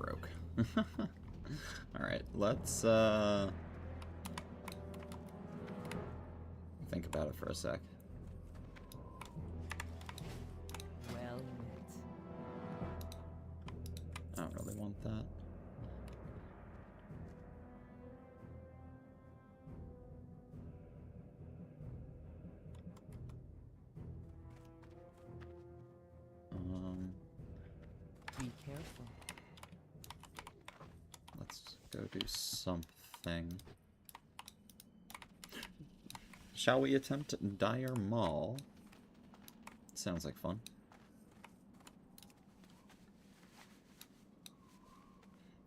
broke. Alright, let's think about it for a sec. Well met. I don't really want that. Be careful. Let's go do something. Shall we attempt Dire Mall? Sounds like fun.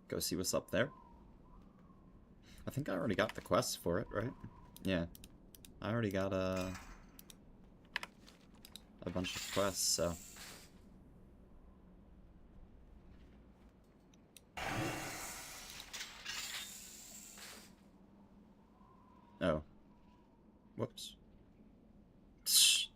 Go see what's up there. I think I already got the quest for it, right? Yeah. I already got a bunch of quests, so... Oh. Whoops. Tsh.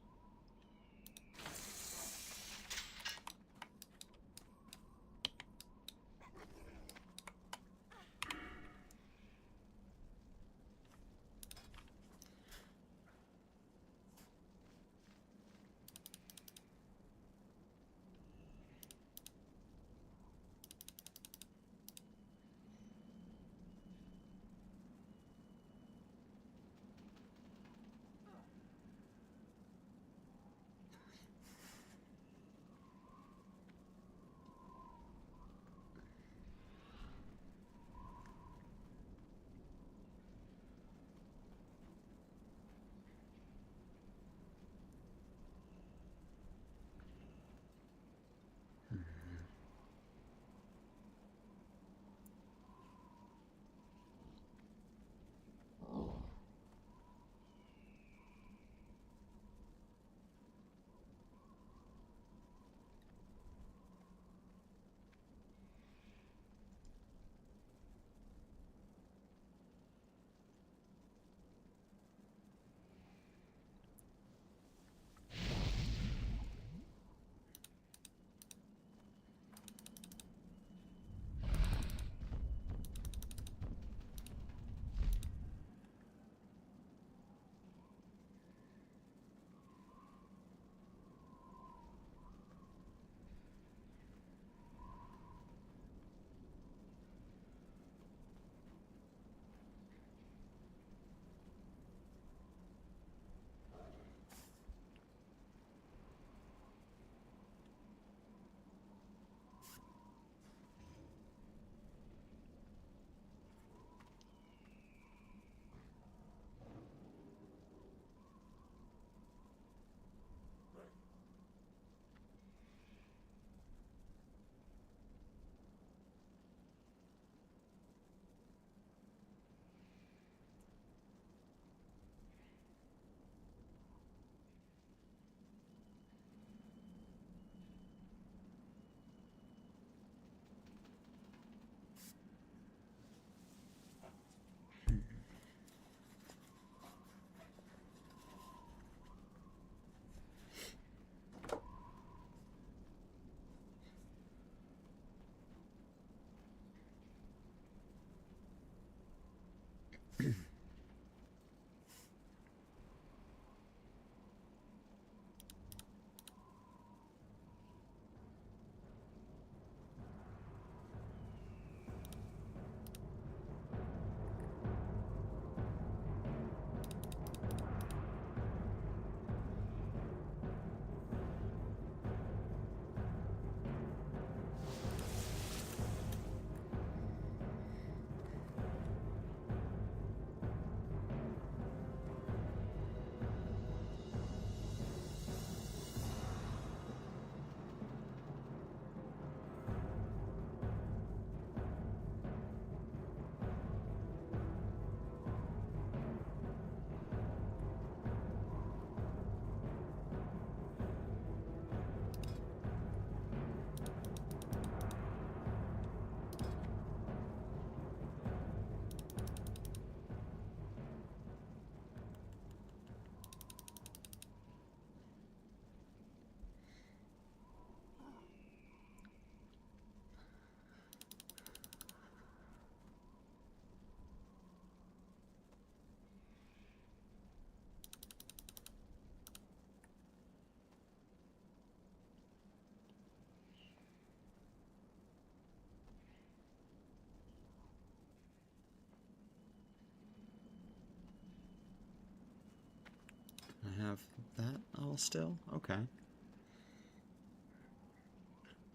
that all still? Okay.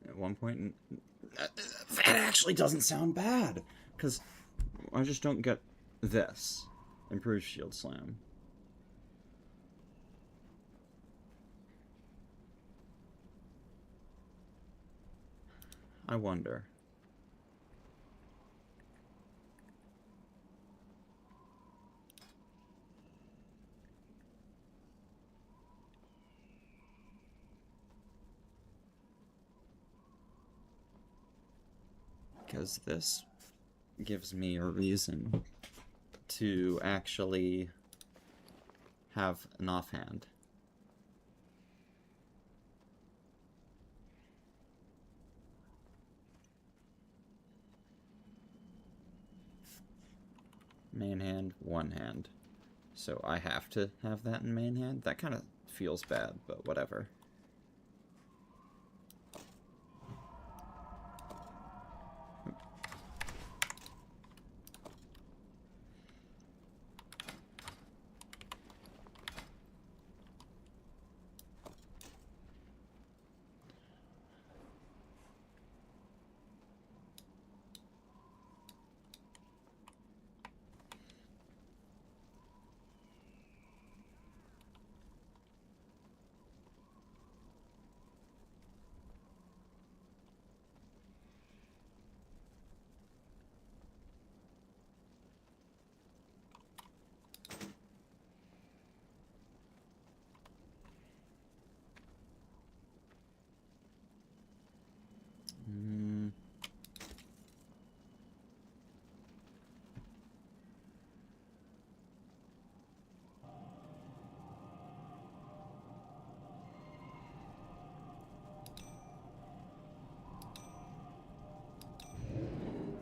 At one point... that actually doesn't sound bad! Because I just don't get this. Improved shield slam. I wonder. Because this gives me a reason to actually have an offhand. Main hand, one hand. So I have to have that in main hand? That kind of feels bad, but whatever.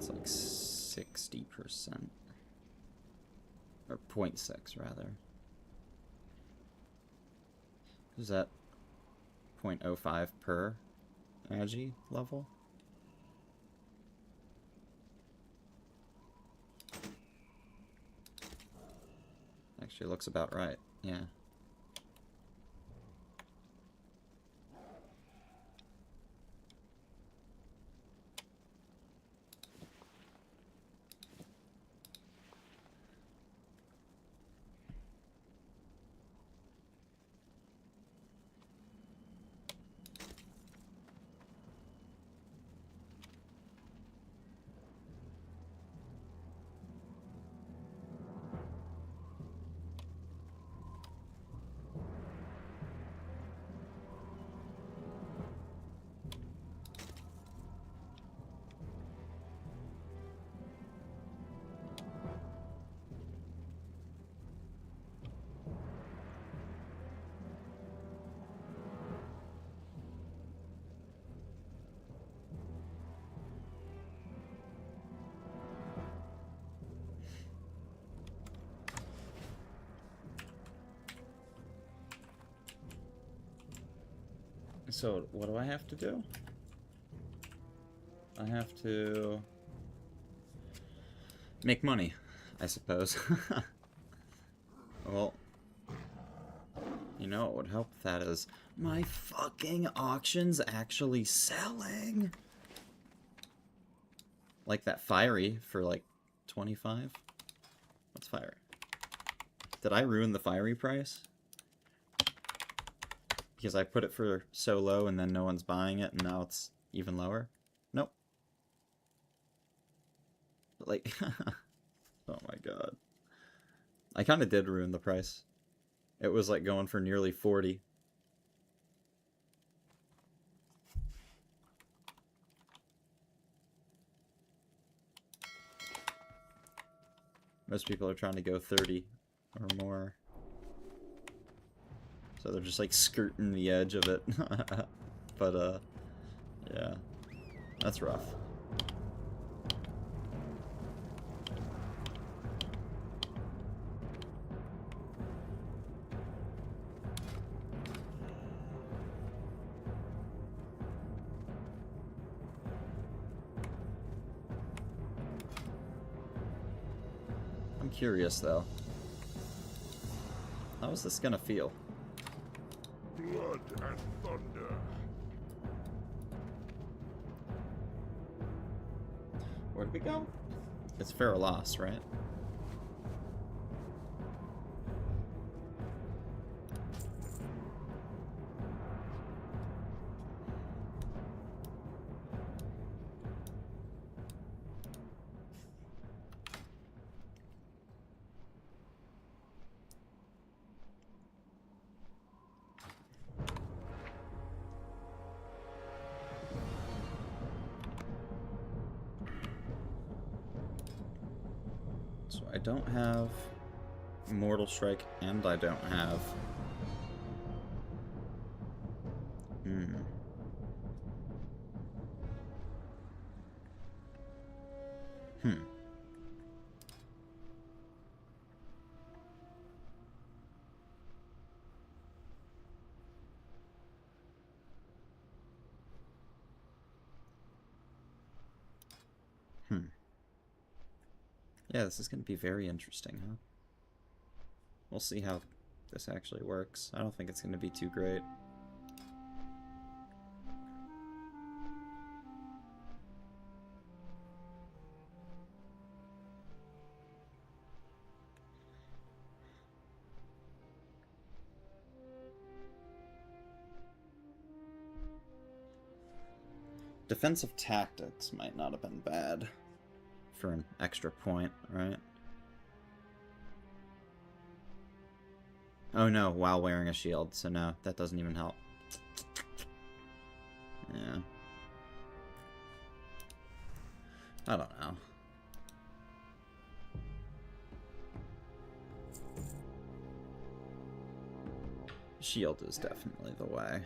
It's like 60%. Or 0.6 rather. Is that 0.05 per agi level? Actually looks about right, yeah. So, what do I have to do? I have to make money, I suppose. Well, you know what would help with that is my fucking auction's actually selling. Like that fiery for like 25? What's fiery? Did I ruin the fiery price? Because I put it for so low and then no one's buying it and now it's even lower? Nope. Like, oh my god. I kind of did ruin the price. It was like going for nearly 40. Most people are trying to go 30 or more. So they're just like skirting the edge of it. But yeah. That's rough. I'm curious though. How is this gonna feel? blood and thunder. Where'd we go? It's Faralas, right? So I don't have Mortal Strike, and I don't have... Hmm. Yeah, this is going to be very interesting, huh? We'll see how this actually works. I don't think it's going to be too great. Defensive tactics might not have been bad for an extra point, right? Oh no, while wearing a shield, so no, that doesn't even help. Yeah. I don't know. Shield is definitely the way.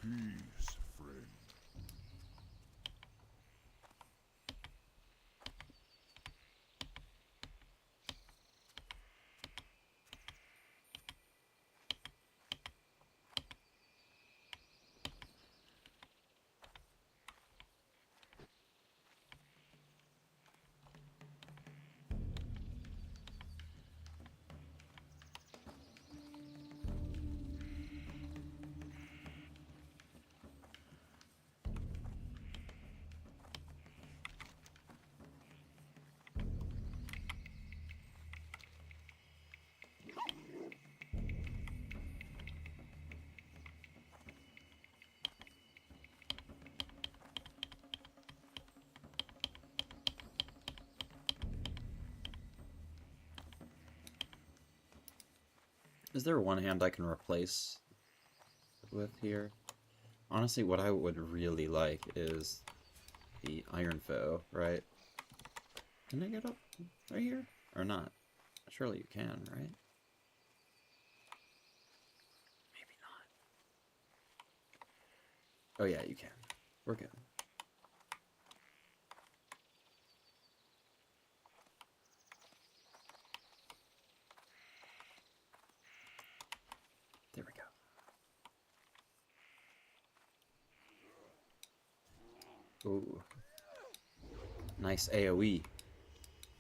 Peace, friend. Is there one hand I can replace with here? Honestly, what I would really like is the iron foe, right? Can I get up right here? Or not? Surely you can, right? Maybe not. Oh yeah, you can. We're good. There we go. Ooh. Nice AoE.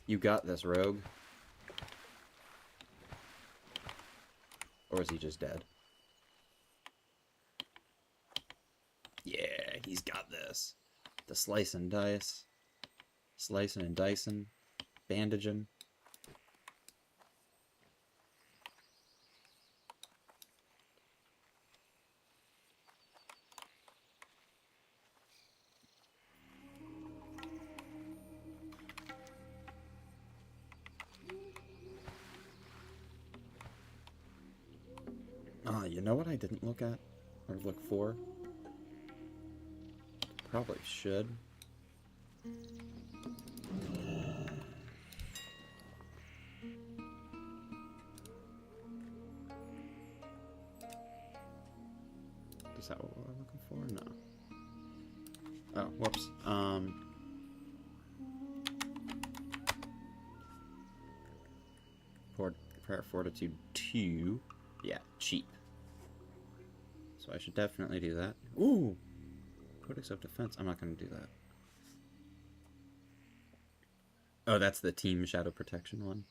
You got this, rogue. Or is he just dead? Yeah, he's got this. The slice and dice. Slicing and dicing. Bandaging. You know what I didn't look at? Or look for? Probably should. Is that what we're looking for? No. Oh, whoops. Prayer Fortitude 2. Yeah, cheap. So I should definitely do that. Ooh! Codex of Defense. I'm not going to do that. Oh, that's the Team Shadow Protection one.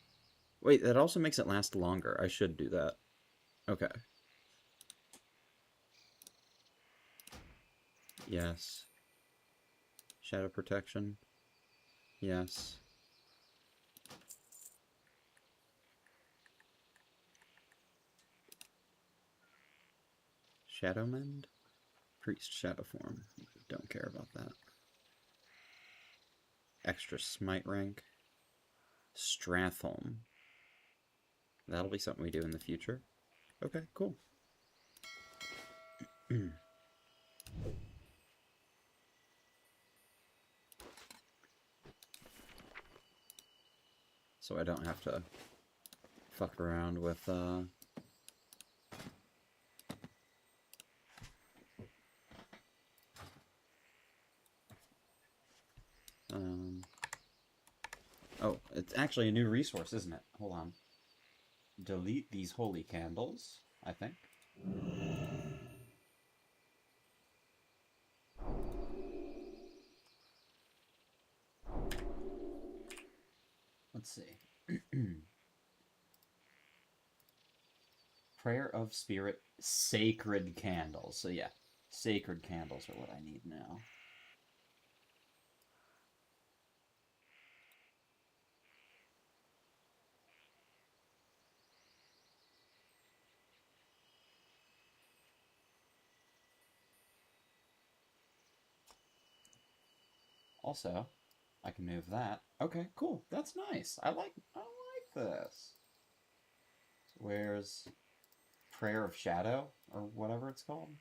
Wait, that also makes it last longer. I should do that. Okay. Yes. Shadow Protection. Yes. Shadow Mend? Priest Shadow Form. Don't care about that. Extra Smite rank. Stratholm. That'll be something we do in the future. Okay, cool. So I don't have to fuck around with, oh, it's actually a new resource, isn't it? Hold on. Delete these holy candles, I think. Let's see. Prayer of Spirit, sacred candles. So yeah, sacred candles are what I need now. Also, I can move that. Okay, cool. That's nice. I like this. Where's Prayer of Shadow, or whatever it's called?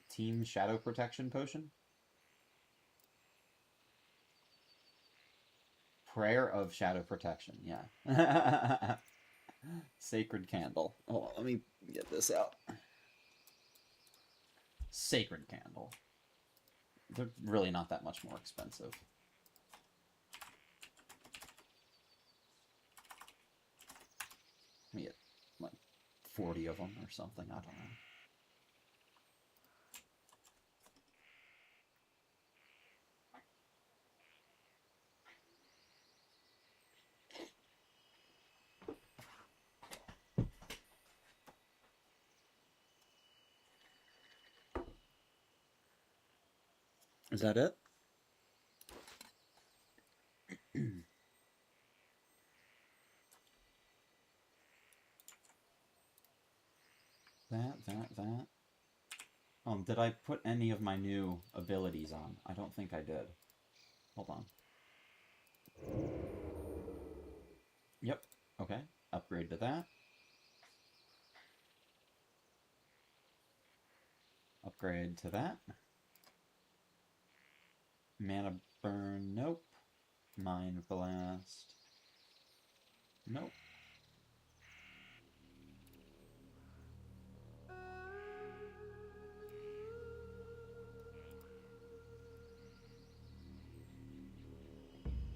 Team Shadow Protection Potion? Prayer of Shadow Protection, yeah. Sacred Candle. Oh, let me get this out. Sacred Candle. They're really not that much more expensive. Let me get like 40 of them or something, I don't know. Is that it? That. Did I put any of my new abilities on? I don't think I did. Hold on. Yep. Okay. Upgrade to that. Upgrade to that. Mana burn, nope. Mind blast, nope.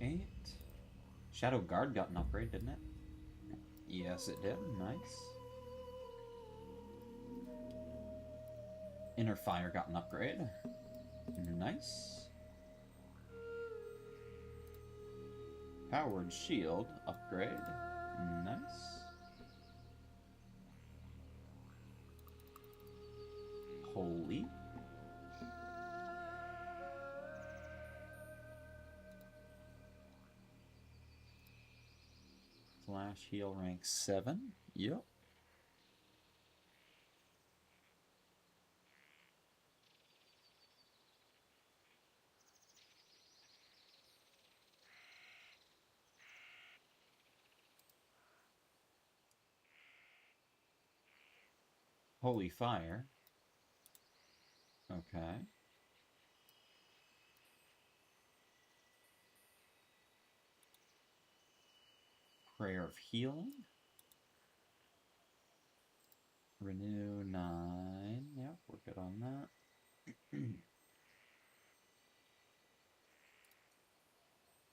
Eight. Shadow Guard got an upgrade, didn't it? Yes, it did. Nice. Inner Fire got an upgrade. Nice. Powered Shield upgrade. Nice. Holy. Flash heal rank 7. Yep. Holy Fire. Okay. Prayer of Healing. Renew 9. Yep, we're good on that.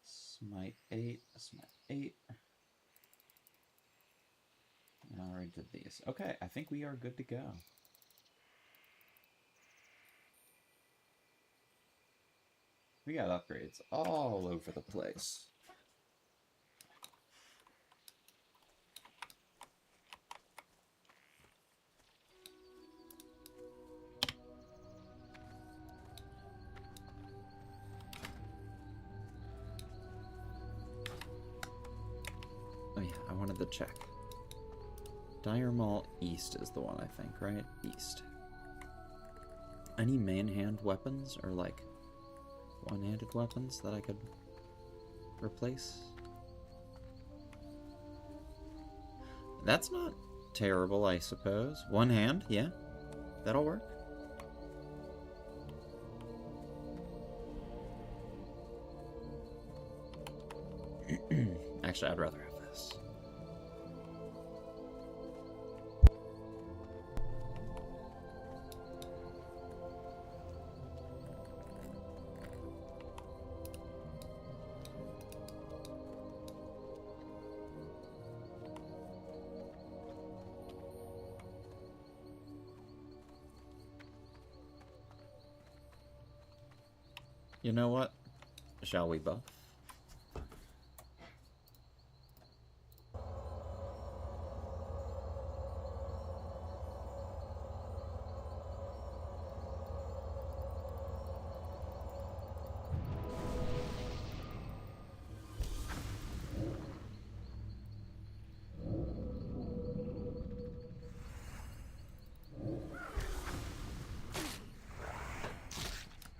Smite 8. Smite 8. I already did these. Okay, I think we are good to go. We got upgrades all over the place. Oh yeah, I wanted to check. Dire Maul East is the one, I think, right? East. Any main hand weapons or like one-handed weapons that I could replace? That's not terrible, I suppose. One hand, yeah. That'll work. Actually, I'd rather have this. You know what? Shall we buff?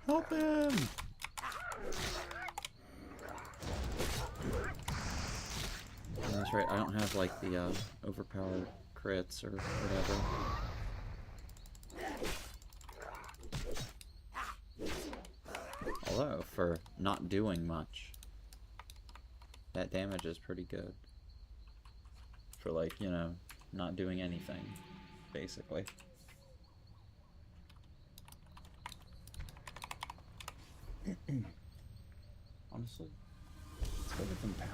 Help him! That's right, I don't have like the overpowered crits or whatever. Although, for not doing much, that damage is pretty good. For like, you know, not doing anything, basically. Honestly, let's go with Empower.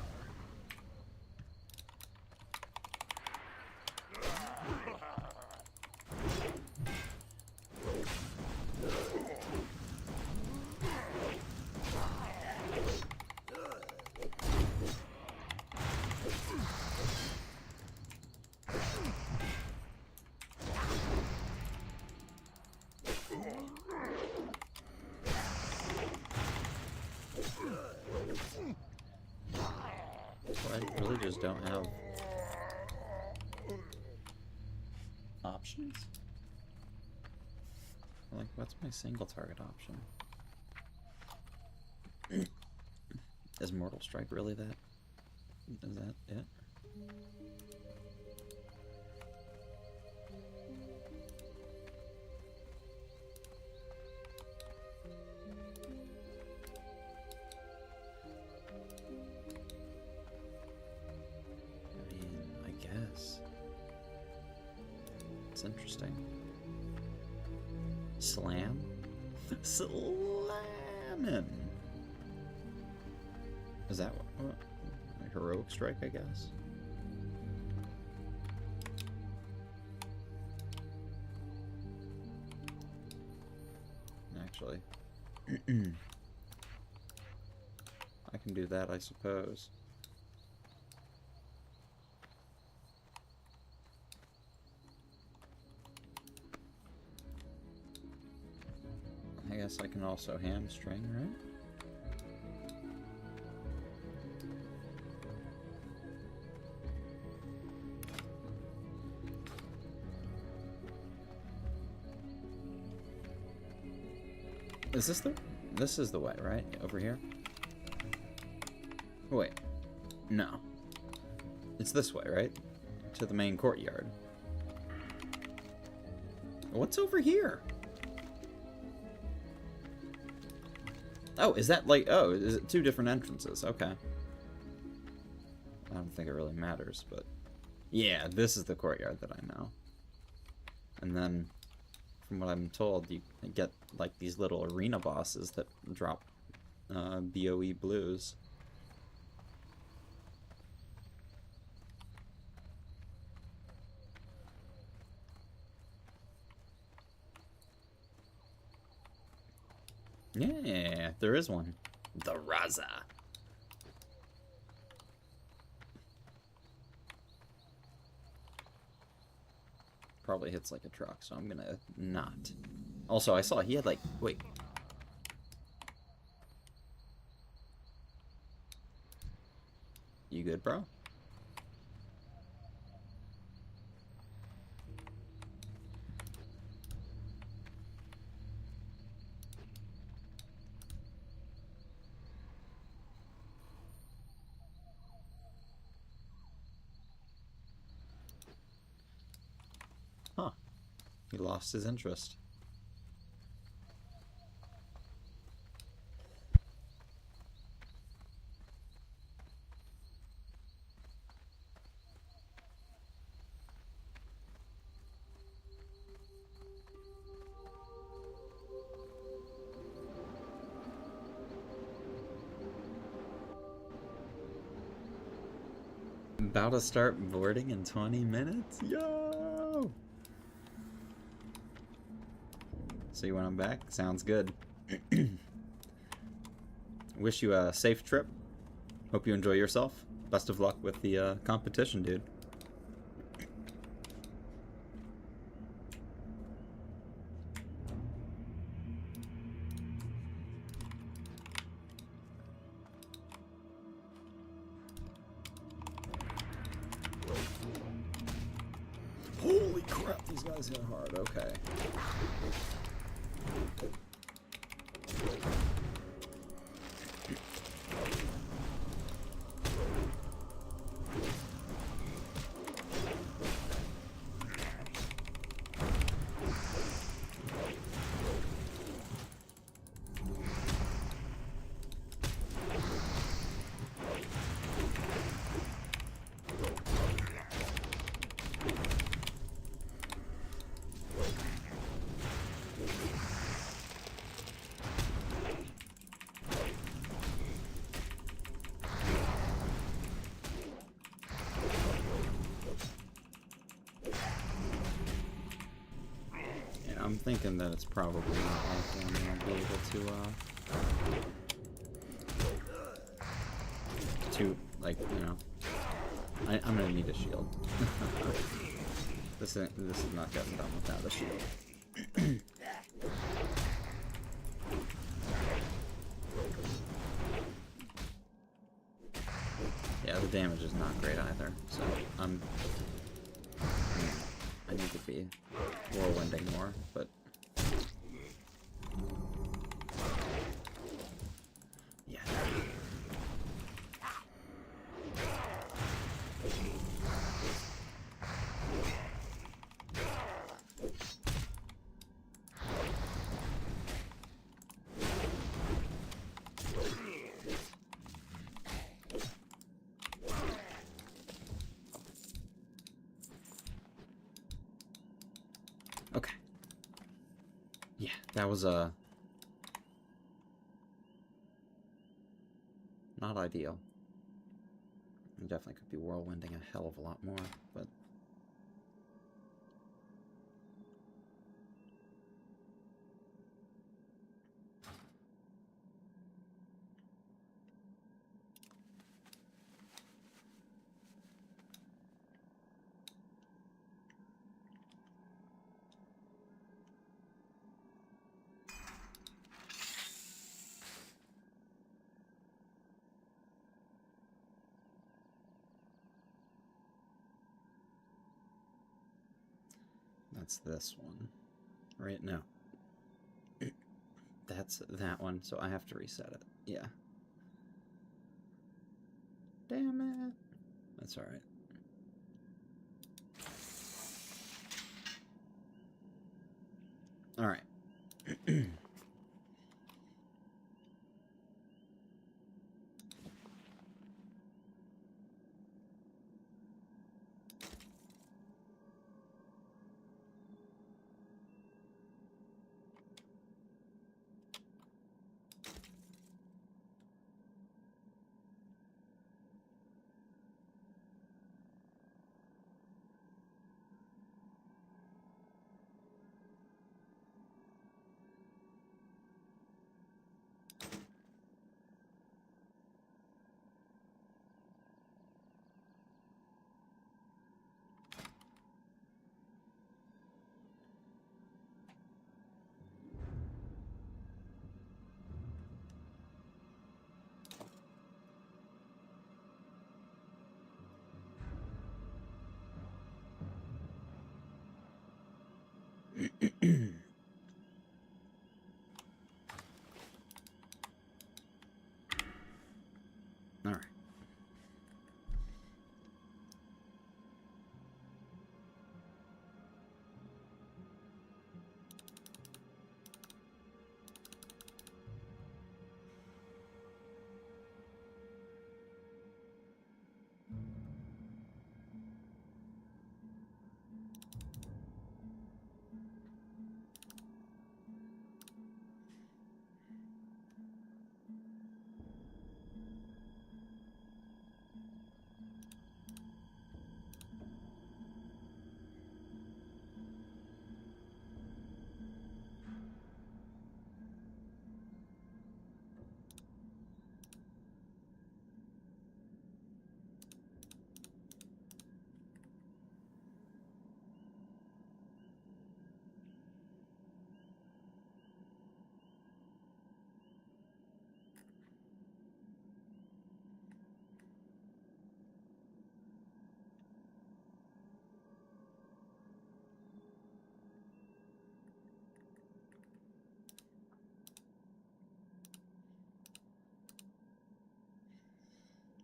I really just don't have options. Like, what's my single target option? Is Mortal Strike really that? Is that it? I mean, I guess. It's interesting. Slam? Slammin'! Is that what? Like heroic strike, I guess? Actually. I can do that, I suppose. I guess I can also hamstring, right? Is this the... This is the way, right? Over here? Wait. No. It's this way, right? To the main courtyard. What's over here? Oh, is that like... Oh, is it two different entrances? Okay. I don't think it really matters, but... Yeah, this is the courtyard that I know. And then... From what I'm told, you get like these little arena bosses that drop BOE blues. Yeah, there is one. The Raza. Probably hits like a truck, so I'm gonna not. Also, I saw he had like... Wait. You good, bro? Huh. He lost his interest. About to start boarding in 20 minutes? Yo! See you when I'm back? Sounds good. Wish you a safe trip. Hope you enjoy yourself. Best of luck with the competition, dude. Holy crap, these guys hit hard. Okay. I'm thinking that it's probably not like one I'll be able to, like, you know, I'm gonna need a shield. This is not getting done without a shield. Yeah, the damage is not great either, so I need to be whirlwinding more, but yeah. Okay. Yeah, that was not ideal. I definitely could be whirlwinding a hell of a lot more, but that's this one. Right? No. That's that one, so I have to reset it. Yeah. Damn it. That's alright. Alright. Alright.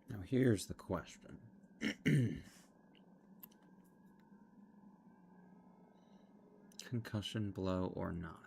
Now here's the question. Concussion blow or not?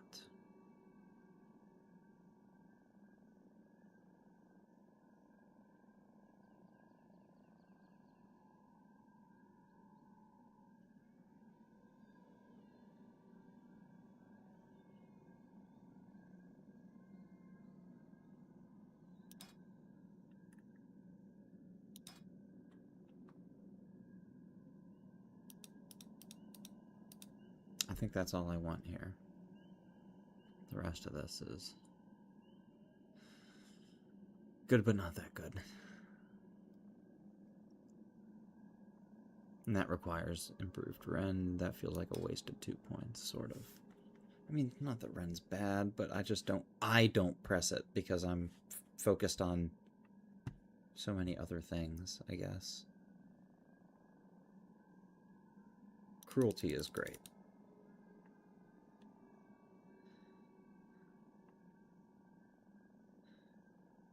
I think that's all I want here. The rest of this is good, but not that good. And that requires improved Ren. That feels like a wasted 2 points, sort of. I mean, not that Ren's bad, but I don't press it because I'm focused on so many other things, I guess. Cruelty is great.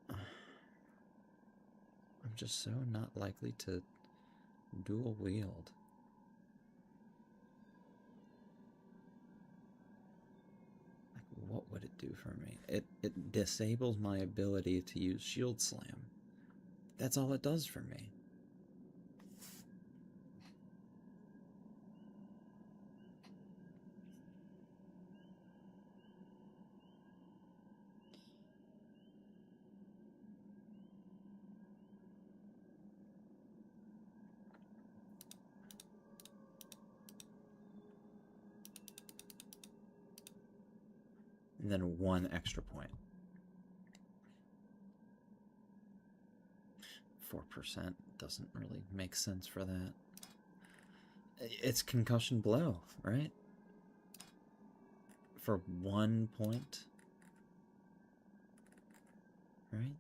I'm just so not likely to dual wield. Like, what would it do for me? It disables my ability to use Shield Slam. That's all it does for me. And then 1 extra point. 4% doesn't really make sense for that. It's concussion blow, right? For 1 point. Right?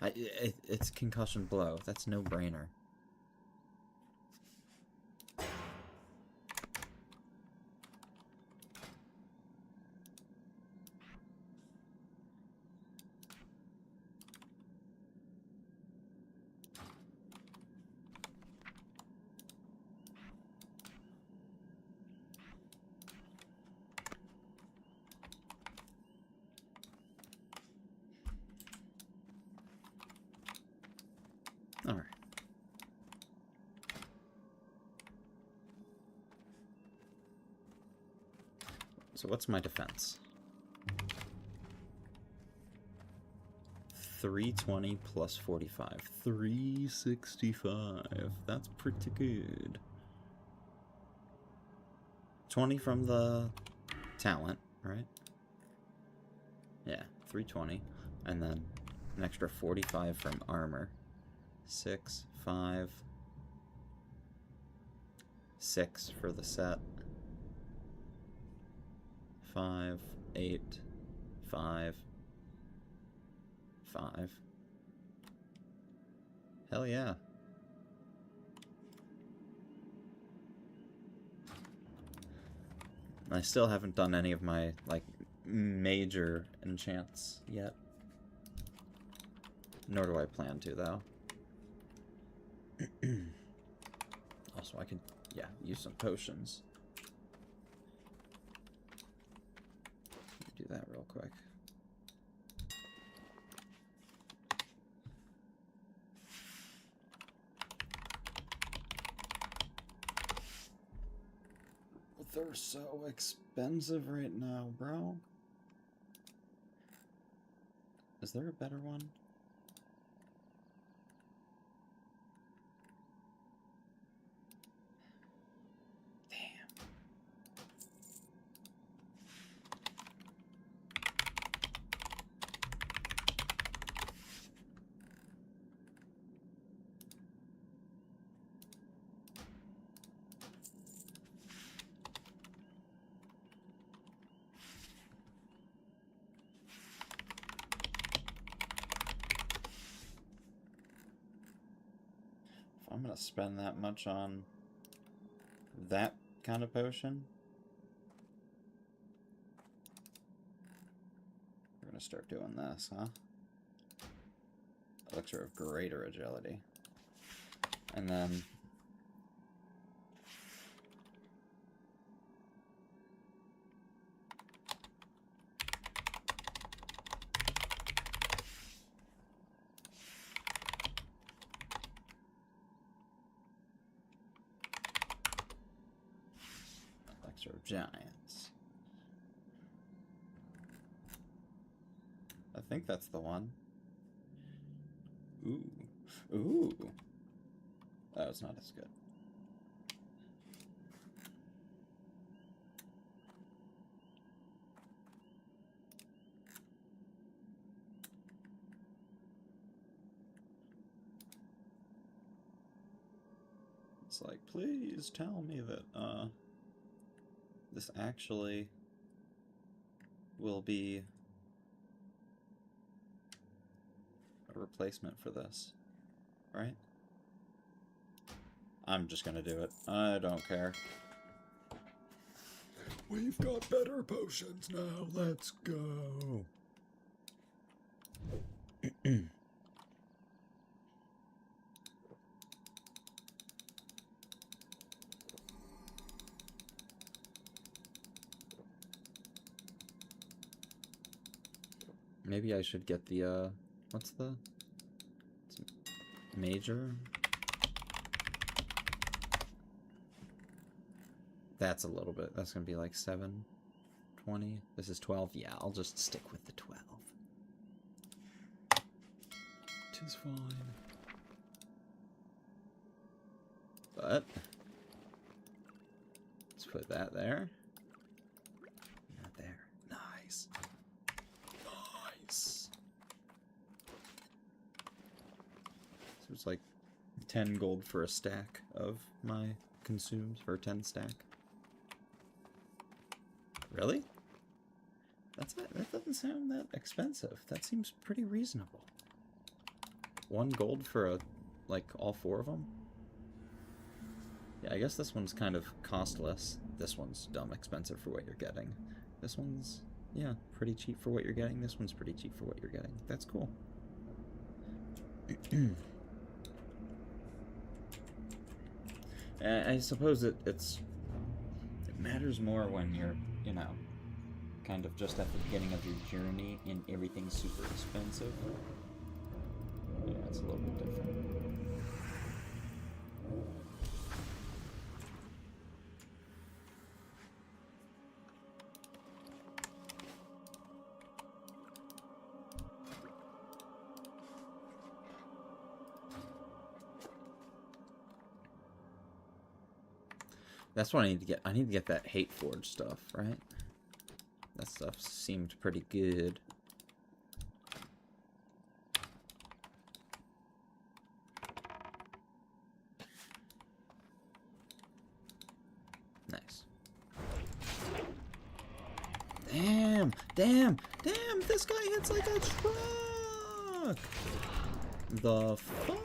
It's concussion blow. That's no brainer. All right. So what's my defense? 320 plus 45. 365. That's pretty good. 20 from the talent, right? Yeah, 320. And then an extra 45 from armor. 6, 5, 6 for the set. 5, 8, 5, 5. Hell yeah. I still haven't done any of my, like, major enchants yet. Nor do I plan to, though. Also, I could, yeah, use some potions. Do that real quick. They're so expensive right now, bro. Is there a better one? I'm gonna spend that much on that kind of potion. We're gonna start doing this, huh? Elixir of greater agility. And then Elixir of Giants. I think that's the one. Ooh. Ooh. That was not as good. It's like, please tell me that this actually will be a replacement for this, right? I'm just gonna do it. I don't care. We've got better potions now. Let's go. Maybe I should get the, what's the... It's major? That's a little bit. That's gonna be like 720. This is 12. Yeah, I'll just stick with the 12. 'Tis fine. But let's put that there. Not there. Nice. Nice. So it's like 10 gold for a stack of my consumes for a 10 stack. Really? That doesn't sound that expensive. That seems pretty reasonable. 1 gold for a, like, all 4 of them? Yeah, I guess this one's kind of costless. This one's dumb expensive for what you're getting. This one's, yeah, pretty cheap for what you're getting. This one's pretty cheap for what you're getting. That's cool. I suppose it matters more when you're, you know, kind of just at the beginning of your journey and everything's super expensive. Yeah, it's a little bit different. That's what I need to get. I need to get that Hate Forge stuff, right? That stuff seemed pretty good. Nice. Damn! Damn! Damn! This guy hits like a truck! The fuck?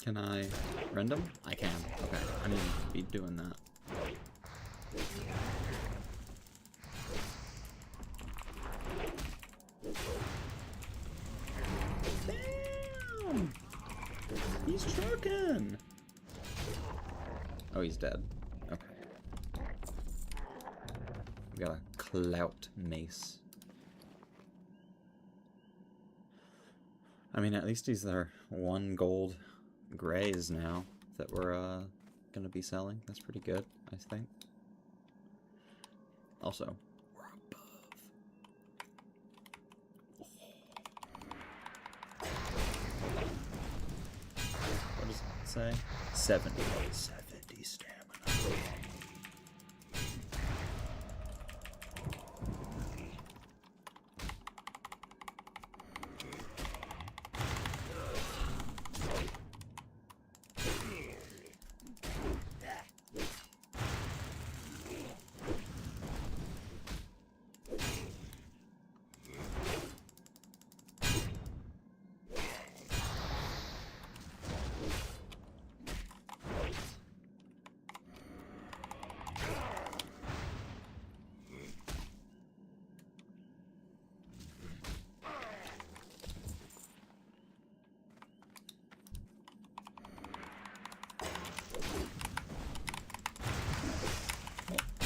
Can I rend them? I can. Okay, I need to be doing that. Damn! He's trucking! Oh, he's dead. Okay. We got a clout mace. I mean, at least these are 1 gold grays now that we're gonna be selling. That's pretty good, I think. Also, we're above. What does it say? 70. 70 stamina.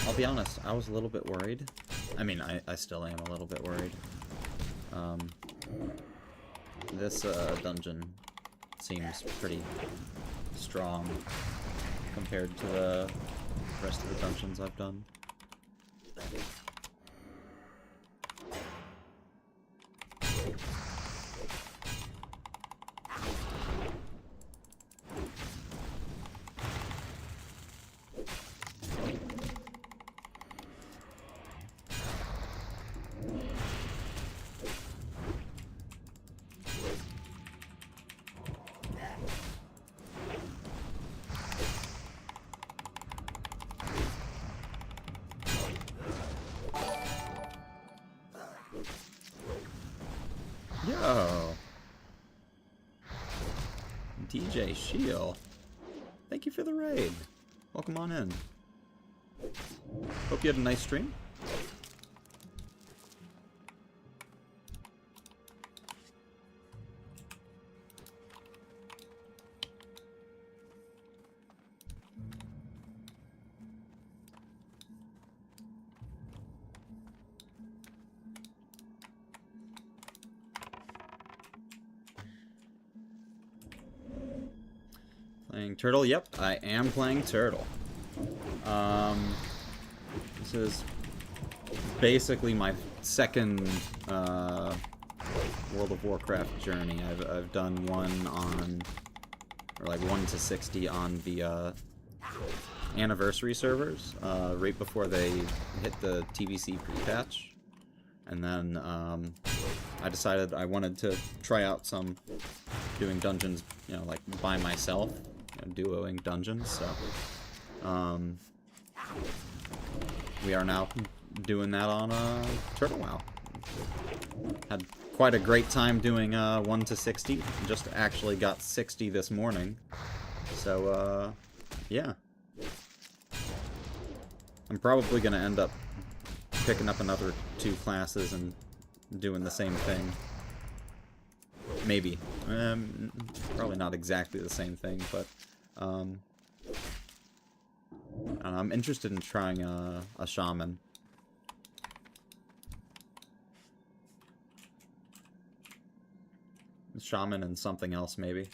I'll be honest, I was a little bit worried I mean, I still am a little bit worried. This dungeon seems pretty strong compared to the rest of the dungeons I've done. Yo! DJ Shield. Thank you for the raid. Welcome on in. Hope you had a nice stream. Playing Turtle? Yep, I am playing Turtle. This is basically my second World of Warcraft journey. I've done one on, or like 1 to 60 on the anniversary servers, right before they hit the TBC pre-patch. And then I decided I wanted to try out some doing dungeons, you know, like by myself, you know, duoing dungeons. So we are now doing that on Turtle WoW. Had quite a great time doing 1 to 60. Just actually got 60 this morning. So yeah. I'm probably gonna end up picking up another 2 classes and doing the same thing. Maybe. Probably not exactly the same thing, but I don't know, I'm interested in trying a shaman. Shaman and something else, maybe.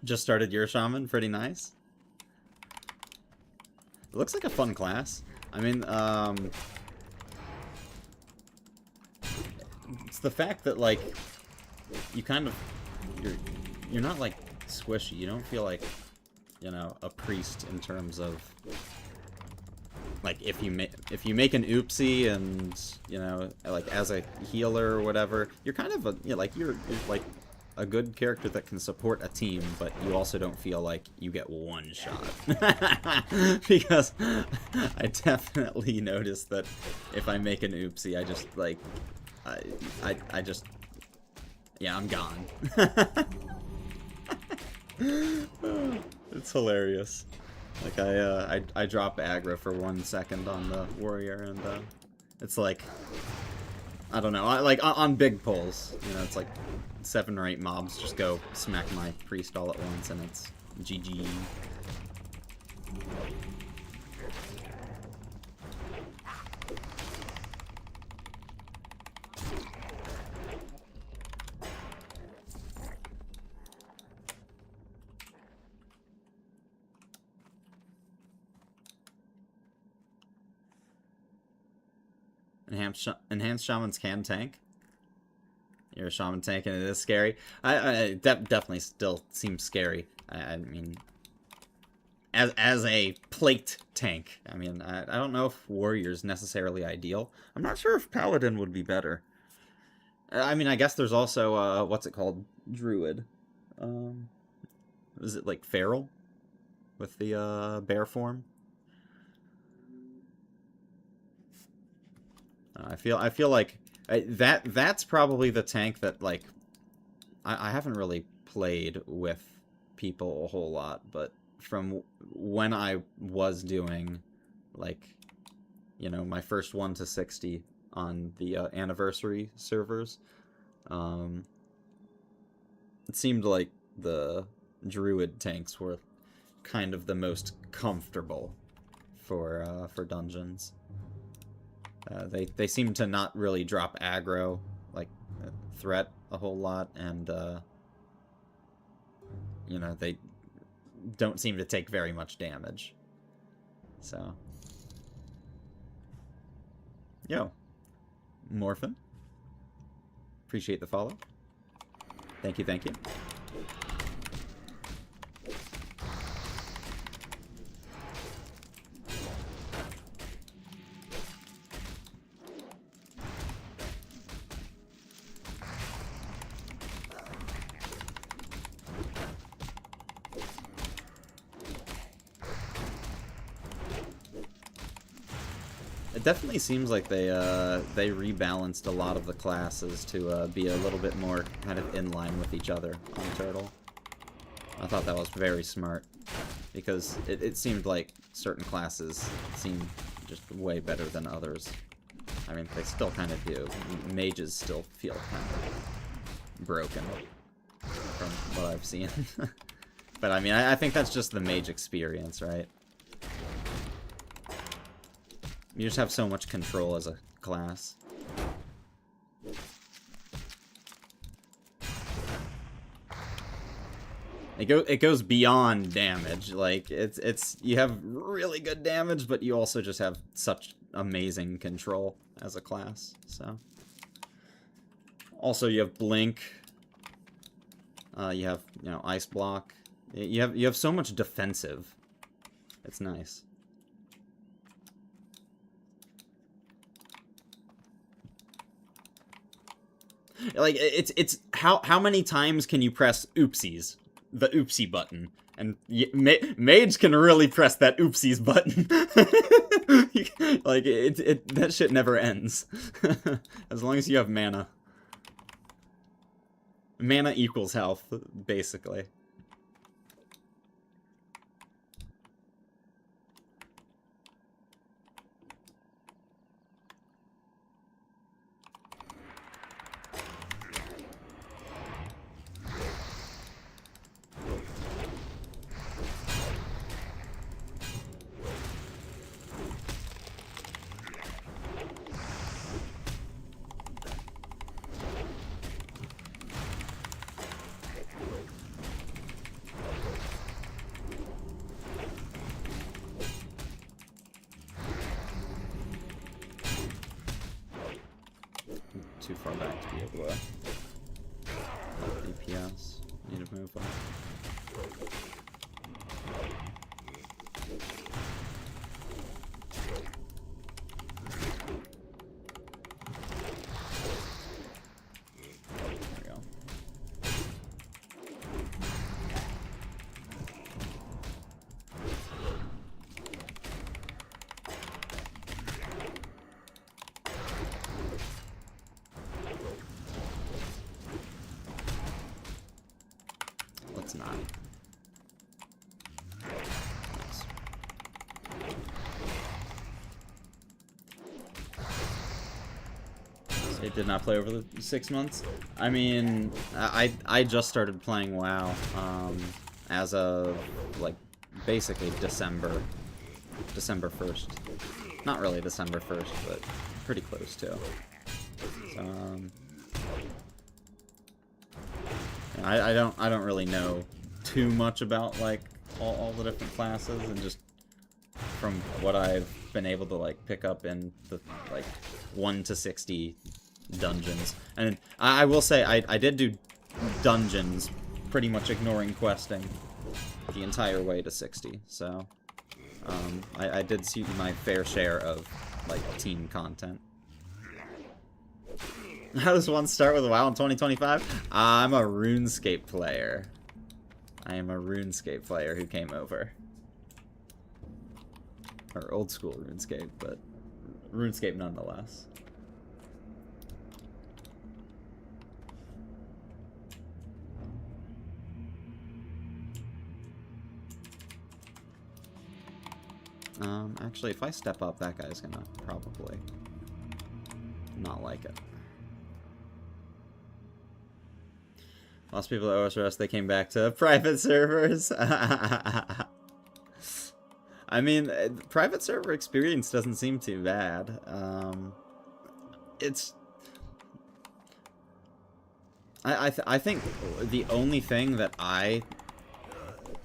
Just started your shaman, pretty nice. It looks like a fun class. I mean, it's the fact that, like, you kind of, you're not, like, squishy. You don't feel like, you know, a priest in terms of, like, if you make an oopsie and, you know, like, as a healer or whatever, you're kind of a, you know, like, you're like a good character that can support a team, but you also don't feel like you get one shot. Because I definitely notice that if I make an oopsie, I just, like, I just, yeah, I'm gone. It's hilarious. Like, I drop aggro for 1 second on the warrior, and it's like, I don't know, like on big pulls, you know, it's like 7 or 8 mobs just go smack my priest all at once, and it's GG. Enhanced shamans can tank. You're a shaman tank, and it is scary. Definitely still seems scary. I mean, as a plate tank. I mean, I don't know if warrior's necessarily ideal. I'm not sure if paladin would be better. I mean, I guess there's also what's it called, druid. Is it like feral with the bear form? I feel like that's probably the tank that, like, I haven't really played with people a whole lot, but from when I was doing, like, you know, my first 1 to 60 on the anniversary servers, it seemed like the druid tanks were kind of the most comfortable for dungeons. They seem to not really drop aggro, like threat, a whole lot, and you know, they don't seem to take very much damage. So, yo, Morphin, appreciate the follow. Thank you, thank you. It definitely seems like they rebalanced a lot of the classes to be a little bit more kind of in line with each other on Turtle. I thought that was very smart, because it seemed like certain classes seemed just way better than others. I mean, they still kind of do. Mages still feel kind of broken from what I've seen. But I mean, I think that's just the mage experience, right? You just have so much control as a class. It goes beyond damage. Like it's you have really good damage, but you also just have such amazing control as a class. So also you have blink. You have, you know, ice block. You have so much defensive. It's nice. Like it's how many times can you press oopsies? The oopsie button, and mage can really press that oopsies button. Like that shit never ends. As long as you have mana. Mana equals health, basically. Too far back to be able to help DPS. Need to move up. There we go. Let's not. Nice. So you did not play over the 6 months? I mean, I just started playing WoW as of, like, basically December 1st. Not really December 1st, but pretty close to. So, I don't really know too much about, like, all the different classes, and just from what I've been able to, like, pick up in the, like, 1 to 60 dungeons. And I will say I did do dungeons, pretty much ignoring questing the entire way to 60. So I did see my fair share of, like, team content. How does one start with WoW in 2025? I'm a RuneScape player. I am a RuneScape player who came over. Or old school RuneScape, but RuneScape nonetheless. Actually, if I step up, that guy's gonna probably not like it. Lost people at OSRS, they came back to private servers. I mean, private server experience doesn't seem too bad. It's... I think the only thing that I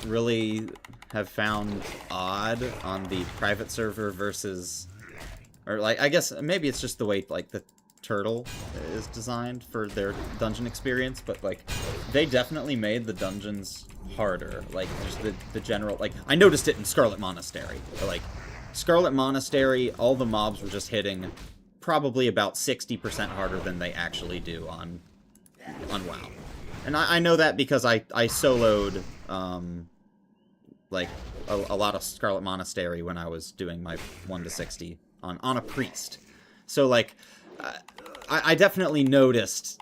really have found odd on the private server versus... Or, like, I guess maybe it's just the way, like, the turtle is designed for their dungeon experience, but, like, they definitely made the dungeons harder. Like, just the general... Like, I noticed it in Scarlet Monastery. Like, Scarlet Monastery, all the mobs were just hitting probably about 60% harder than they actually do on WoW. And I know that because I soloed, like, a lot of Scarlet Monastery when I was doing my 1 to 60 on a priest. So, like, I definitely noticed,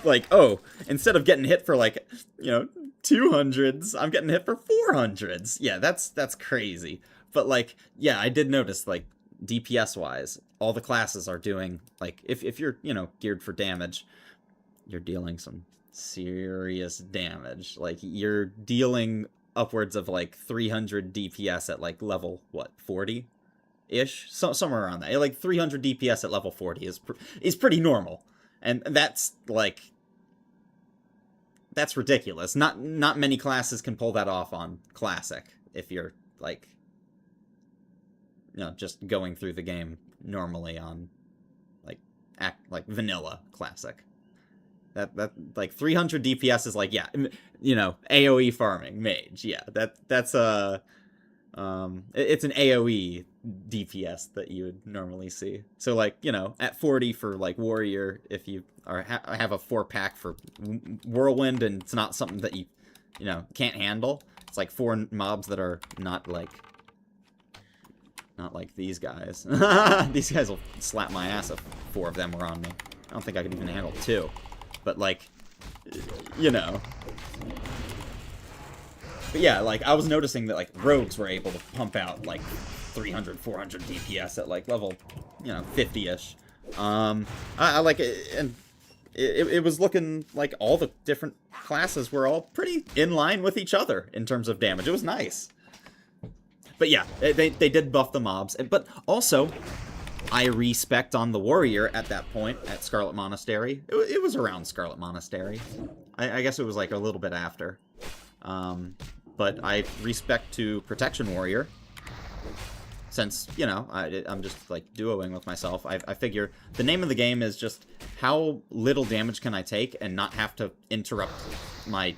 like, oh, instead of getting hit for, like, you know, 200s, I'm getting hit for 400s. Yeah, that's crazy. But, like, yeah, I did notice, like, DPS-wise, all the classes are doing, like, if you're, you know, geared for damage, you're dealing some serious damage. Like, you're dealing upwards of, like, 300 DPS at, like, level, what, 40-ish? Somewhere around that. Like, 300 DPS at level 40 is pretty normal. And that's, like... That's ridiculous. Not many classes can pull that off on Classic, if you're, like... You know, just going through the game normally on, like vanilla Classic. That like 300 DPS is like, yeah, you know, AoE farming mage. Yeah, that's it's an AoE DPS that you would normally see. So, like, you know, at 40 for, like, warrior, if you have a 4-pack for whirlwind and it's not something that you know, can't handle, it's like 4 mobs that are not like these guys. These guys will slap my ass if 4 of them were on me. I don't think I could even handle 2. But, like, you know. But yeah, like, I was noticing that, like, rogues were able to pump out, like, 300, 400 DPS at, like, level, you know, 50-ish. I like it, and it was looking like all the different classes were all pretty in line with each other in terms of damage. It was nice. But yeah, they did buff the mobs. But also, I respect on the warrior at that point at Scarlet Monastery. It was around Scarlet Monastery. I guess it was like a little bit after. But I respect to Protection Warrior. Since, you know, I'm just, like, duoing with myself. I figure the name of the game is just how little damage can I take and not have to interrupt my,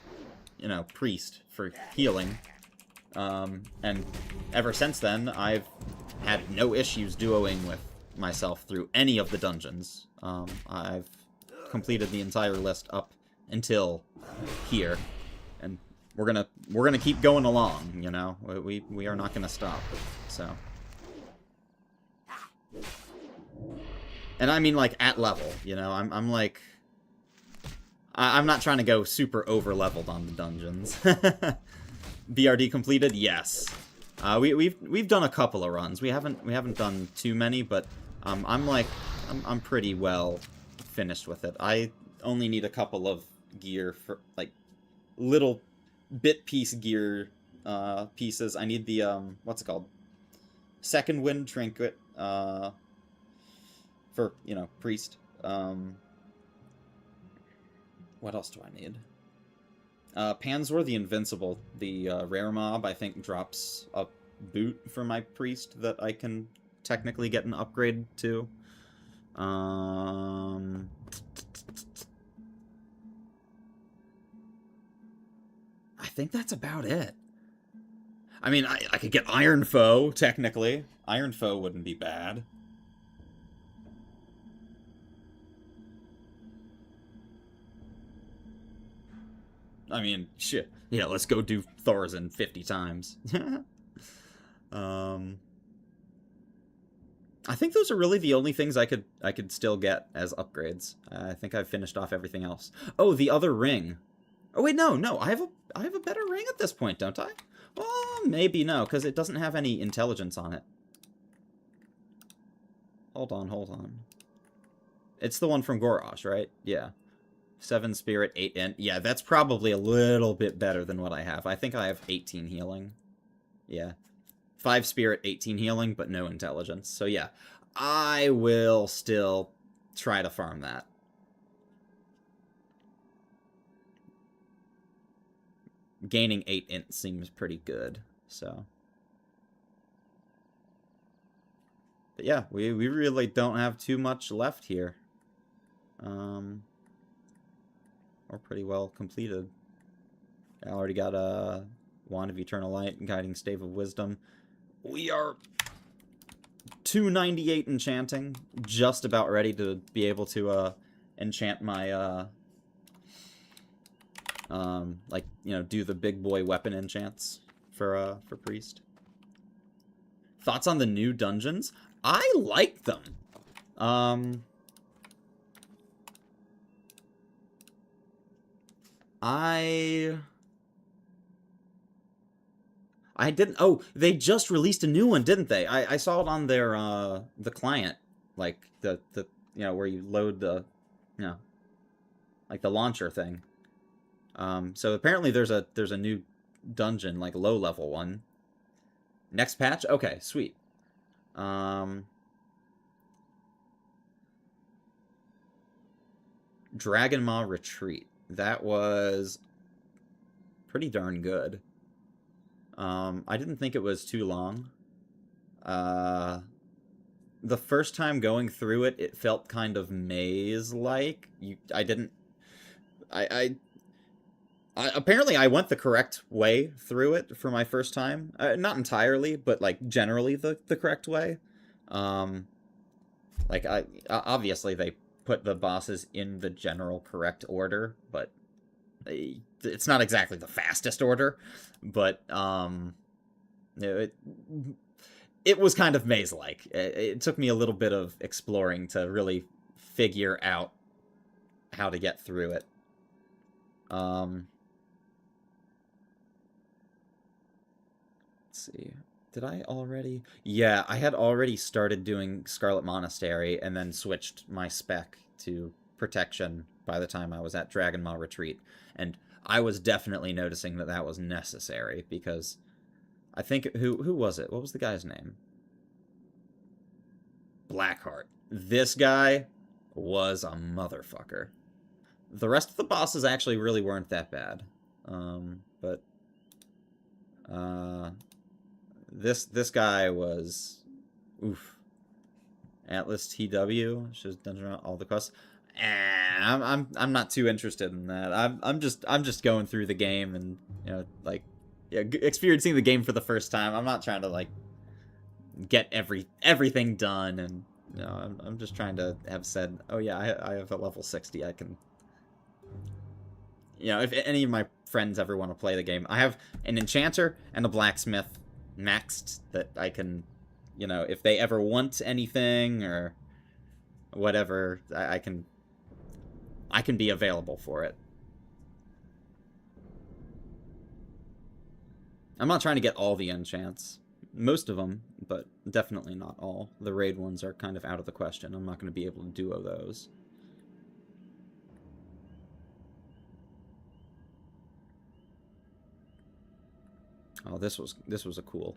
you know, priest for healing. And ever since then, I've had no issues duoing with myself through any of the dungeons. I've completed the entire list up until here, and we're gonna keep going along. You know, we are not gonna stop. So, and I mean, like, at level. You know, I'm like, I'm not trying to go super over leveled on the dungeons. BRD completed? Yes. We've done a couple of runs. We haven't done too many, but I'm pretty well finished with it. I only need a couple of gear for, like, little bit piece gear pieces. I need the what's it called? Second Wind Trinket for, you know, priest. What else do I need? Panzer the Invincible, the rare mob, I think drops a boot for my priest that I can technically get an upgrade to. I think that's about it. I mean, I could get Iron Foe, technically. Iron Foe wouldn't be bad. I mean, shit. Yeah, let's go do Thorazin 50 times. I think those are really the only things I could still get as upgrades. I think I've finished off everything else. Oh, the other ring. Oh wait, no, I have a better ring at this point, don't I? Well, maybe no, because it doesn't have any intelligence on it. Hold on. It's the one from Gorosh, right? Yeah. 7 spirit, 8 int. Yeah, that's probably a little bit better than what I have. I think I have 18 healing. Yeah. 5 spirit, 18 healing, but no intelligence. So yeah, I will still try to farm that. Gaining 8 int seems pretty good, so. But yeah, we really don't have too much left here. We're pretty well completed. I already got a Wand of Eternal Light, Guiding Stave of Wisdom. We are 298 enchanting, just about ready to be able to enchant my like, you know, do the big boy weapon enchants for priest. Thoughts on the new dungeons? I like them. I didn't. Oh, they just released a new one, didn't they? I saw it on their the client, like the you know, where you load the, you know, like the launcher thing. So apparently there's a new dungeon, like a low level one. Next patch? Okay, sweet. Dragon Maw Retreat. That was pretty darn good. I didn't think it was too long. The first time going through it, it felt kind of maze-like. Apparently I went the correct way through it for my first time. Not entirely, but like generally the correct way. Like obviously they put the bosses in the general correct order, but it's not exactly the fastest order. But it was kind of maze-like. It took me a little bit of exploring to really figure out how to get through it. Let's see. Did I already? Yeah, I had already started doing Scarlet Monastery and then switched my spec to Protection by the time I was at Dragon Maw Retreat. And I was definitely noticing that that was necessary because I think, who was it? What was the guy's name? Blackheart. This guy was a motherfucker. The rest of the bosses actually really weren't that bad. But this guy was oof. Atlas TW, just dungeon all the quests. I'm not too interested in that. I'm just going through the game and, you know, like, yeah, experiencing the game for the first time. I'm not trying to like get everything done, and you know, I'm just trying to have said, oh yeah, I have a level 60. I can, you know, if any of my friends ever want to play the game, I have an enchanter and a blacksmith maxed that I can, you know, if they ever want anything or whatever, I can be available for it. I'm not trying to get all the enchants. Most of them, but definitely not all. The raid ones are kind of out of the question. I'm not going to be able to duo those. Oh, this was a cool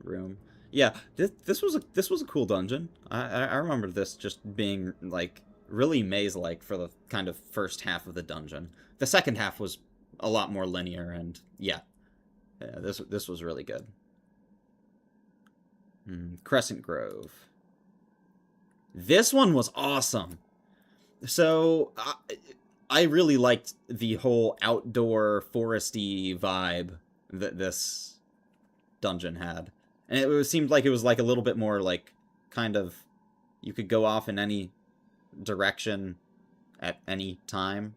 room. Yeah, this was a cool dungeon. I remember this just being like really maze-like for the kind of first half of the dungeon. The second half was a lot more linear, and yeah, this was really good. Crescent Grove. This one was awesome. So I really liked the whole outdoor foresty vibe that this dungeon had. And it seemed like it was like a little bit more like kind of you could go off in any direction at any time.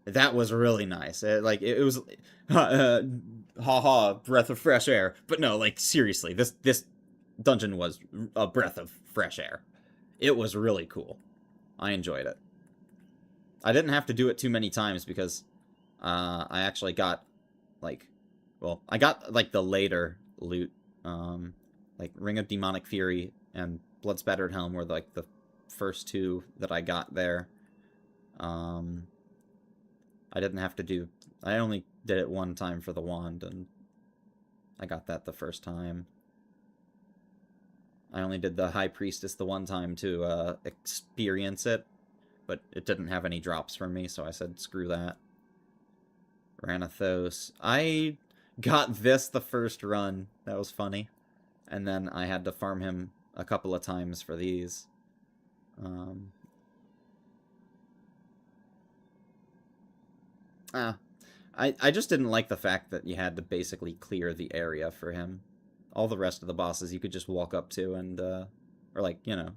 That was really nice. It was haha, breath of fresh air. But no, like seriously, this dungeon was a breath of fresh air. It was really cool. I enjoyed it. I didn't have to do it too many times because I actually got like, well, I got like the later loot, like Ring of Demonic Fury and Blood Spattered Helm were like the first two that I got there. I didn't have to do... I only did it one time for the wand, and I got that the first time. I only did the High Priestess the one time to experience it, but it didn't have any drops from me, so I said, screw that. Ranathos. I got this the first run. That was funny. And then I had to farm him a couple of times for these. I just didn't like the fact that you had to basically clear the area for him. All the rest of the bosses you could just walk up to and, or like, you know,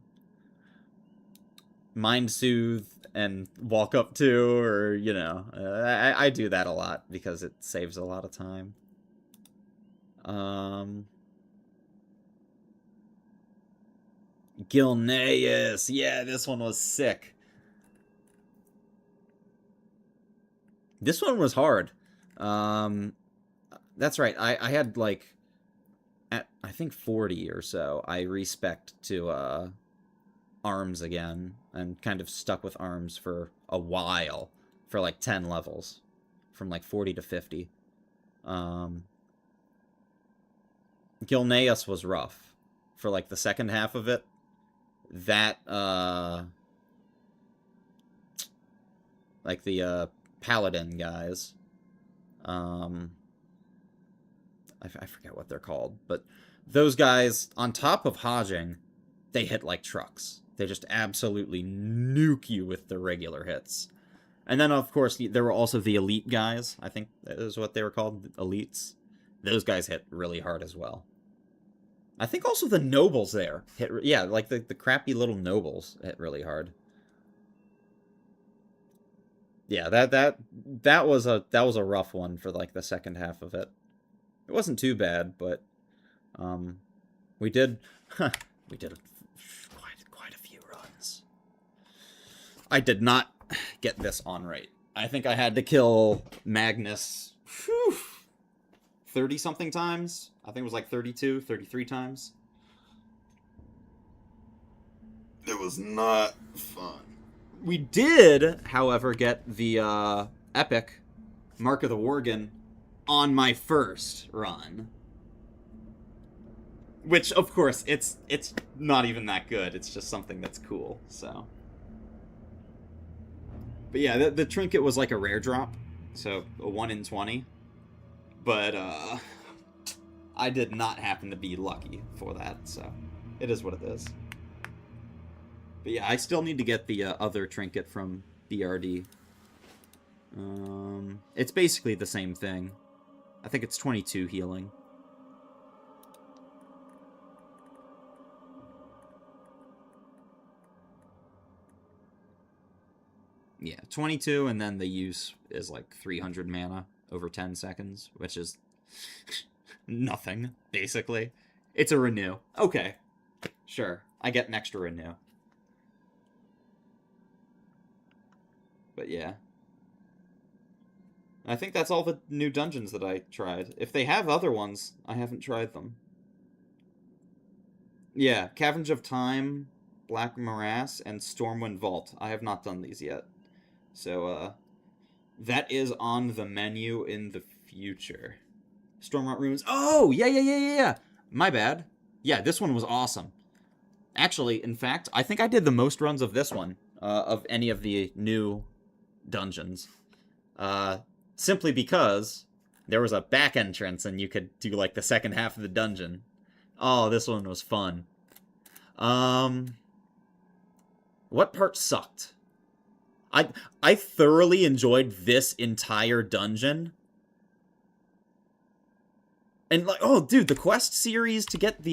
Mind Soothe and walk up to, or, you know, I do that a lot because it saves a lot of time. Gilneas, yeah, this one was sick. This one was hard. That's right, I had, like, at, I think 40 or so, I respect to, arms again, and kind of stuck with arms for a while, for like 10 levels, from like 40 to 50. Gilneas was rough for like the second half of it. That, like the, paladin guys, I forget what they're called, but those guys, on top of hodging, they hit like trucks. They just absolutely nuke you with the regular hits. And then, of course, there were also the elite guys. I think that is what they were called, elites. Those guys hit really hard as well. I think also the nobles there hit... Yeah, like the crappy little nobles hit really hard. Yeah, that was a rough one for like the second half of it. It wasn't too bad, but we did quite a few runs. I did not get this on right. I think I had to kill Magnus 30 something times. I think it was like 32, 33 times. It was not fun. We did, however, get the epic Mark of the Worgen on my first run. Which, of course, it's not even that good. It's just something that's cool, so. But yeah, the trinket was like a rare drop, so a 1 in 20. But, I did not happen to be lucky for that, so it is what it is. But yeah, I still need to get the other trinket from BRD. It's basically the same thing. I think it's 22 healing. Yeah, 22, and then the use is like 300 mana over 10 seconds, which is nothing, basically. It's a renew. Okay, sure. I get an extra renew. But yeah. I think that's all the new dungeons that I tried. If they have other ones, I haven't tried them. Yeah, Caverns of Time, Black Morass, and Stormwind Vault. I have not done these yet. So, that is on the menu in the future. Stormrot Ruins. Oh, yeah. My bad. Yeah, this one was awesome. Actually, in fact, I think I did the most runs of this one, of any of the new dungeons. Simply because there was a back entrance and you could do, like, the second half of the dungeon. Oh, this one was fun. What part sucked? I thoroughly enjoyed this entire dungeon. And, like, oh, dude, the quest series to get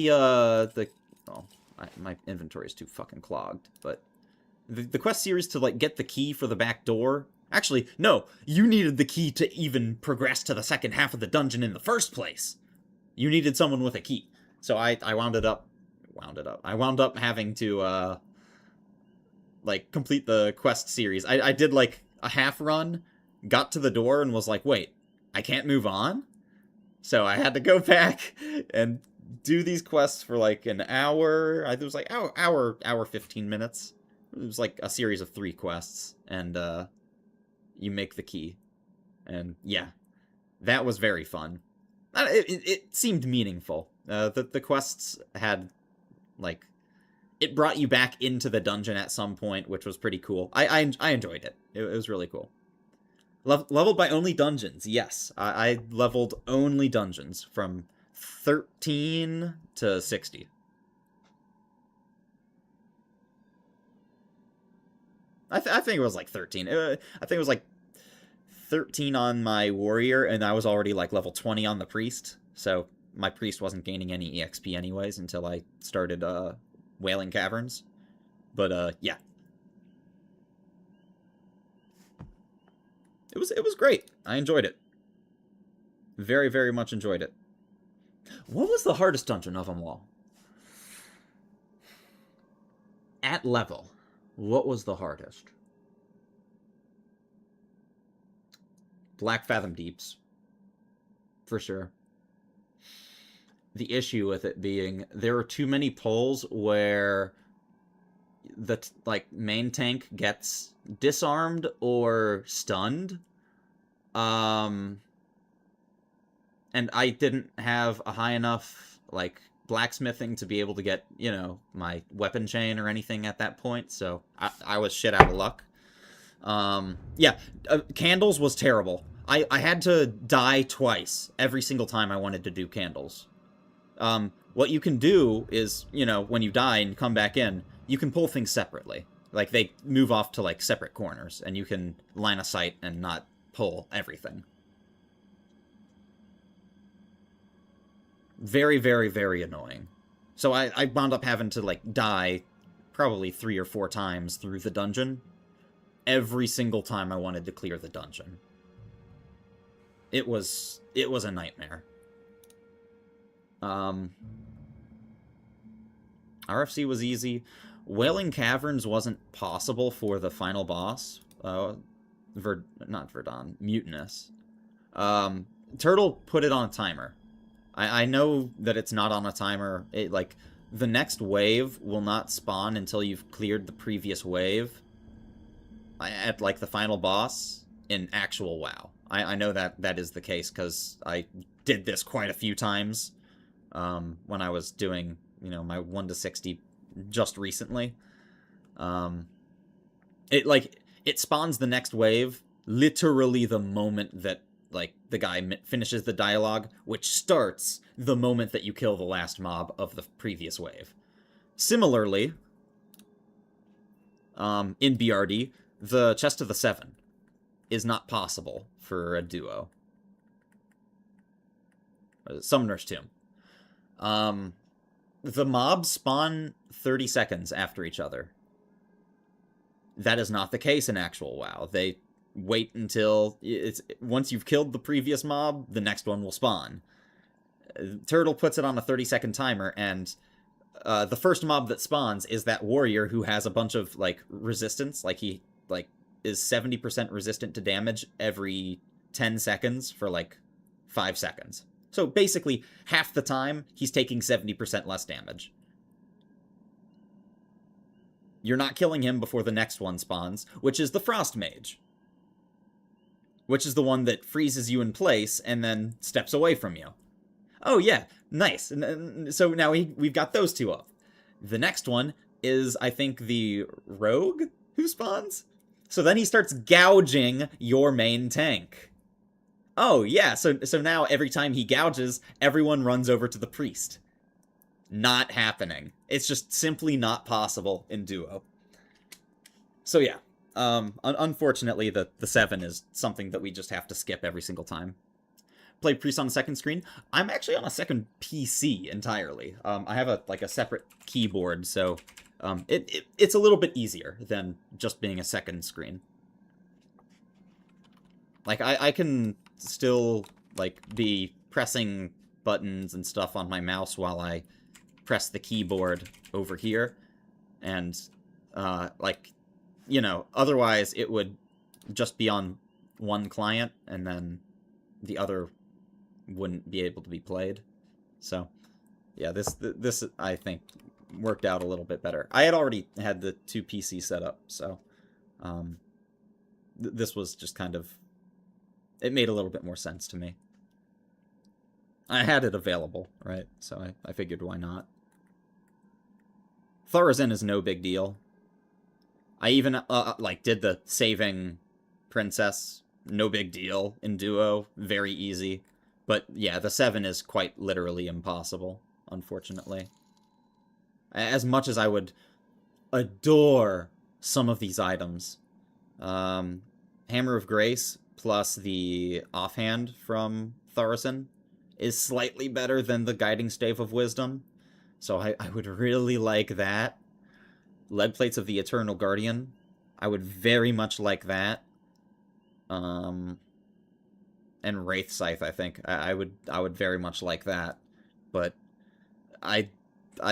my inventory is too fucking clogged, but the quest series to, like, get the key for the back door. Actually, no, you needed the key to even progress to the second half of the dungeon in the first place. You needed someone with a key. So I wound up having to, like, complete the quest series. I did, like, a half run, got to the door, and was like, wait, I can't move on? So I had to go back and do these quests for, like, an hour. It was, like, hour 15 minutes. It was, like, a series of 3 quests, and, you make the key. And yeah, that was very fun. It seemed meaningful. The quests had, like, it brought you back into the dungeon at some point, which was pretty cool. I enjoyed it. It was really cool. Leveled by only dungeons, yes. I leveled only dungeons from 13 to 60. I think it was like 13. I think it was like 13 on my warrior, and I was already like level 20 on the priest. So my priest wasn't gaining any EXP anyways until I started Wailing Caverns. But yeah. It was great. I enjoyed it. Very, very much enjoyed it. What was the hardest dungeon of them all? At level, what was the hardest? Black Fathom Deeps. For sure. The issue with it being there are too many pulls where the main tank gets disarmed or stunned. And I didn't have a high enough blacksmithing to be able to get, my weapon chain or anything at that point, so I was shit out of luck. Yeah, candles was terrible. I had to die twice every single time I wanted to do candles. What you can do is, when you die and come back in, you can pull things separately. Like, they move off to, separate corners, and you can line of sight and not pull everything. Very, very, very annoying. So I wound up having to, die probably 3 or 4 times through the dungeon. Every single time I wanted to clear the dungeon. It was a nightmare. RFC was easy. Wailing Caverns wasn't possible for the final boss. Not Verdon, Mutinous. Turtle put it on a timer. I know that it's not on a timer. The next wave will not spawn until you've cleared the previous wave at, the final boss in actual WoW. I know that is the case because I did this quite a few times when I was doing, my 1 to 60 just recently. It spawns the next wave literally the moment that, the guy finishes the dialogue, which starts the moment that you kill the last mob of the previous wave. Similarly, in BRD, the Chest of the Seven is not possible for a duo. Summoner's Tomb. The mobs spawn 30 seconds after each other. That is not the case in actual WoW. They wait until once you've killed the previous mob, the next one will spawn. Turtle puts it on a 30-second timer, and the first mob that spawns is that warrior who has a bunch of resistance. He is 70% resistant to damage every 10 seconds for 5 seconds. So basically, half the time, he's taking 70% less damage. You're not killing him before the next one spawns, which is the Frost Mage. Which is the one that freezes you in place and then steps away from you. Oh yeah, nice. So now we've got those two up. The next one is, I think, the Rogue who spawns? So then he starts gouging your main tank. Oh yeah, so now every time he gouges, everyone runs over to the priest. Not happening. It's just simply not possible in duo. So yeah, unfortunately the 7 is something that we just have to skip every single time. Play priest on the second screen. I'm actually on a second PC entirely. I have a separate keyboard, so it's a little bit easier than just being a second screen. I can still be pressing buttons and stuff on my mouse while I press the keyboard over here, and otherwise it would just be on one client and then the other wouldn't be able to be played. So yeah, this I think worked out a little bit better. I had already had the 2 PC set up, so this was just kind of it made a little bit more sense to me. I had it available, right? So I figured why not. Thorazin is no big deal. I even, like, did the saving princess, no big deal, in duo, very easy. But, yeah, the 7 is quite literally impossible, unfortunately. As much as I would adore some of these items. Hammer of Grace plus the offhand from Thorazin is slightly better than the Guiding Stave of Wisdom. So I would really like that. Lead Plates of the Eternal Guardian. I would very much like that. And Wraith Scythe, I think. I would very much like that. But I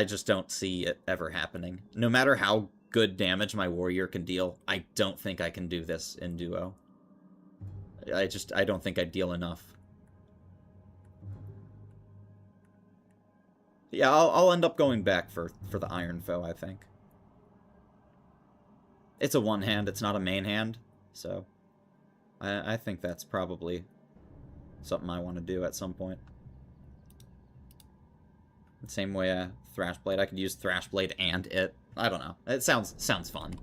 just don't see it ever happening. No matter how good damage my warrior can deal, I don't think I can do this in duo. I don't think I deal enough. Yeah, I'll end up going back for the Iron Foe, I think. It's a one hand, it's not a main hand, so I think that's probably something I want to do at some point. The same way Thrashblade, I could use Thrashblade and it. I don't know. It sounds fun.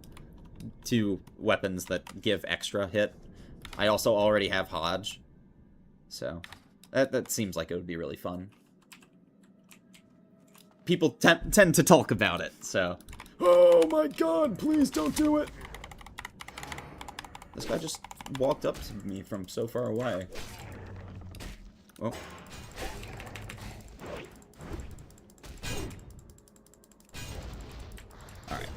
2 weapons that give extra hit. I also already have Hodge, so that seems like it would be really fun. People tend to talk about it, so... Oh my god, please don't do it! This guy just walked up to me from so far away. Oh. Alright.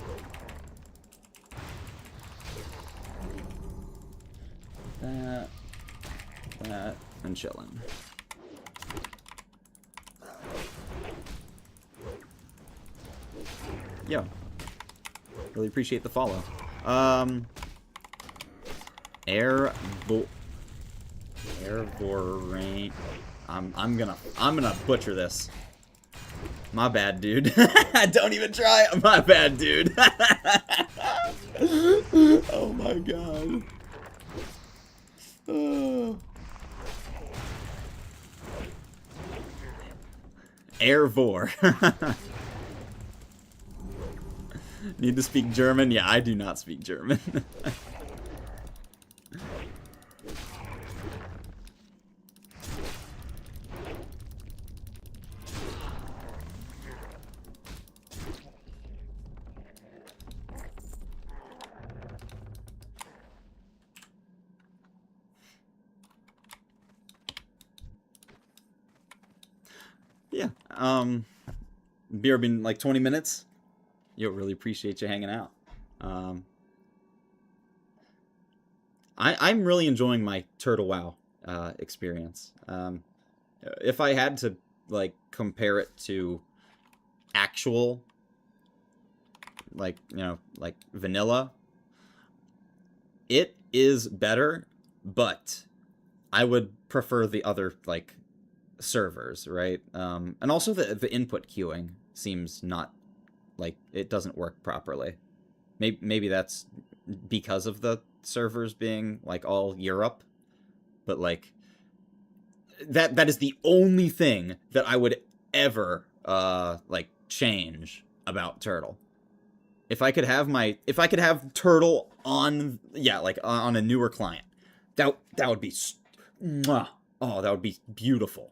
That, and chillin. Yo. Really appreciate the follow. Airborne. I'm gonna butcher this. My bad, dude. Don't even try. My bad, dude. Oh my god. Airvor. Need to speak German? Yeah, I do not speak German. Yeah, beer been like 20 minutes. Yo, really appreciate you hanging out. I'm really enjoying my Turtle WoW experience. If I had to like compare it to actual, like, you know, like vanilla, it is better, but I would prefer the other like servers, right? And also the input queuing seems not like it doesn't work properly. Maybe that's because of the servers being like all Europe, but like that is the only thing that I would ever like change about Turtle. If I could have Turtle on, yeah, like on a newer client, that would be mwah. Oh, that would be beautiful.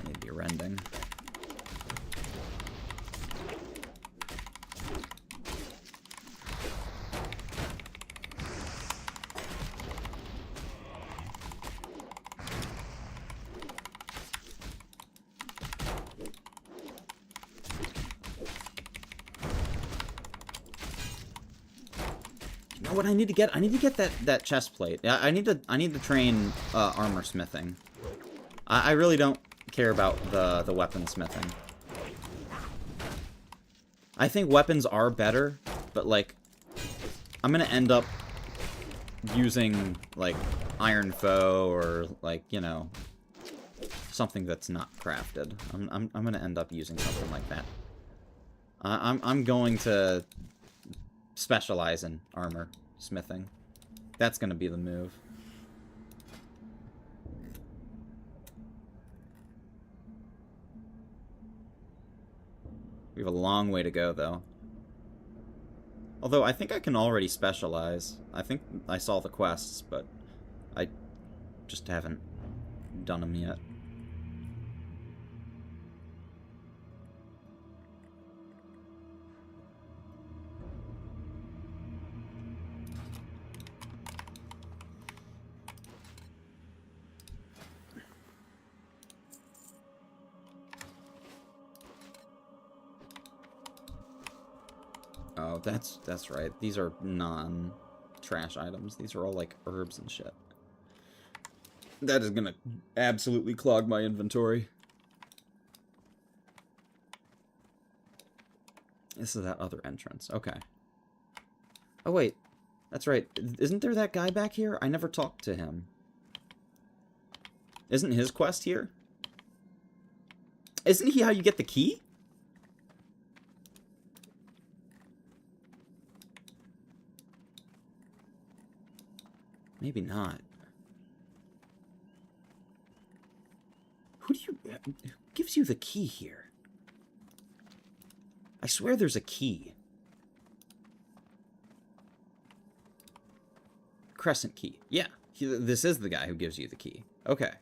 Maybe rending. You know what I need to get? I need to get that chest plate. Yeah, I need to train armor smithing. I really don't care about the weapon smithing. I think weapons are better, but, like, I'm gonna end up using, like, iron foe or, like, you know, something that's not crafted. I'm gonna end up using something like that. I'm going to specialize in armor smithing. That's gonna be the move. We have a long way to go, though. Although, I think I can already specialize. I think I saw the quests, but I just haven't done them yet. Oh, that's right. These are non-trash items. These are all, like, herbs and shit. That is gonna absolutely clog my inventory. This is that other entrance. Okay. Oh, wait. That's right. Isn't there that guy back here? I never talked to him. Isn't his quest here? Isn't he how you get the key? Maybe not. Who gives you the key here? I swear there's a key. Crescent key. Yeah, this is the guy who gives you the key. Okay.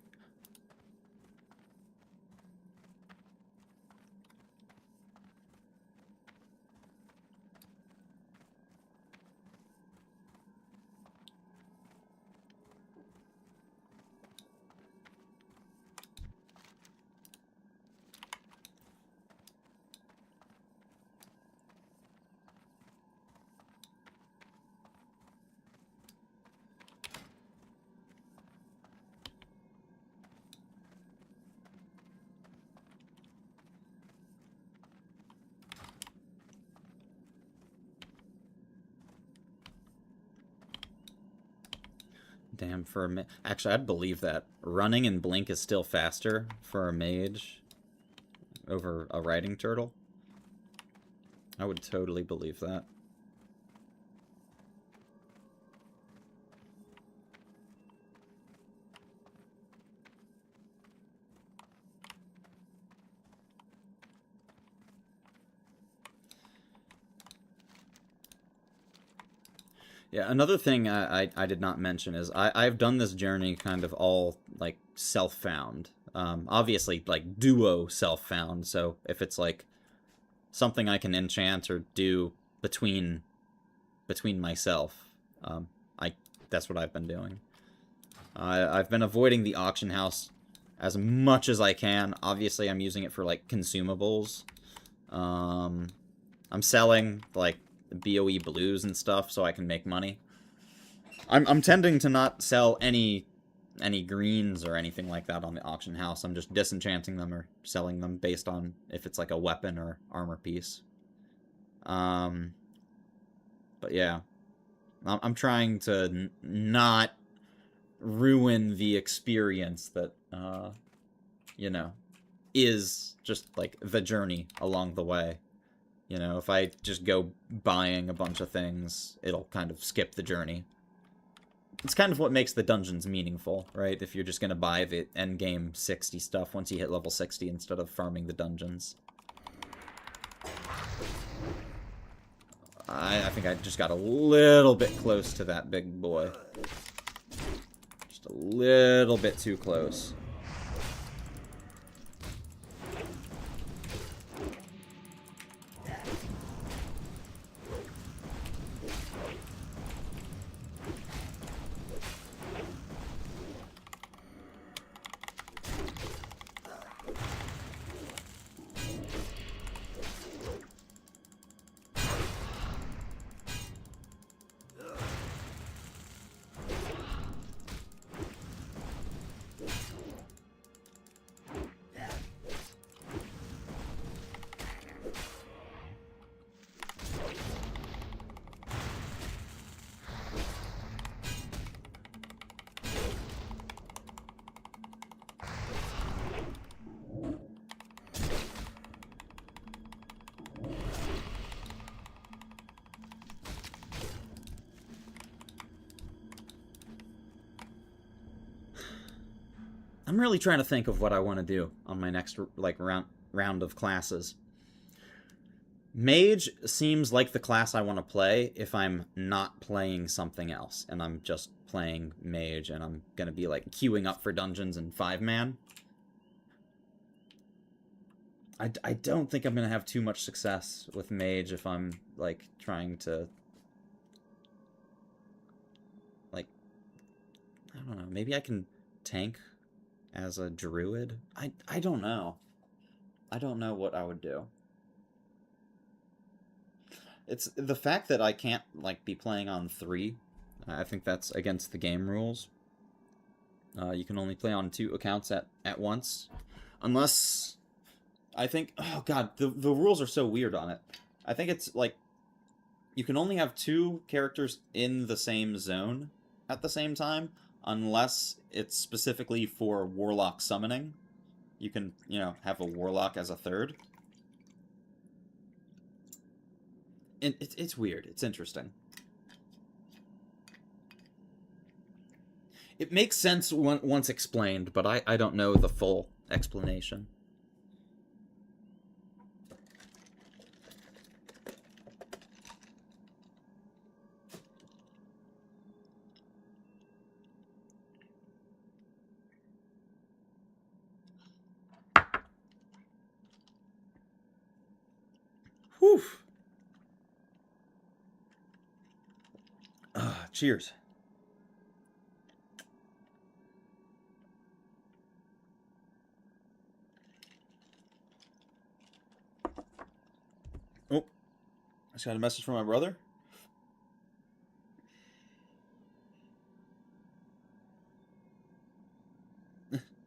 Damn, for a actually, I'd believe that. Running and blink is still faster for a mage over a riding turtle. I would totally believe that. Yeah, another thing I did not mention is I've done this journey kind of all, like, self-found. Obviously, like, duo self-found, so if it's, like, something I can enchant or do between myself, that's what I've been doing. I've been avoiding the auction house as much as I can. Obviously, I'm using it for, like, consumables. I'm selling, like, BOE blues and stuff so I can make money. I'm tending to not sell any greens or anything like that on the auction house. I'm just disenchanting them or selling them based on if it's like a weapon or armor piece. But yeah, I'm trying to not ruin the experience that you know, is just like the journey along the way. You know, if I just go buying a bunch of things, it'll kind of skip the journey. It's kind of what makes the dungeons meaningful, right? If you're just going to buy the endgame 60 stuff once you hit level 60 instead of farming the dungeons. I think I just got a little bit close to that big boy. Just a little bit too close. I'm really trying to think of what I want to do on my next like round of classes. Mage seems like the class I want to play if I'm not playing something else and I'm just playing Mage and I'm gonna be like queuing up for dungeons in 5-man. I don't think I'm gonna have too much success with Mage if I'm like trying to like, I don't know, maybe I can tank as a druid. I don't know. I don't know what I would do. It's the fact that I can't like be playing on 3. I think that's against the game rules. You can only play on 2 accounts at once, unless I think, oh god, the rules are so weird on it. I think it's like you can only have 2 characters in the same zone at the same time, unless it's specifically for warlock summoning. You can, you know, have a warlock as a third. And it's weird. It's interesting. It makes sense once explained, but I don't know the full explanation. Whew. Cheers. Oh, I just got a message from my brother.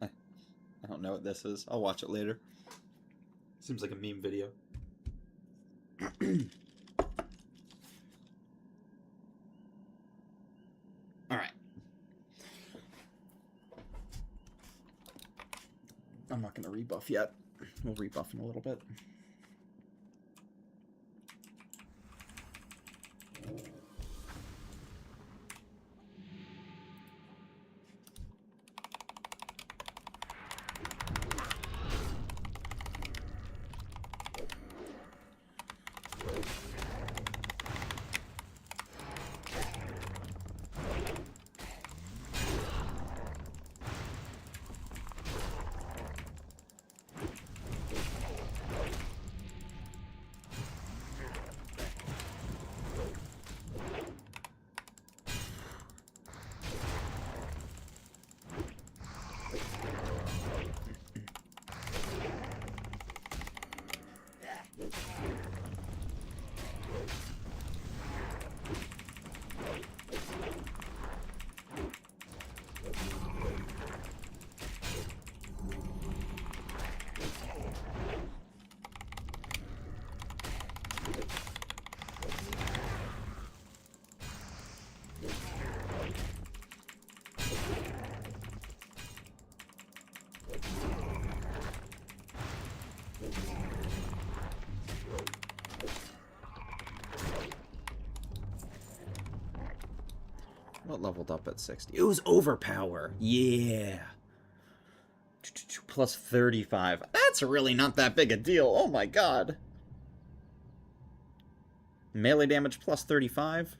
I don't know what this is. I'll watch it later. Seems like a meme video. Alright. I'm not going to rebuff yet. We'll rebuff in a little bit. What leveled up at 60? It was overpower. Yeah. Plus 35. That's really not that big a deal. Oh my god. Melee damage plus 35.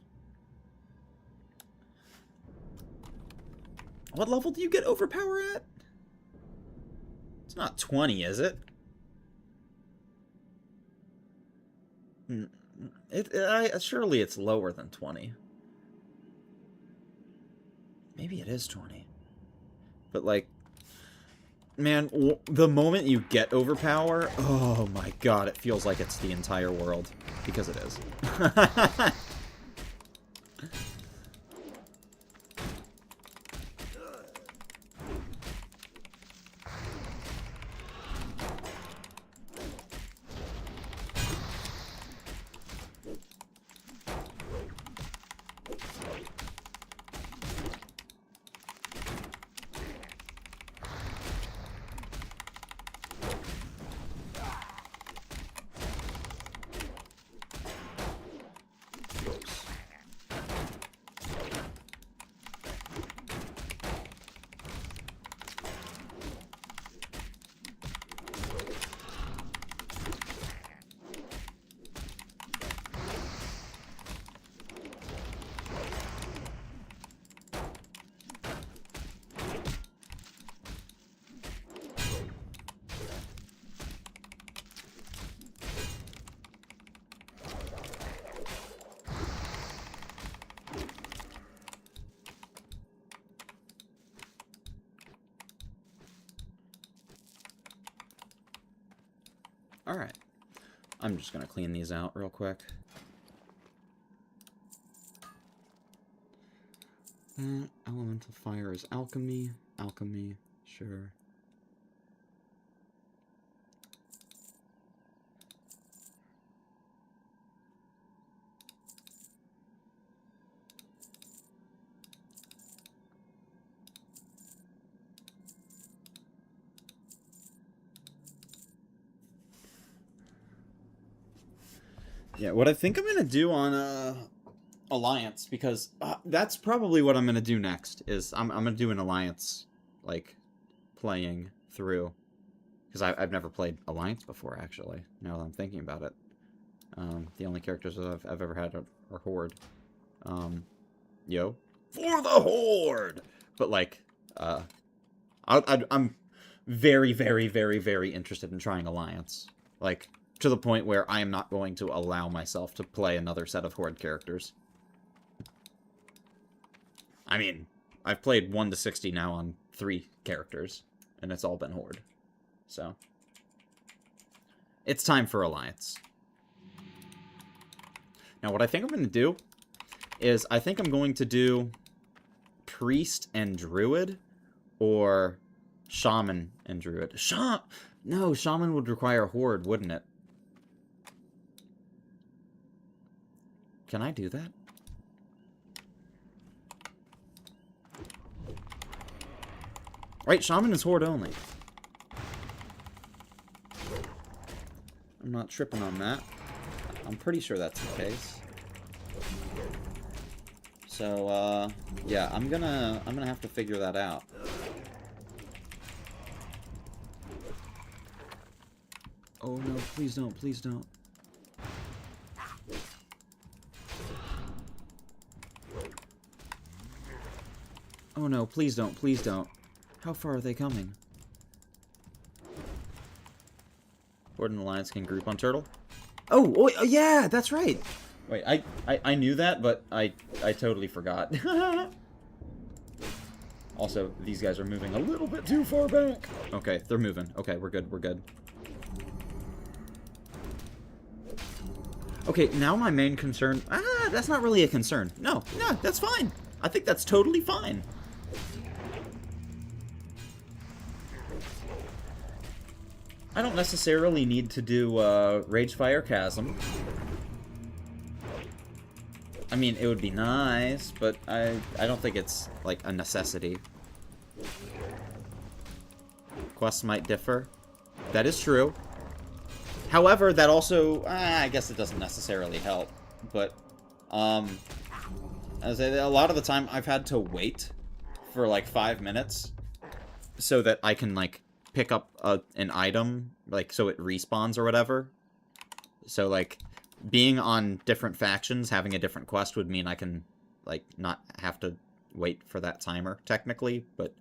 What level do you get overpower at? It's not 20, is it? Surely it's lower than 20. Maybe it is 20. But, like, man, the moment you get overpower, oh my god, it feels like it's the entire world. Because it is. Alright. I'm just gonna clean these out real quick. Elemental fire is alchemy. Alchemy, sure. Yeah, what I think I'm gonna do on Alliance, because that's probably what I'm gonna do next. Is I'm gonna do an Alliance, like, playing through, because I've never played Alliance before, actually. Now that I'm thinking about it, the only characters that I've ever had are Horde. Yo, for the Horde. But like, I'm very, very, very, very interested in trying Alliance, like, to the point where I am not going to allow myself to play another set of Horde characters. I mean, I've played 1 to 60 now on 3 characters, and it's all been Horde. So, it's time for Alliance. Now, what I think I'm going to do is, I think I'm going to do Priest and Druid, or Shaman and Druid. No, Shaman would require Horde, wouldn't it? Can I do that? Right, Shaman is Horde only. I'm not tripping on that. I'm pretty sure that's the case. So, yeah, I'm gonna have to figure that out. Oh no, please don't, please don't. Oh no, please don't, please don't. How far are they coming? Horde and Alliance can group on Turtle. Oh, yeah, that's right. Wait, I knew that, but I totally forgot. Also, these guys are moving a little bit too far back. Okay, they're moving. Okay, we're good, we're good. Okay, now my main concern... that's not really a concern. No, that's fine. I think that's totally fine. I don't necessarily need to do Ragefire Chasm. I mean, it would be nice, but I don't think it's, like, a necessity. Quests might differ. That is true. However, that also... I guess it doesn't necessarily help. But, as a lot of the time, I've had to wait for, like, 5 minutes so that I can, like, pick up an item, like, so it respawns or whatever. So, like, being on different factions, having a different quest would mean I can, like, not have to wait for that timer, technically. But,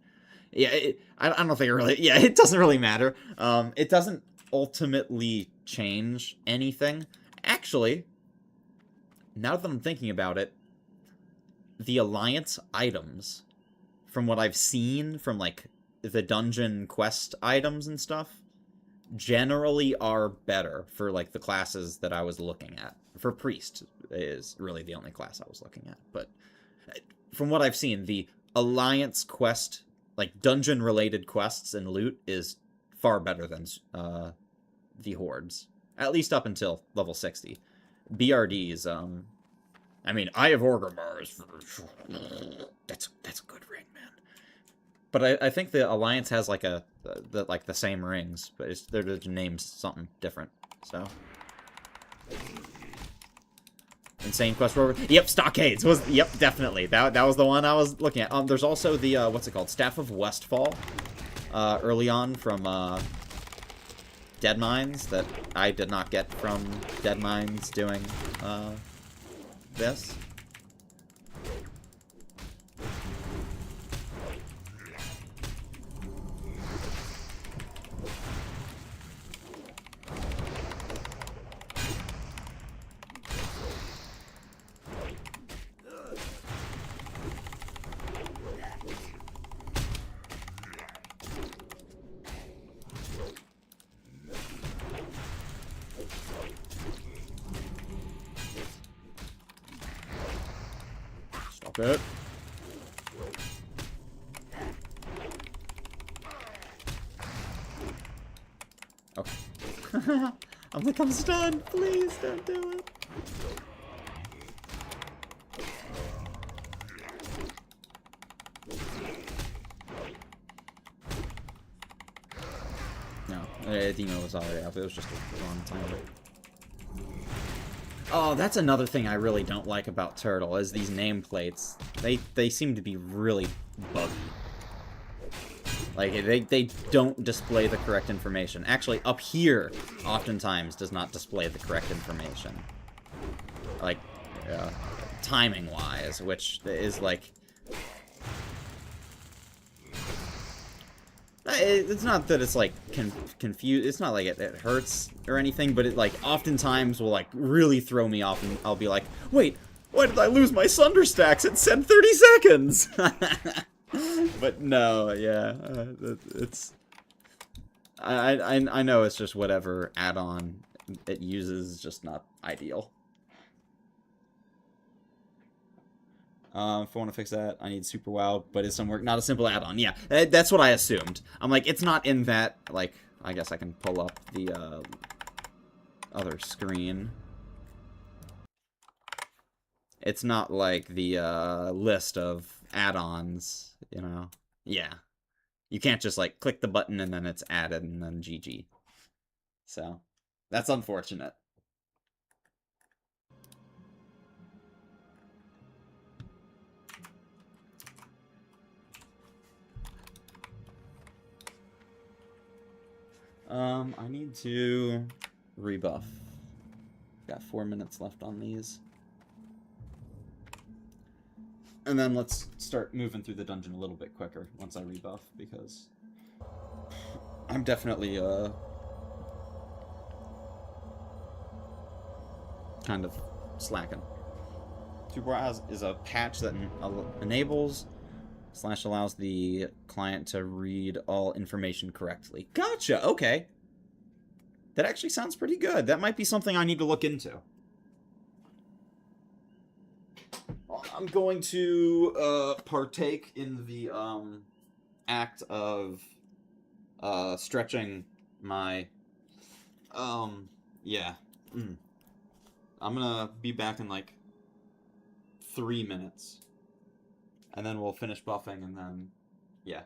yeah, I don't think it really... Yeah, it doesn't really matter. It doesn't ultimately change anything. Actually, now that I'm thinking about it, the Alliance items, from what I've seen from, like, the dungeon quest items and stuff, generally are better for, like, the classes that I was looking at. For Priest is really the only class I was looking at. But from what I've seen, the Alliance quest, like, dungeon-related quests and loot is far better than the Hordes. At least up until level 60. BRDs, I mean, Eye of Orgrimmar is... That's a good ring, man. But I think the Alliance has, like, the same rings, but they're just named something different, so... Insane Quest Rover. Yep, Stockades was... Yep, definitely. That was the one I was looking at. There's also the, what's it called? Staff of Westfall. Early on from, Dead Mines that I did not get from Dead Mines doing, this. Stop it. Okay. I'm like, I'm stunned. Please don't do it. No, Dino was already up. It was just a wrong timer. Oh, that's another thing I really don't like about Turtle, is these nameplates. They seem to be really buggy. Like, they don't display the correct information. Actually, up here, oftentimes, does not display the correct information. Like, timing-wise, which is, like... It's not that it's, like, confused. It's not like it hurts or anything, but it, like, oftentimes will, like, really throw me off, and I'll be like, wait, why did I lose my Sunder stacks? It said 30 seconds! But no, yeah, it's... I know it's just whatever add-on it uses is just not ideal. If I want to fix that, I need Super WoW, but it's somewhere, not a simple add-on. Yeah, that's what I assumed. I'm like, it's not in that, like, I guess I can pull up the, other screen. It's not like the, list of add-ons, you know? Yeah. You can't just, like, click the button and then it's added and then GG. So, that's unfortunate. I need to rebuff. Got 4 minutes left on these. And then let's start moving through the dungeon a little bit quicker once I rebuff, because I'm definitely, kind of slacking. Super is a patch that enables / allows the client to read all information correctly. Gotcha, okay. That actually sounds pretty good. That might be something I need to look into. I'm going to partake in the act of stretching my yeah. I'm gonna be back in like 3 minutes. And then we'll finish buffing, and then, yeah.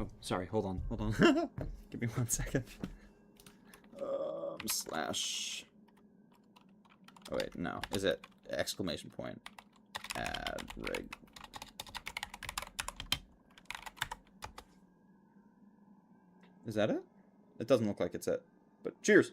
Oh, sorry, hold on. Give me 1 second. Slash... Oh wait, no. Is it exclamation point? Add rig. Is that it? It doesn't look like it's it. But cheers!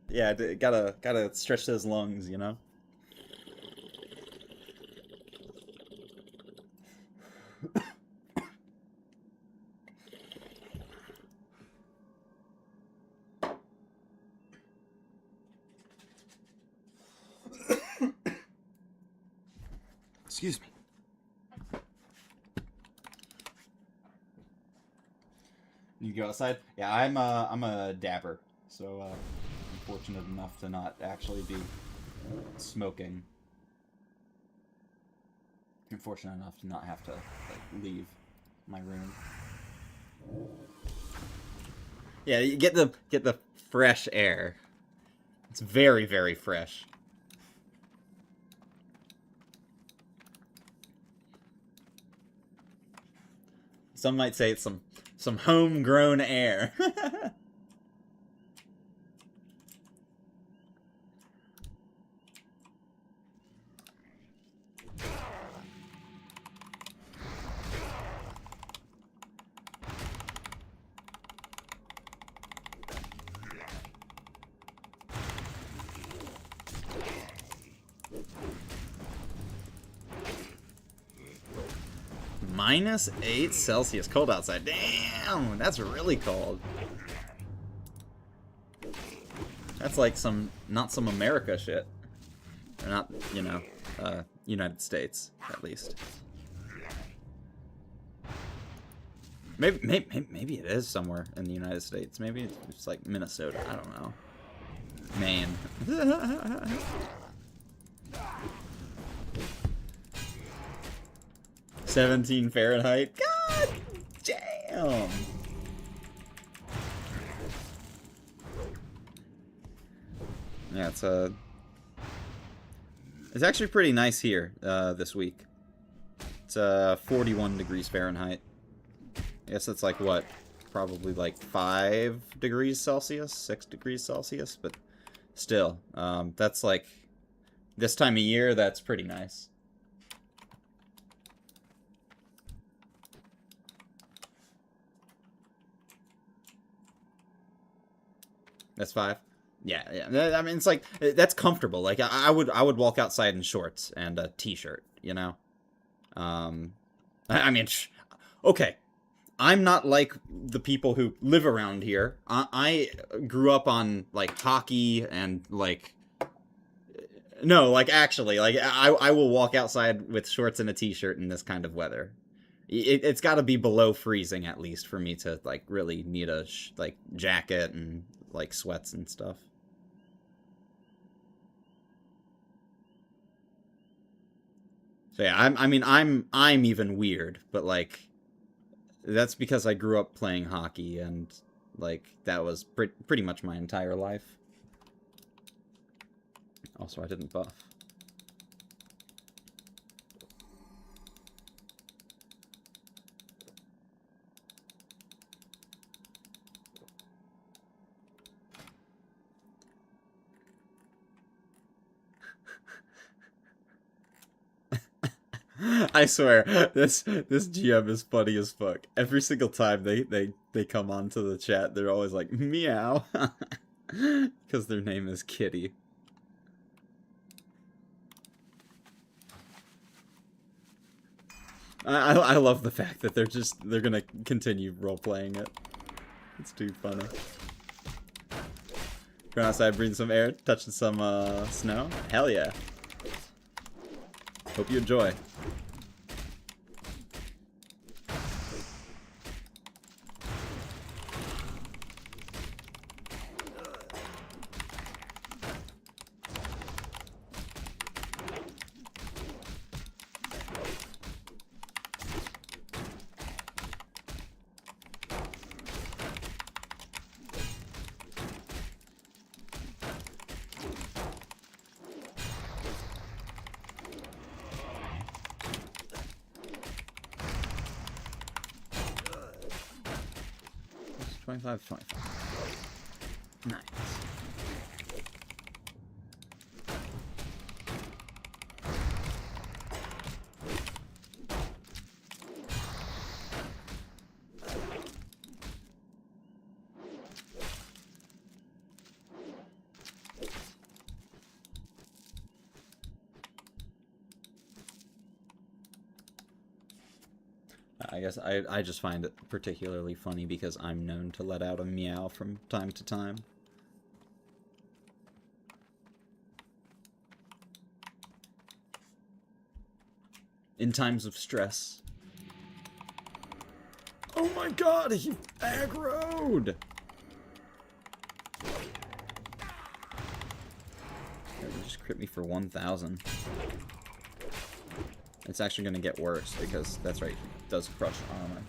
Yeah, gotta stretch those lungs, you know? Excuse me. You go outside? Yeah, I'm a dabber, so fortunate enough to not actually be smoking. I'm fortunate enough to not have to like leave my room. Yeah, you get the fresh air. It's very, very fresh. Some might say it's some homegrown air. -8 Celsius, cold outside. Damn, that's really cold. That's like not some America shit. Or not, you know, United States, at least. Maybe it is somewhere in the United States. Maybe it's like Minnesota. I don't know. Maine. 17 Fahrenheit. God damn. Yeah, it's actually pretty nice here this week. It's 41 degrees Fahrenheit. I guess it's like what? Probably like 5 degrees Celsius, 6 degrees Celsius, but still, that's like this time of year, that's pretty nice. That's 5. Yeah. I mean, it's like that's comfortable. Like I would walk outside in shorts and a t-shirt. You know. I mean, okay. I'm not like the people who live around here. I grew up on like hockey and like. No, like actually, like I will walk outside with shorts and a t-shirt in this kind of weather. It's got to be below freezing at least for me to like really need a like jacket and like sweats and stuff. So yeah, I mean I'm even weird, but like that's because I grew up playing hockey and like that was pretty much my entire life. Also, I didn't buff. I swear, this GM is funny as fuck. Every single time they come onto the chat, they're always like, meow. Because their name is Kitty. I love the fact that they're gonna continue role-playing it. It's too funny. Going outside, breathing some air, touching some snow. Hell yeah. Hope you enjoy. It's 25. Nice. I guess I just find it particularly funny because I'm known to let out a meow from time to time. In times of stress. Oh my god, he aggroed! crit me for 1,000. It's actually going to get worse because that's right, he does crush armor.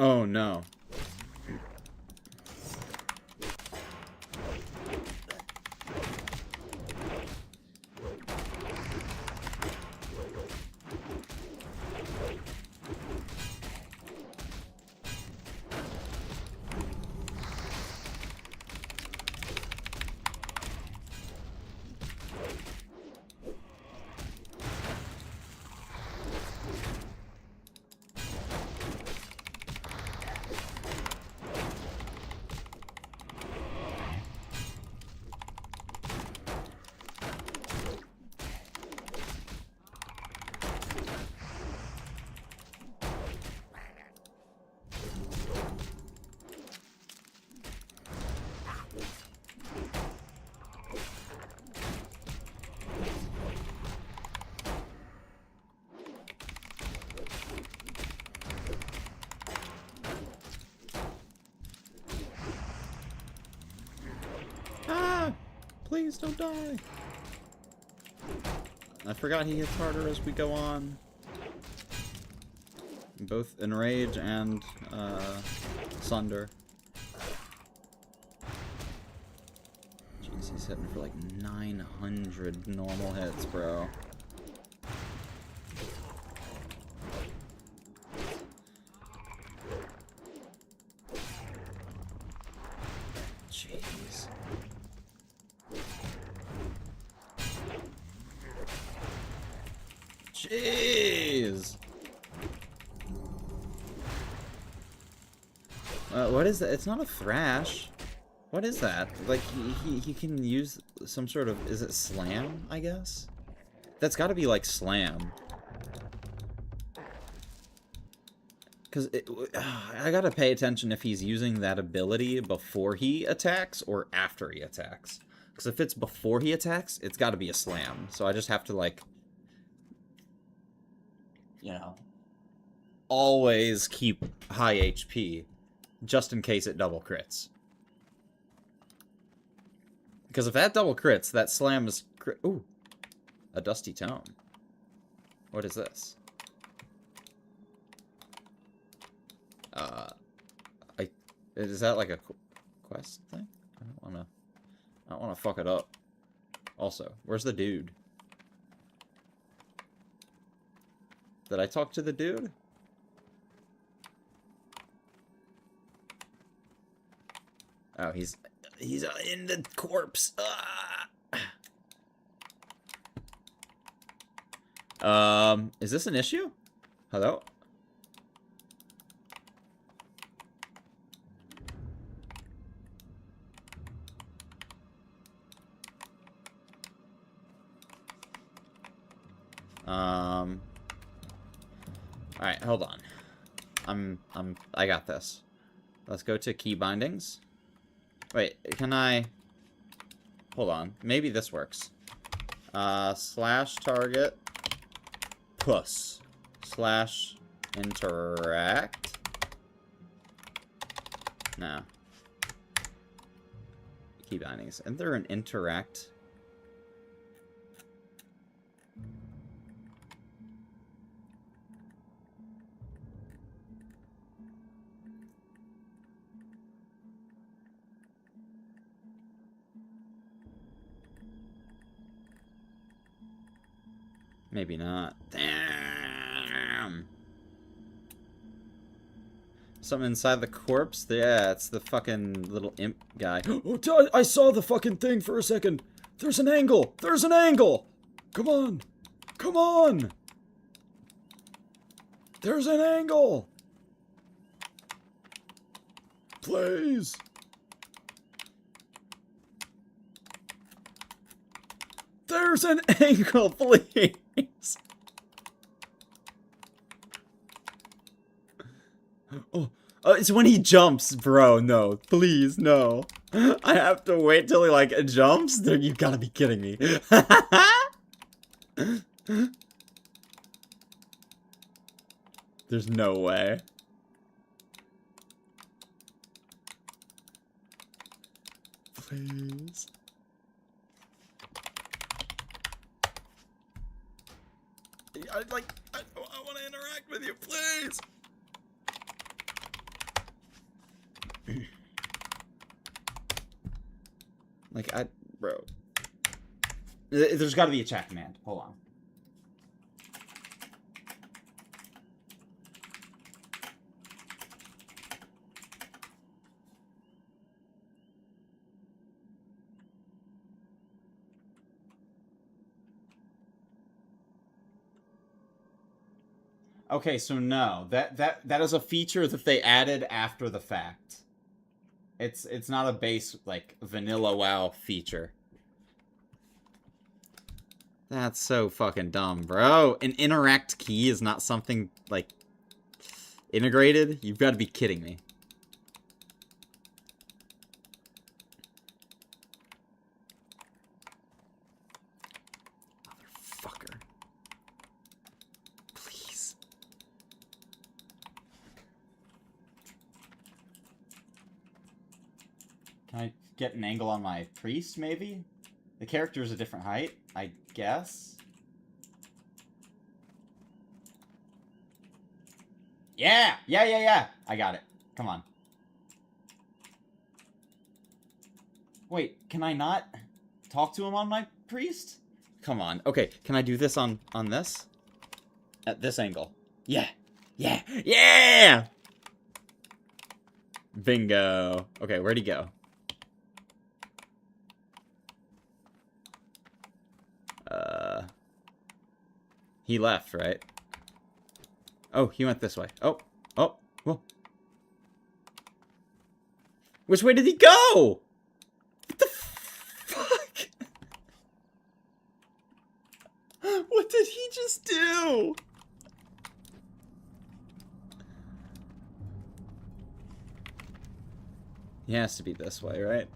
Oh no. Ah! Please don't die. I forgot he hits harder as we go on. Both Enrage and Sunder. Jeez, he's hitting for like 900 normal hits, bro. Jeez. Jeez. What is that? It's not a thrash. What is that? Like, he can use some sort of... Is it slam, I guess? That's gotta be, like, slam. Because I gotta pay attention if he's using that ability before he attacks or after he attacks. Because if it's before he attacks, it's gotta be a slam. So I just have to, like... You know... Always keep high HP. Just in case it double crits. Because if that double crits, that slam is... Ooh. A dusty tome. What is this? Is that like a quest thing? I don't wanna fuck it up. Also, where's the dude? Did I talk to the dude? Oh, he's in the corpse. Is this an issue? Hello? Alright, hold on. I got this. Let's go to key bindings. Wait, can I... Hold on. Maybe this works. Slash target. Puss. Slash interact. No. Key bindings. Isn't there an interact? Maybe not. Damn. Something inside the corpse? Yeah, it's the fucking little imp guy. Oh, I saw the fucking thing for a second. There's an angle. There's an angle. Come on. Come on. There's an angle. Please. There's an angle, please. Oh, it's when he jumps, bro. No, please, no. I have to wait till he, like, jumps? You gotta be kidding me. There's no way. Please. I want to interact with you, please. Bro. There's got to be a chat command. Hold on. Okay, so no, that is a feature that they added after the fact. It's not a base, like, vanilla WoW feature. That's so fucking dumb, bro. An interact key is not something, like, integrated? You've got to be kidding me. Motherfucker. Please. Can I get an angle on my priest, maybe? The character is a different height, I guess. Yeah! Yeah! I got it. Come on. Wait, can I not talk to him on my priest? Come on. Okay, can I do this on this? At this angle. Yeah! Bingo. Okay, where'd he go? He left, right? Oh, he went this way. Oh. Whoa. Which way did he go? What the fuck? What did he just do? He has to be this way, right?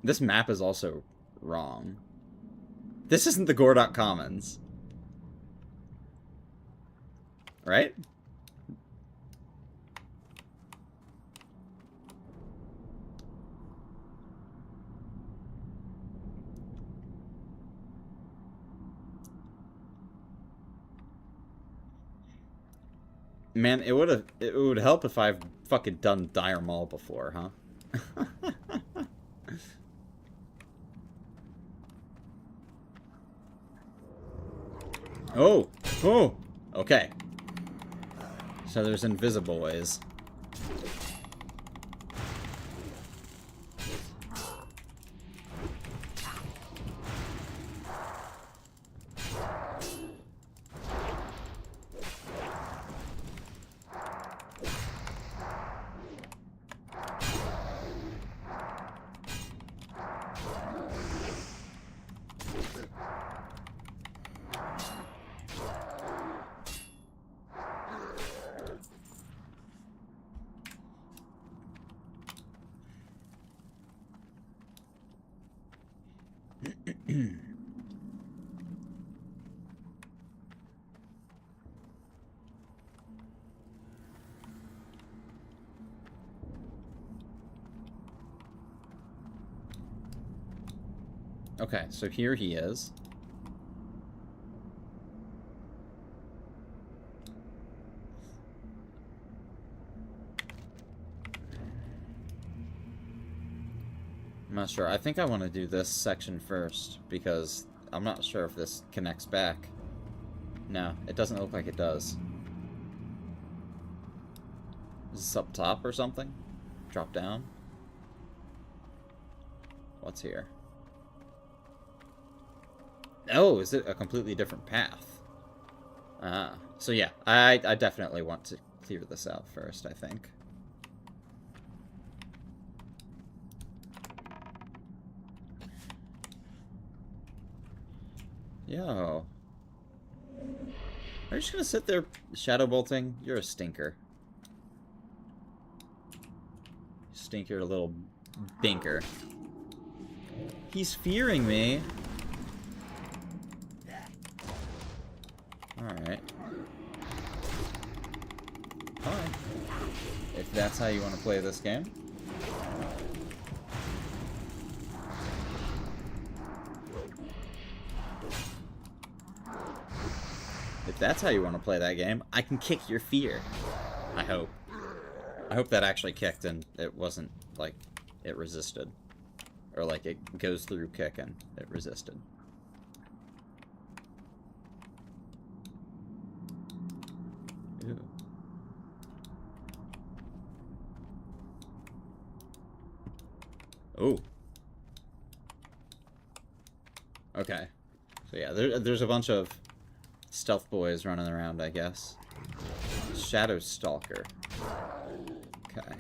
This map is also wrong. This isn't the Gordok Commons. Right? Man, it would help if I've fucking done Dire Maul before, huh? Oh! Okay. So there's invisible ways. Okay, so here he is. I'm not sure. I think I want to do this section first, because I'm not sure if this connects back. No, it doesn't look like it does. Is this up top or something? Drop down? What's here? Oh, is it a completely different path? Ah, so yeah, I definitely want to clear this out first, I think. Yo. Are you just gonna sit there shadow bolting? You're a stinker. Stinker little binker. He's fearing me. Alright. Fine. If that's how you want to play this game. If that's how you want to play that game, I can kick your fear. I hope. I hope that actually kicked and it wasn't, like, it resisted. Or, like, it goes through kick and it resisted. Ew. Oh. Okay. So yeah, there's a bunch of stealth boys running around, I guess. Shadow Stalker. Okay.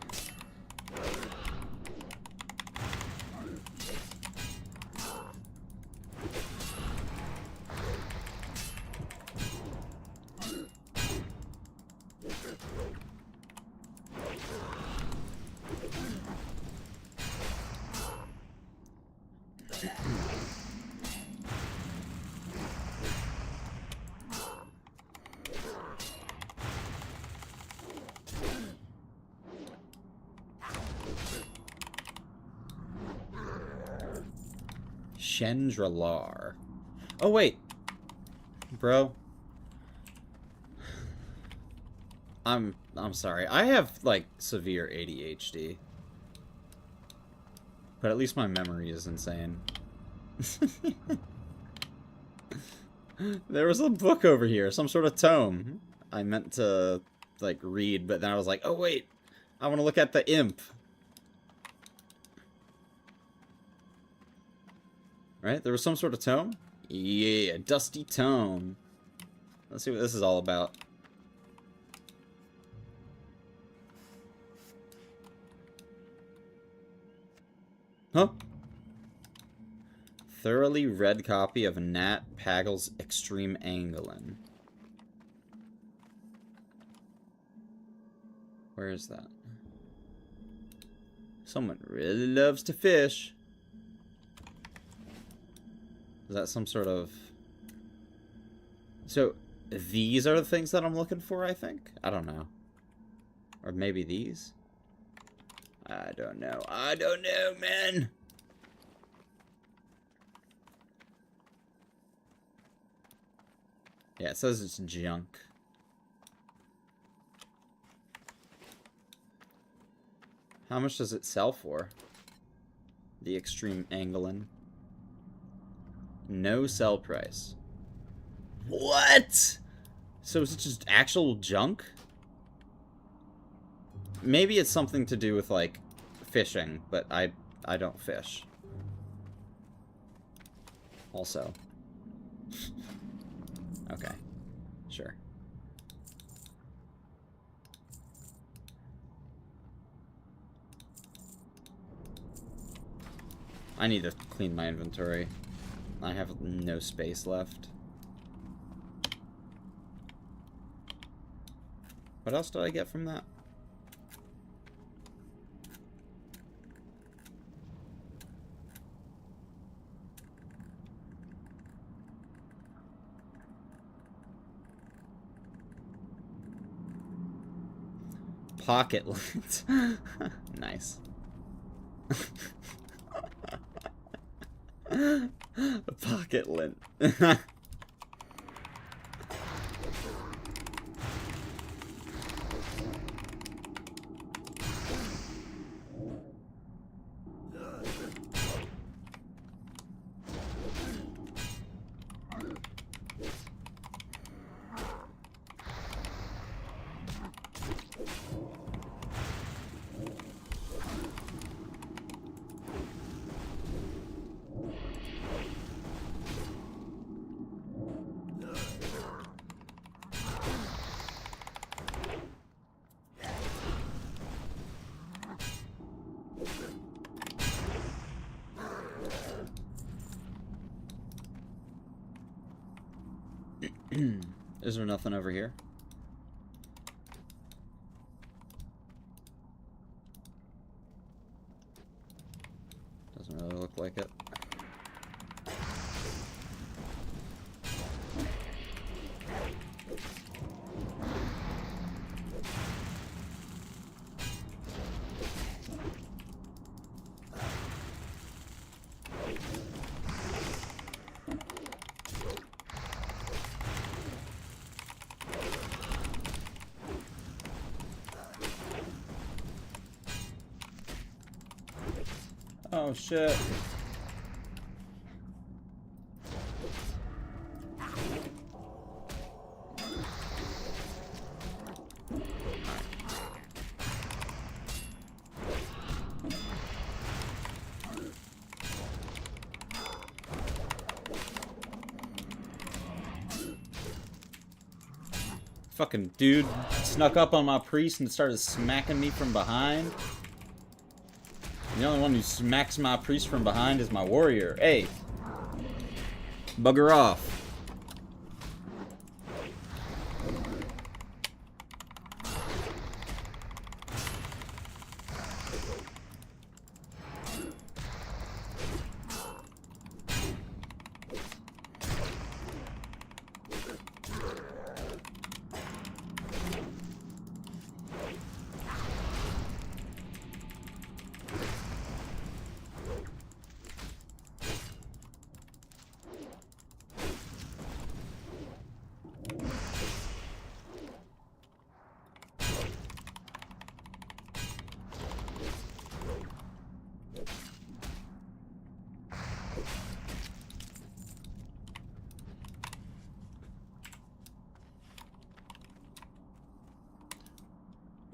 Chandralar. Oh wait, bro. I'm sorry. I have like severe ADHD, but at least my memory is insane. There was a book over here, some sort of tome. I meant to like read, but then I was like, oh wait, I want to look at the imp. Right? There was some sort of tome? Yeah, dusty tome. Let's see what this is all about. Huh? Thoroughly read copy of Nat Pagel's Extreme Anglin. Where is that? Someone really loves to fish. Is that some sort of... So, these are the things that I'm looking for, I think? I don't know. Or maybe these? I don't know. I don't know, man! Yeah, it says it's junk. How much does it sell for? The Extreme Anglin. No sell price. What? So is it just actual junk? Maybe it's something to do with, like, fishing, but I don't fish. Also. Okay. Sure. I need to clean my inventory. I have no space left. What else did I get from that? Pocket lint. Nice. A pocket lint. Is there nothing over here? Doesn't really look like it. Oh shit. Fucking dude snuck up on my priest and started smacking me from behind. The only one who smacks my priest from behind is my warrior. Hey! Bugger off.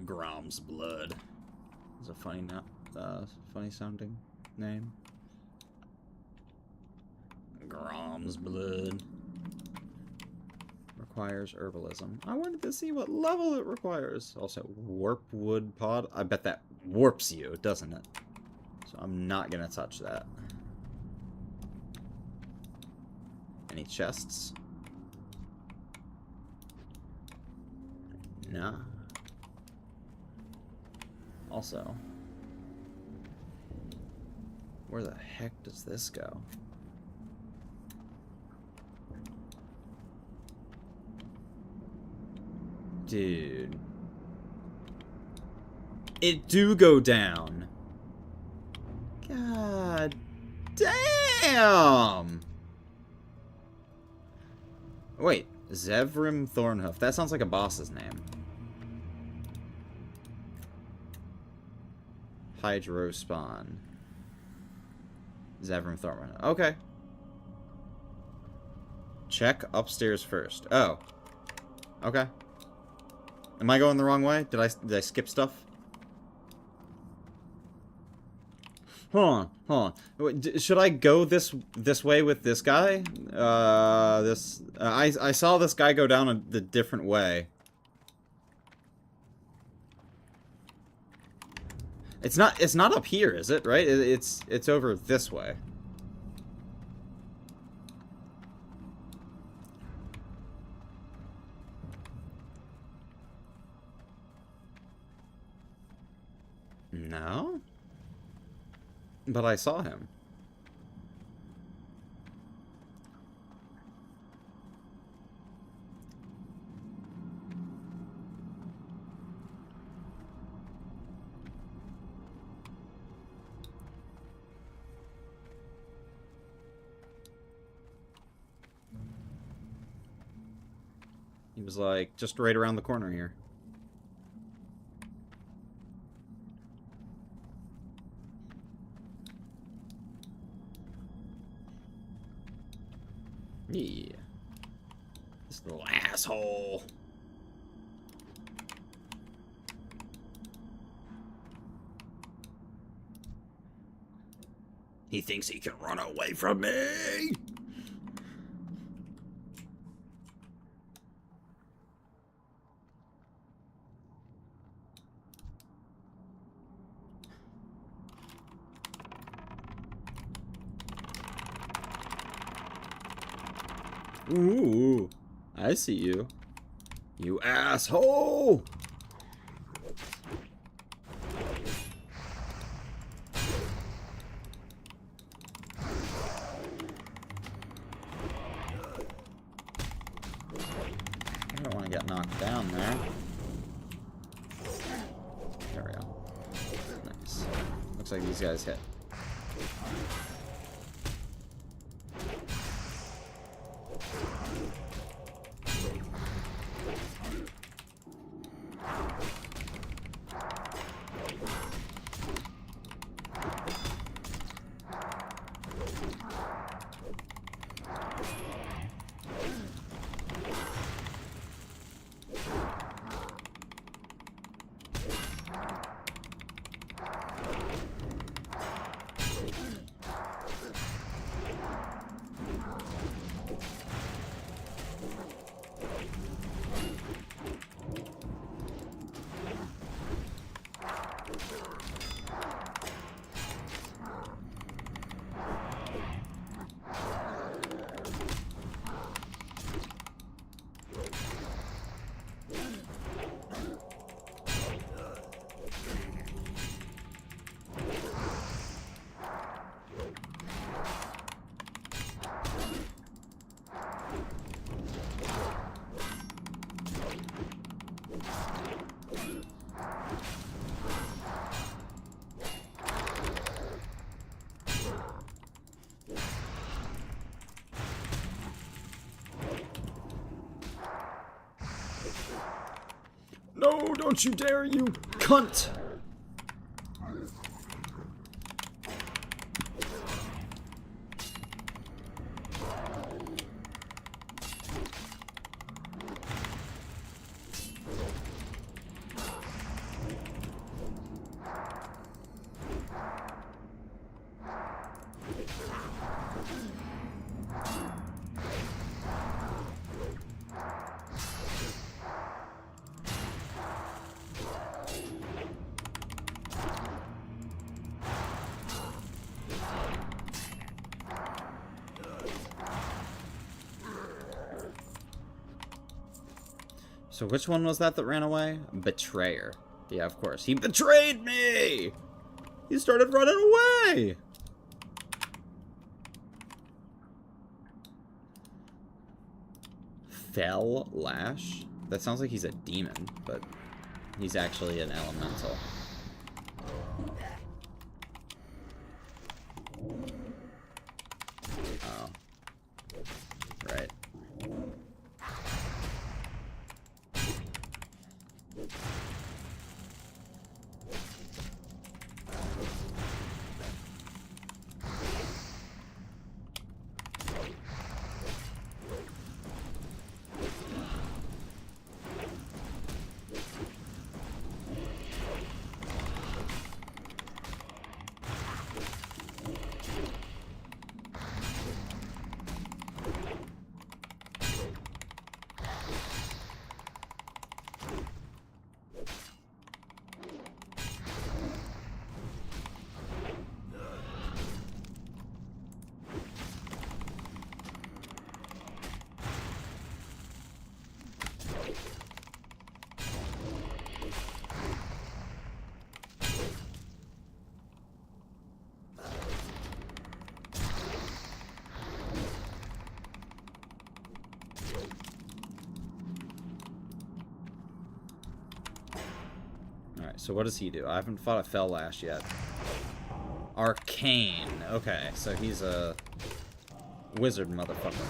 Grom's blood is a funny, funny sounding name. Grom's blood requires herbalism. I wanted to see what level it requires. Also, warp wood pod. I bet that warps you, doesn't it? So I'm not gonna touch that. Any chests? Nah. Also, where the heck does this go? Dude. It do go down. God damn! Wait, Zevrim Thornhoof. That sounds like a boss's name. Hydro spawn. Zevrim Thornhoof. Okay. Check upstairs first. Oh. Okay. Am I going the wrong way? Did I skip stuff? Hold on. Wait, should I go this way with this guy? I saw this guy go down the different way. It's not up here, is it? Right? It's over this way. No? But I saw him. He was like, just right around the corner here. Yeah. This little asshole. He thinks he can run away from me. Ooh, I see you. You asshole! I don't want to get knocked down there. There we go. Nice. Looks like these guys hit. No, don't you dare, you cunt! So which one was that ran away? Betrayer. Yeah, of course. He betrayed me! He started running away! Fell Lash? That sounds like he's a demon, but he's actually an elemental. Oh. Right. So what does he do? I haven't fought a Fell Lash yet. Arcane. Okay, so he's a wizard motherfucker.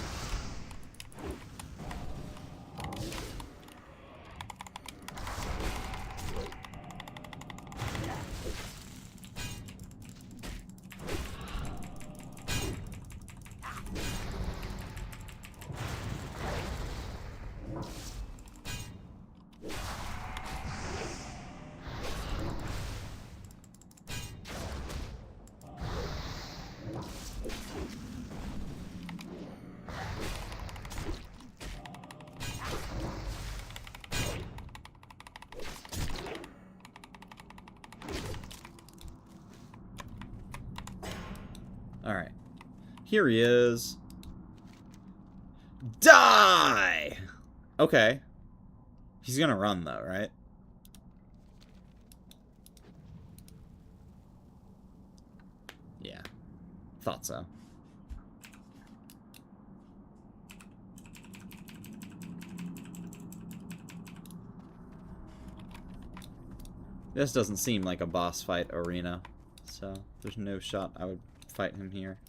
Alright. Here he is. Die! Okay. He's gonna run, though, right? Yeah. Thought so. This doesn't seem like a boss fight arena, so there's no shot I would fight him here.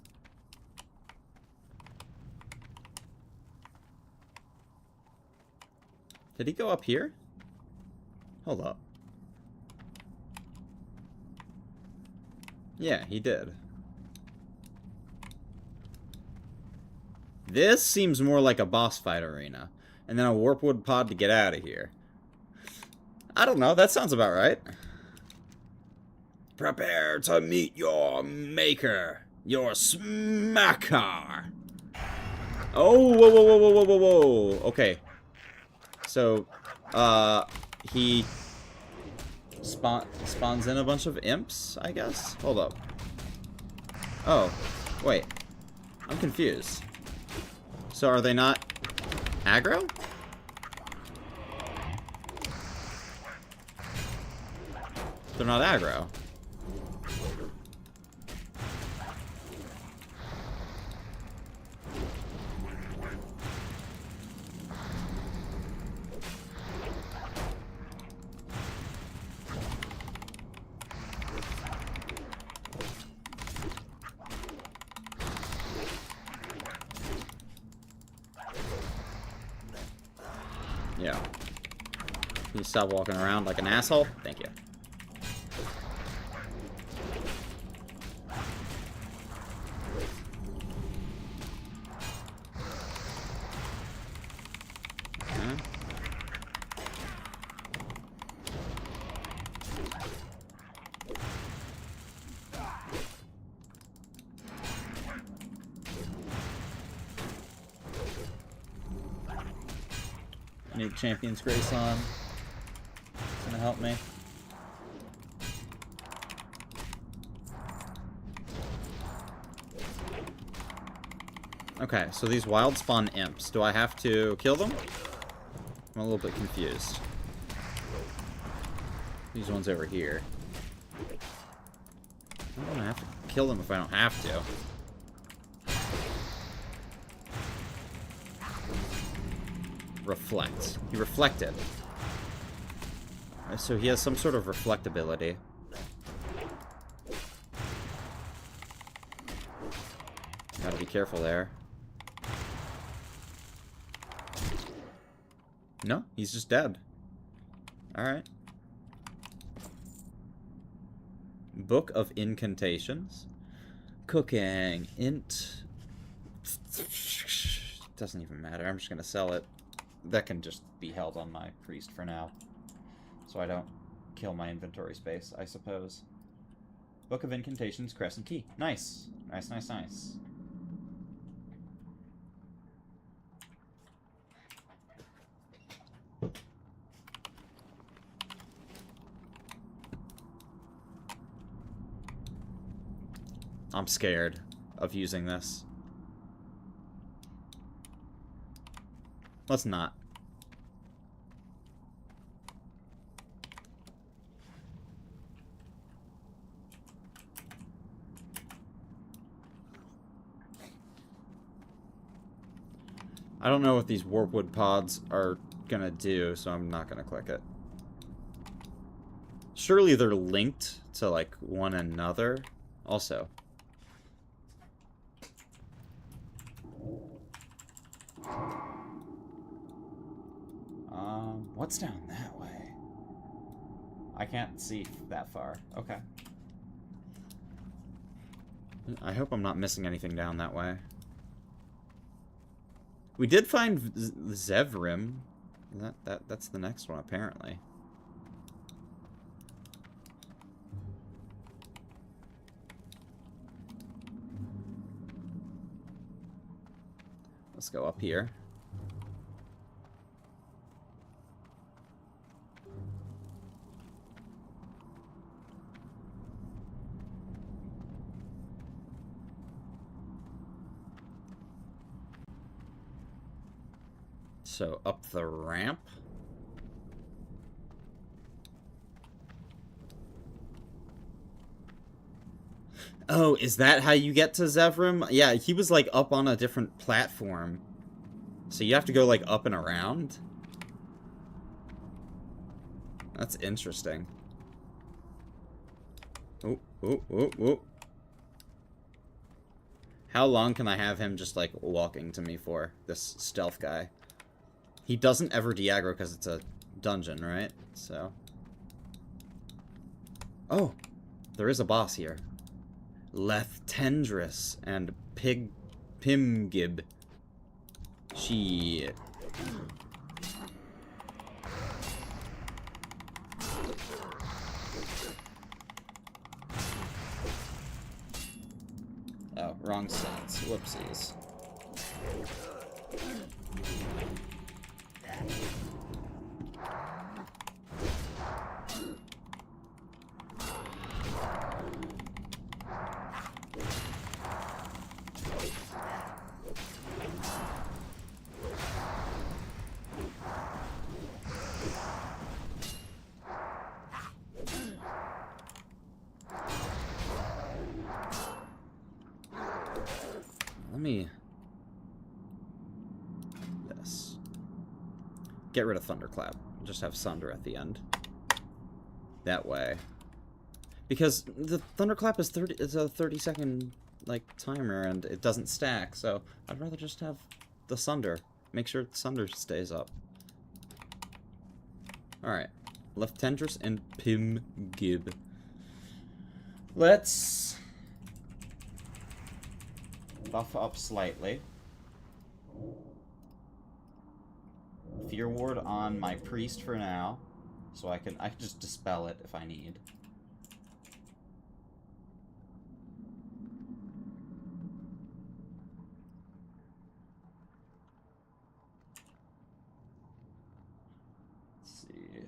Did he go up here? Hold up. Yeah, he did. This seems more like a boss fight arena. And then a warpwood pod to get out of here. I don't know, that sounds about right. Prepare to meet your maker, your smacker. Oh, whoa, whoa, whoa, whoa, whoa, whoa, whoa. Okay. So, he spawns in a bunch of imps, I guess? Hold up. Oh, wait. I'm confused. So are they not aggro? They're not aggro. Yeah. Can you stop walking around like an asshole? Thank you. I need Champion's Grace on. It's gonna help me. Okay, so these wild spawn imps, do I have to kill them? I'm a little bit confused. These ones over here. I don't have to kill them if I don't have to. Reflect. He reflected. So he has some sort of reflectability. Gotta be careful there. No, he's just dead. Alright. Book of Incantations. Cooking. Int. Doesn't even matter. I'm just gonna sell it. That can just be held on my priest for now. So I don't kill my inventory space, I suppose. Book of Incantations, Crescent Key. Nice. Nice, nice, nice. I'm scared of using this. Let's not. I don't know what these warpwood pods are gonna do, so I'm not gonna click it. Surely they're linked to, like, one another. Also. What's down that way? I can't see that far. Okay. I hope I'm not missing anything down that way. We did find Zevrim. That's the next one, apparently. Let's go up here. So, up the ramp. Oh, is that how you get to Zevrim? Yeah, he was, like, up on a different platform. So you have to go, like, up and around? That's interesting. Oh, oh, oh, oh. How long can I have him just, like, walking to me for, this stealth guy? He doesn't ever de-aggro because it's a dungeon, right? So. Oh! There is a boss here. Leftendrus and Pimgib. Shit. Oh, wrong sense. Whoopsies. Let me... This. Get rid of Thunderclap. Just have Sunder at the end. That way. Because the Thunderclap is a 30-second, like, timer, and it doesn't stack, so I'd rather just have the Sunder. Make sure Sunder stays up. Alright. Leftendrus and Pimgib. Let's... buff up slightly. Fear Ward on my priest for now, so I can just dispel it if I need. Let's see,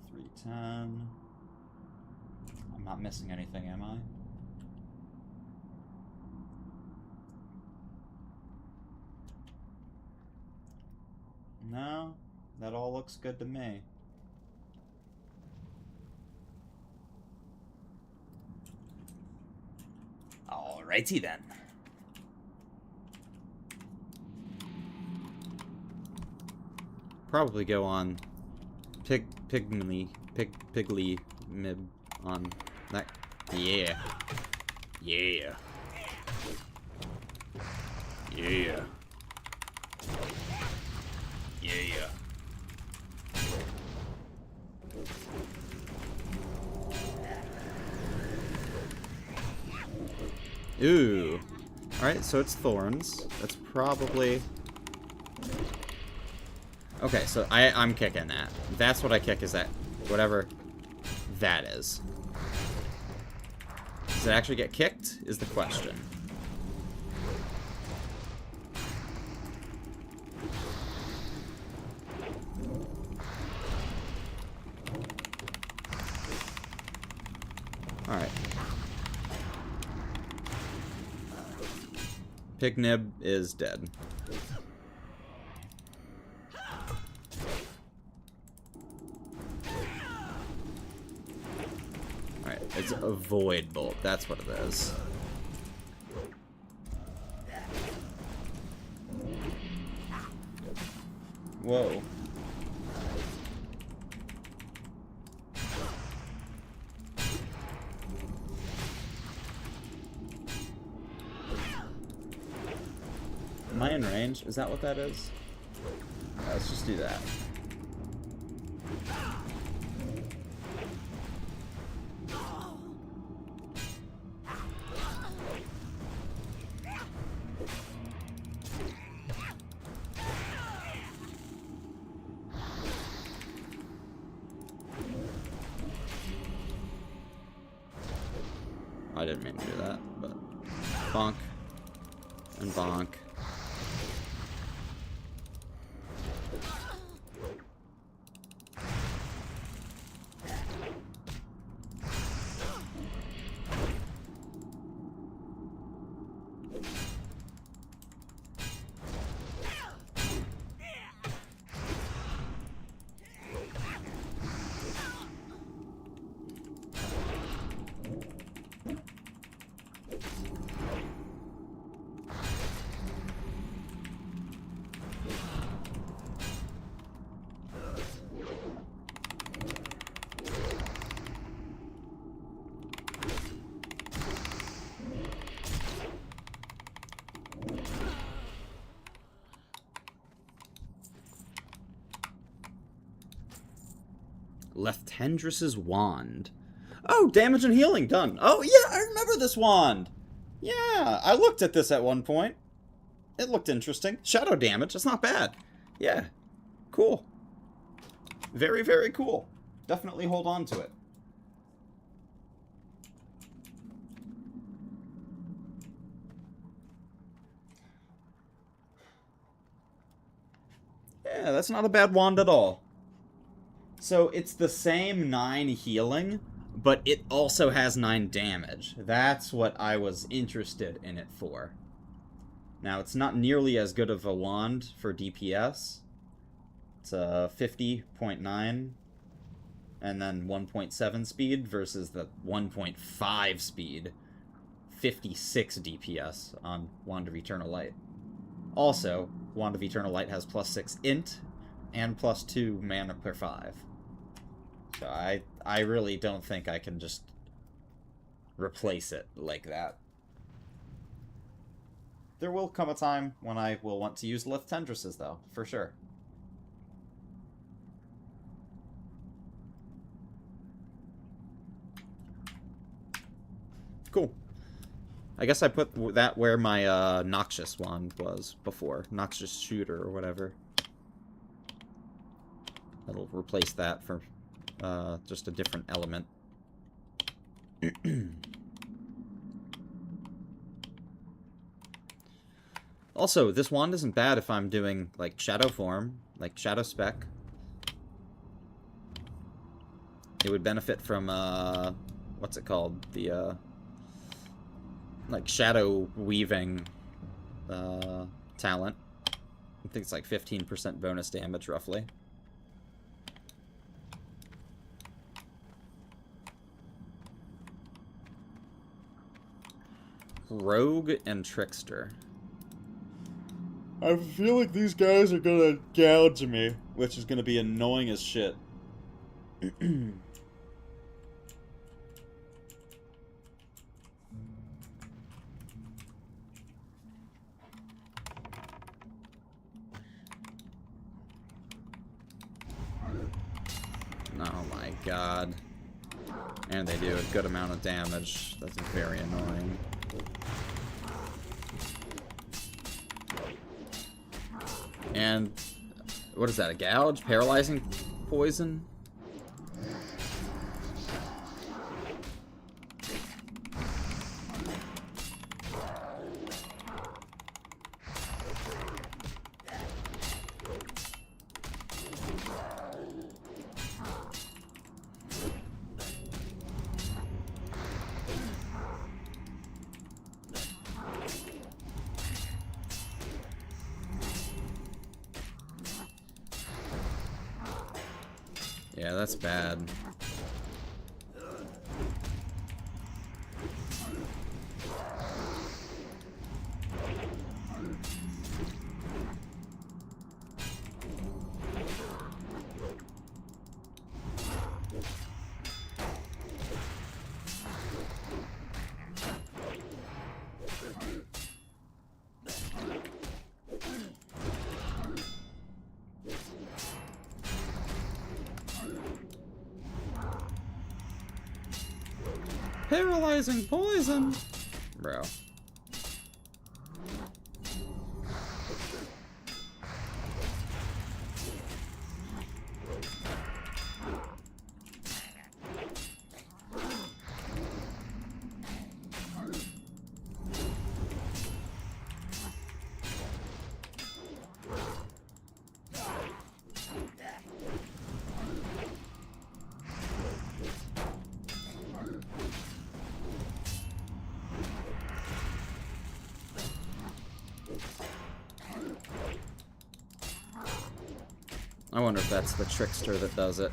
310. I'm not missing anything, am I? No, that all looks good to me. Alrighty then. Probably go on Pigly Mib on that. Yeah. Yeah. Yeah. Yeah. Ooh. Alright, so it's thorns. That's probably... Okay, so I'm kicking that. That's what I kick, is that whatever that is. Does it actually get kicked, is the question. Alright. Pignib is dead. Alright, it's a void bolt. That's what it is. Whoa. Am I in range? Is that what that is? Yeah, let's just do that. I didn't mean to do that, but bonk and bonk. Leftendris's Wand. Oh, damage and healing, done. Oh, yeah, I remember this wand. Yeah, I looked at this at one point. It looked interesting. Shadow damage, that's not bad. Yeah, cool. Very, very cool. Definitely hold on to it. Yeah, that's not a bad wand at all. So it's the same 9 healing, but it also has 9 damage. That's what I was interested in it for. Now, it's not nearly as good of a wand for DPS. It's a 50.9 and then 1.7 speed versus the 1.5 speed 56 DPS on Wand of Eternal Light. Also, Wand of Eternal Light has +6 int and +2 mana per 5. So I really don't think I can just replace it like that. There will come a time when I will want to use Leftendris's, though, for sure. Cool. I guess I put that where my Noxious wand was before. Noxious Shooter or whatever. That'll replace that for just a different element. Also, this wand isn't bad if I'm doing, like, Shadow Form, like Shadow Spec. It would benefit from, what's it called? The, like, Shadow Weaving, talent. I think it's like 15% bonus damage, roughly. Rogue and Trickster. I feel like these guys are gonna gouge me, which is gonna be annoying as shit. Oh my god. And they do a good amount of damage. That's very annoying. And what is that, a gouge? Paralyzing poison? Yeah, that's bad. Paralyzing poison! Bro. I wonder if that's the Trickster that does it.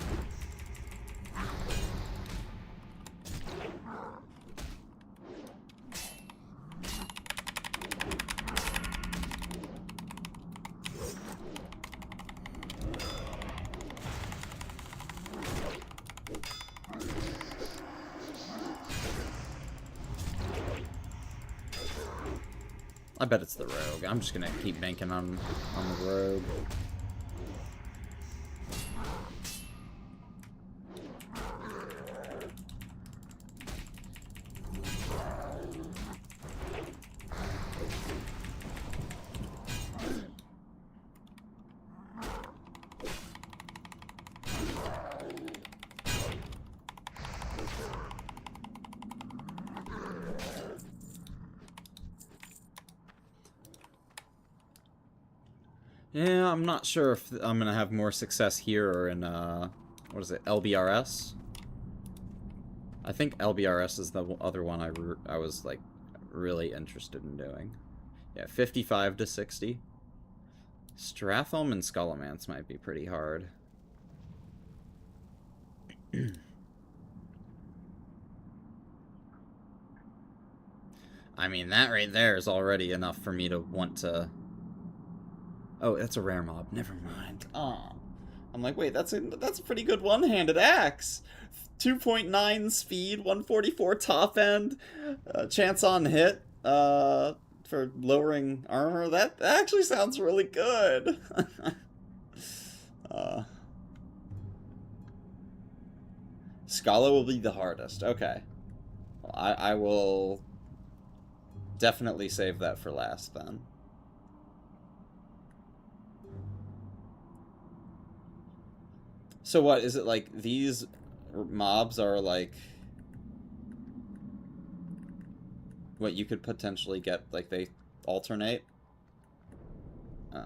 I bet it's the Rogue. I'm just gonna keep banking on the Rogue. Yeah, I'm not sure if I'm gonna have more success here or in, what is it, LBRS? I think LBRS is the other one I was, like, really interested in doing. Yeah, 55 to 60. Stratholme and Skullomance might be pretty hard. I mean, that right there is already enough for me to want to... Oh, that's a rare mob. Never mind. Aw. I'm like, wait, that's a pretty good one-handed axe. 2.9 speed, 144 top end, chance on hit, for lowering armor. That actually sounds really good. Scala will be the hardest. Okay. Well, I will definitely save that for last then. So what, is it like these mobs are like what you could potentially get, like they alternate? I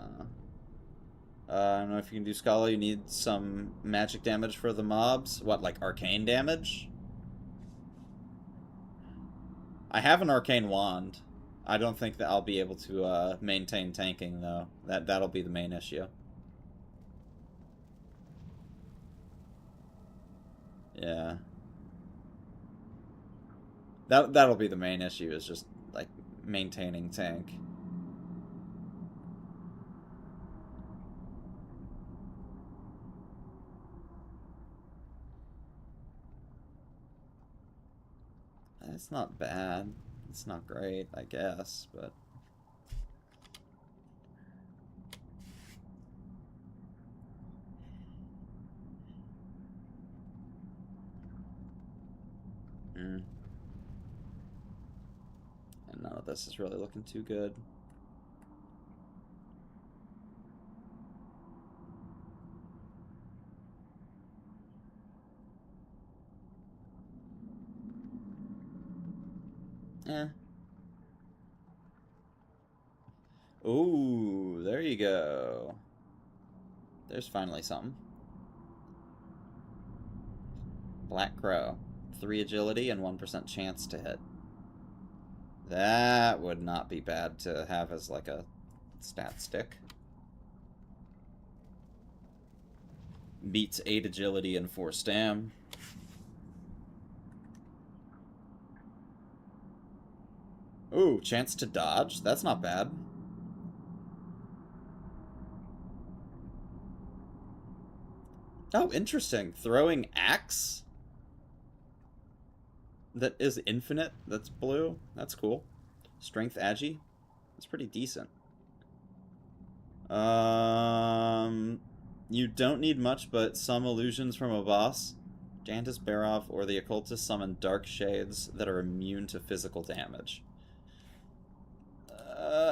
don't know if you can do Scala. You need some magic damage for the mobs. What, like arcane damage? I have an arcane wand. I don't think that I'll be able to maintain tanking though. That'll be the main issue. Yeah. That'll be the main issue, is just like maintaining tank. It's not bad. It's not great, I guess, but... And none of this is really looking too good. Eh. Ooh, there you go. There's finally something. Black Crow. 3 agility and 1% chance to hit. That would not be bad to have as like a stat stick. Beats 8 agility and 4 stam. Ooh, chance to dodge? That's not bad. Oh, interesting. Throwing axe? That is infinite? That's blue? That's cool. Strength agi? That's pretty decent. You don't need much, but some illusions from a boss. Jantis Barov or the occultist summon dark shades that are immune to physical damage.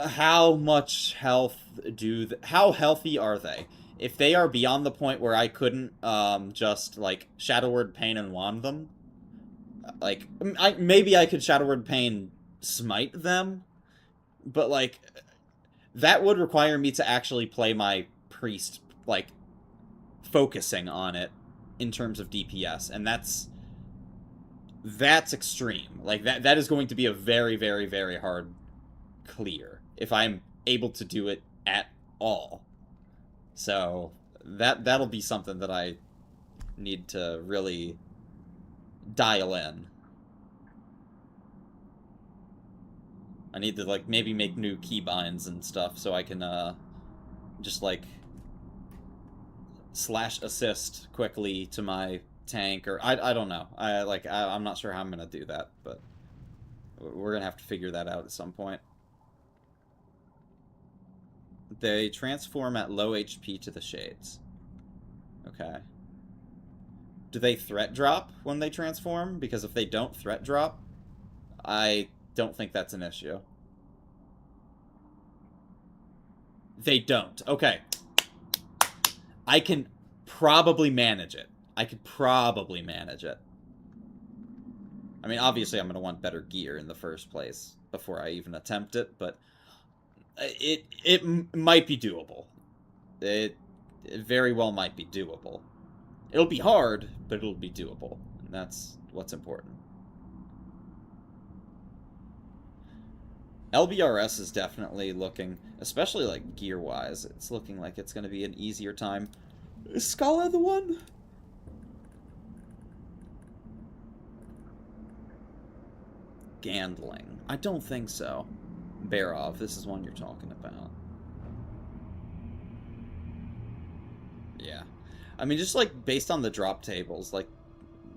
How much health do... How healthy are they? If they are beyond the point where I couldn't just, like, Shadow Word Pain and wand them, like, maybe I could Shadow Word Pain smite them, but, like, that would require me to actually play my priest, like, focusing on it in terms of DPS, and that's extreme. Like, that is going to be a very, very, very hard clear if I'm able to do it at all. So that'll be something that I need to really dial in. I need to, like, maybe make new keybinds and stuff so I can just, like, slash assist quickly to my tank, or I don't know. I'm not sure how I'm gonna do that, but we're gonna have to figure that out at some point. They transform at low HP to the shades. Okay. Do they threat drop when they transform? Because if they don't threat drop, I don't think that's an issue. They don't. Okay. I can probably manage it. I could probably manage it. I mean, obviously I'm going to want better gear in the first place before I even attempt it, but it might be doable. it very well might be doable. It'll be hard, but it'll be doable. And that's what's important. LBRS is definitely looking, especially like gear-wise, it's looking like it's going to be an easier time. Is Scala the one? Gandling. I don't think so. Barov, this is one you're talking about. Yeah. I mean, just like based on the drop tables, like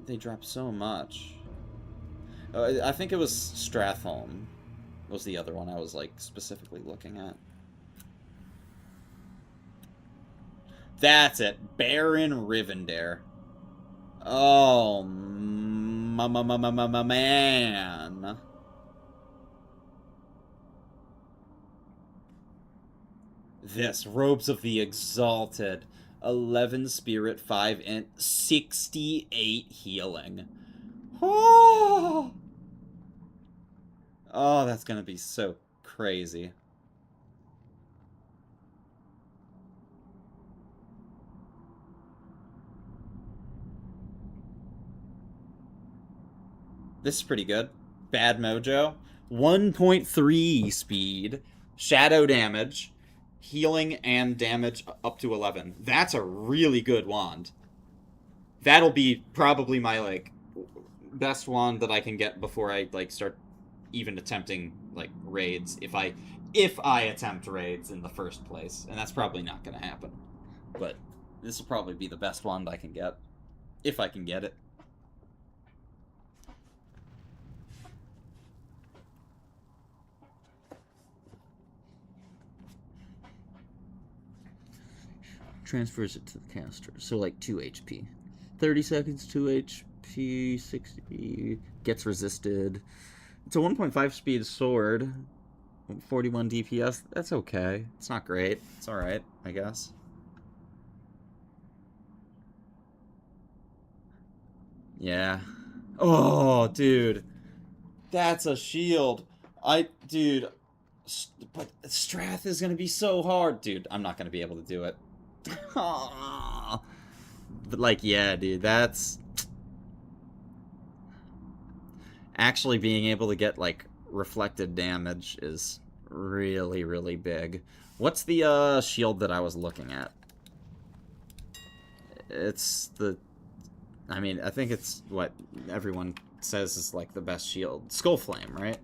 they drop so much. I think it was Stratholme was the other one I was like specifically looking at. That's it. Baron Rivendare. Oh, man. This, Robes of the Exalted. 11 Spirit, 5 Int, 68 Healing. Oh! Oh, that's gonna be so crazy. This is pretty good. Bad Mojo. 1.3 speed. Shadow damage. Healing and damage up to 11. That's a really good wand. That'll be probably my, like, best wand that I can get before I, like, start even attempting, like, raids. If I attempt raids in the first place. And that's probably not going to happen. But this will probably be the best wand I can get. If I can get it. Transfers it to the caster. So like 2 HP. 30 seconds, 2 HP, 60. Gets resisted. It's a 1.5 speed sword. 41 DPS. That's okay. It's not great. It's alright, I guess. Yeah. Oh, dude. That's a shield. Dude. But Strath is going to be so hard. Dude, I'm not going to be able to do it. But like, yeah, dude, that's actually being able to get like reflected damage is really, really big. What's the shield that I was looking at? It's the, I mean, I think it's what everyone says is like the best shield. Skull Flame, right?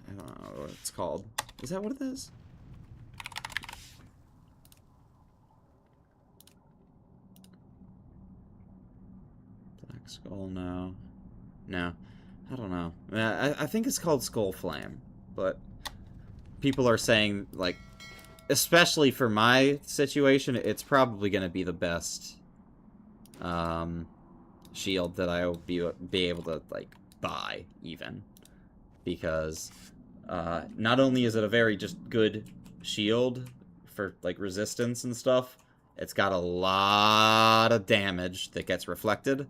I don't know what it's called. Is that what it is? Black Skull, no. No. I don't know. I think it's called Skull Flame, but people are saying, like, especially for my situation, it's probably going to be the best shield that I'll be able to, like, buy, even. Because not only is it a very just good shield for, like, resistance and stuff, it's got a lot of damage that gets reflected,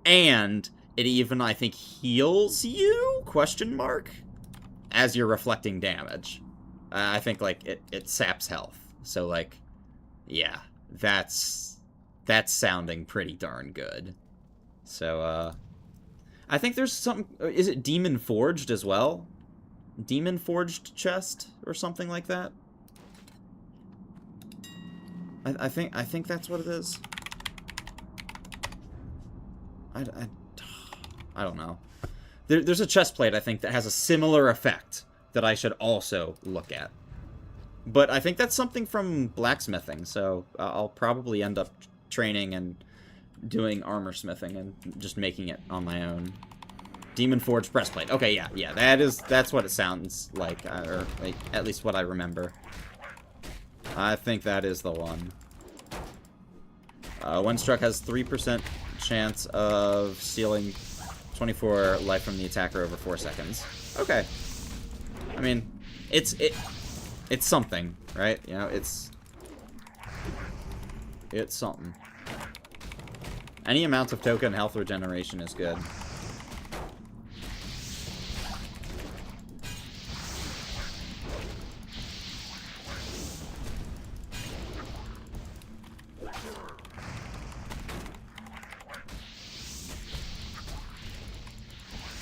and it even, I think, heals you, question mark, as you're reflecting damage. I think, like, it saps health. So, like, yeah, that's sounding pretty darn good. So, I think there's something, is it Demon Forged as well? Demon Forged chest or something like that? I think that's what it is. I don't know. There's a chest plate, I think, that has a similar effect that I should also look at. But I think that's something from blacksmithing, so I'll probably end up training and doing armor smithing and just making it on my own. Demon Forged breastplate. Okay, yeah, that's what it sounds like, or like, at least what I remember. I think that is the one. When struck has 3% chance of stealing 24 life from the attacker over 4 seconds. Okay. I mean, it's something, right? You know, it's something. Any amount of token health regeneration is good.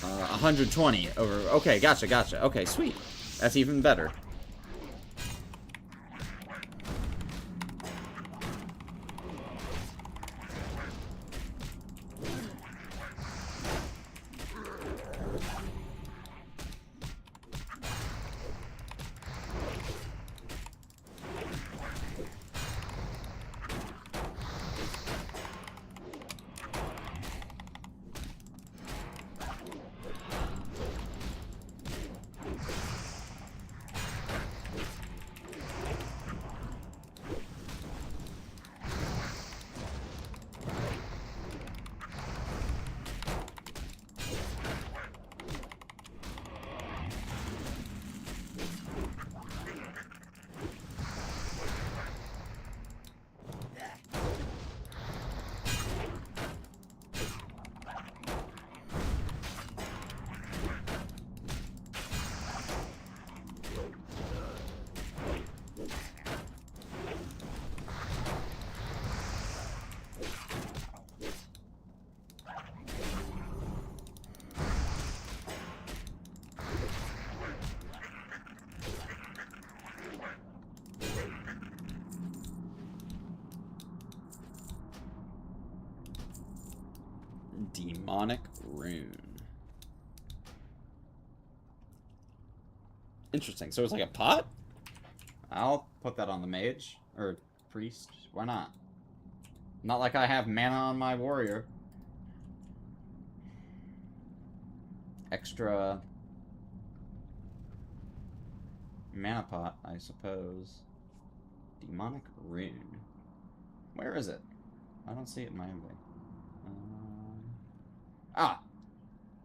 Uh, 120 over. Okay, gotcha, gotcha. Okay, sweet. That's even better. Demonic Rune. Interesting. So it's like a pot? I'll put that on the mage. Or priest. Why not? Not like I have mana on my warrior. Extra mana pot, I suppose. Demonic Rune. Where is it? I don't see it in my inventory. Ah!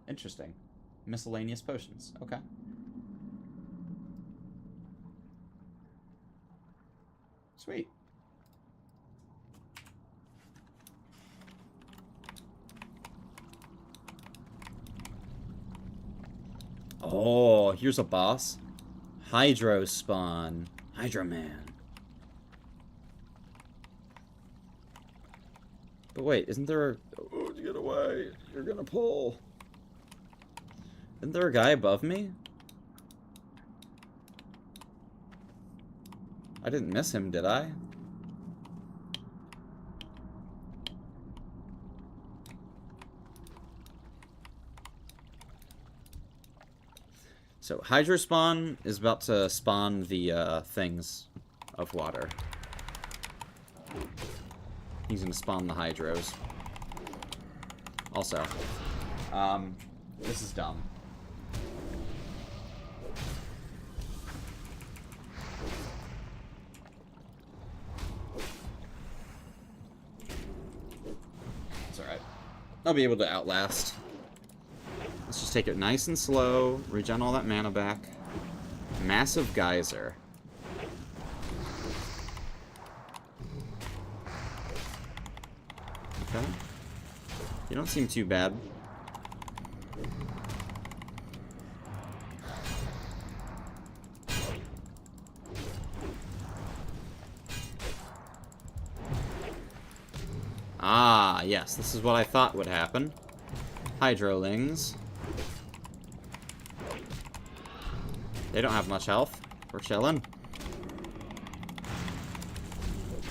Interesting. Miscellaneous potions. Okay. Sweet. Oh, here's a boss. Hydro spawn. Hydro Man. But wait, isn't there a... Oh, get away. You're gonna pull. Isn't there a guy above me? I didn't miss him, did I? So, Hydro Spawn is about to spawn the things of water. He's gonna spawn the Hydros. Also, this is dumb. It's alright. I'll be able to outlast. Let's just take it nice and slow, regen all that mana back. Massive Geyser. Okay. You don't seem too bad. Ah, yes, this is what I thought would happen. Hydrolings. They don't have much health. We're chillin'.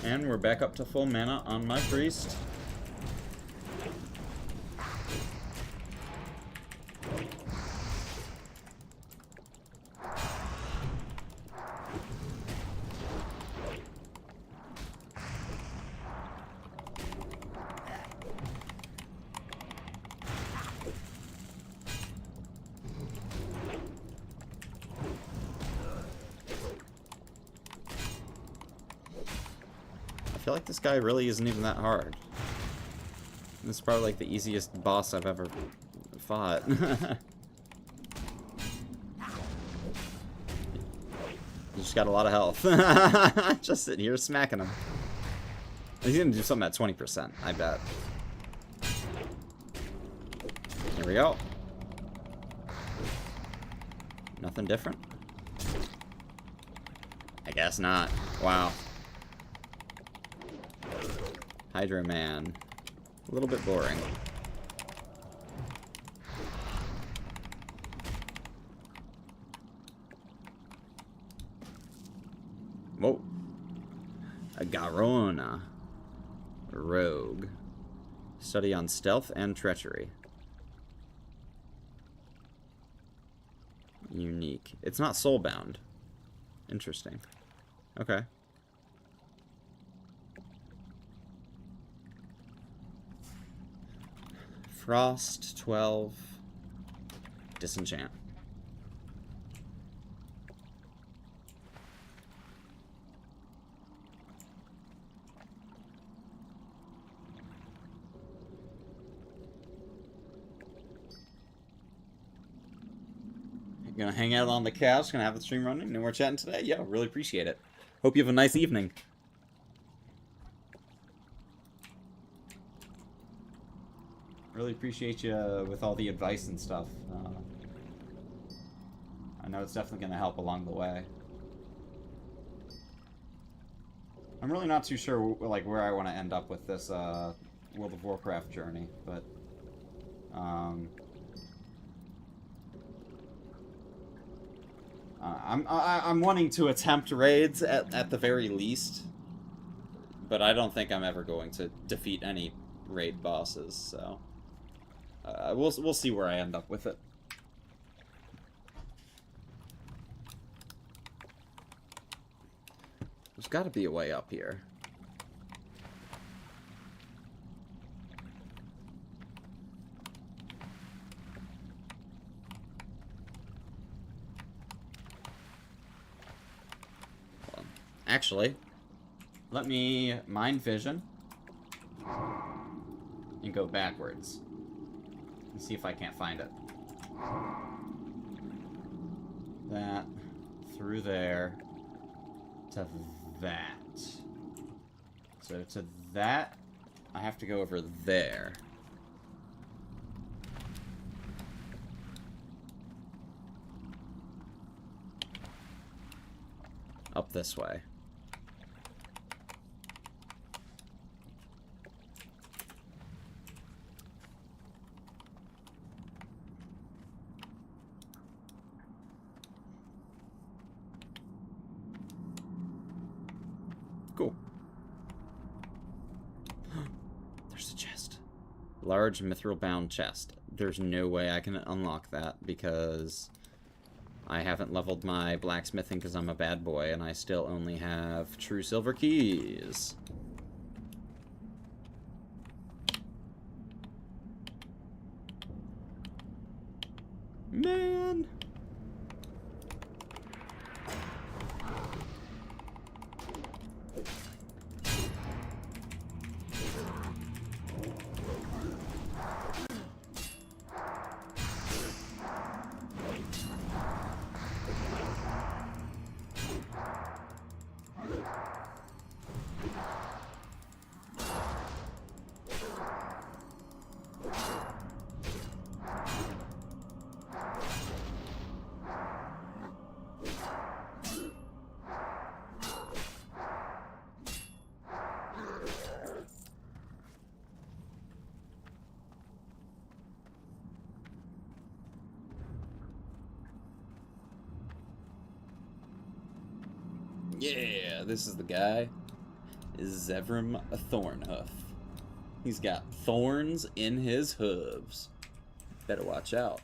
And we're back up to full mana on my priest. I feel like this guy really isn't even that hard. This is probably like the easiest boss I've ever fought. He's just got a lot of health. Just sitting here smacking him. He's gonna do something at 20%, I bet. Here we go. Nothing different? I guess not. Wow. Hydro Man. A little bit boring. Whoa. A Garona. Rogue. Study on stealth and treachery. Unique. It's not soulbound. Interesting. Okay. Frost, 12. Disenchant. Gonna hang out on the couch, gonna have the stream running, no more chatting today? Yeah, really appreciate it. Hope you have a nice evening. Really appreciate you with all the advice and stuff. I know it's definitely gonna help along the way. I'm really not too sure like where I want to end up with this World of Warcraft journey, but I'm wanting to attempt raids at the very least, but I don't think I'm ever going to defeat any raid bosses. So we'll see where I end up with it. There's got to be a way up here. Actually, let me mind vision and go backwards and see if I can't find it. That, through there, to that. So to that, I have to go over there. Up this way. Cool. There's a chest. Large mithril-bound chest. There's no way I can unlock that because I haven't leveled my blacksmithing because I'm a bad boy and I still only have true silver keys. Man. Yeah, this is the guy. Zevrim Thornhoof. He's got thorns in his hooves. Better watch out.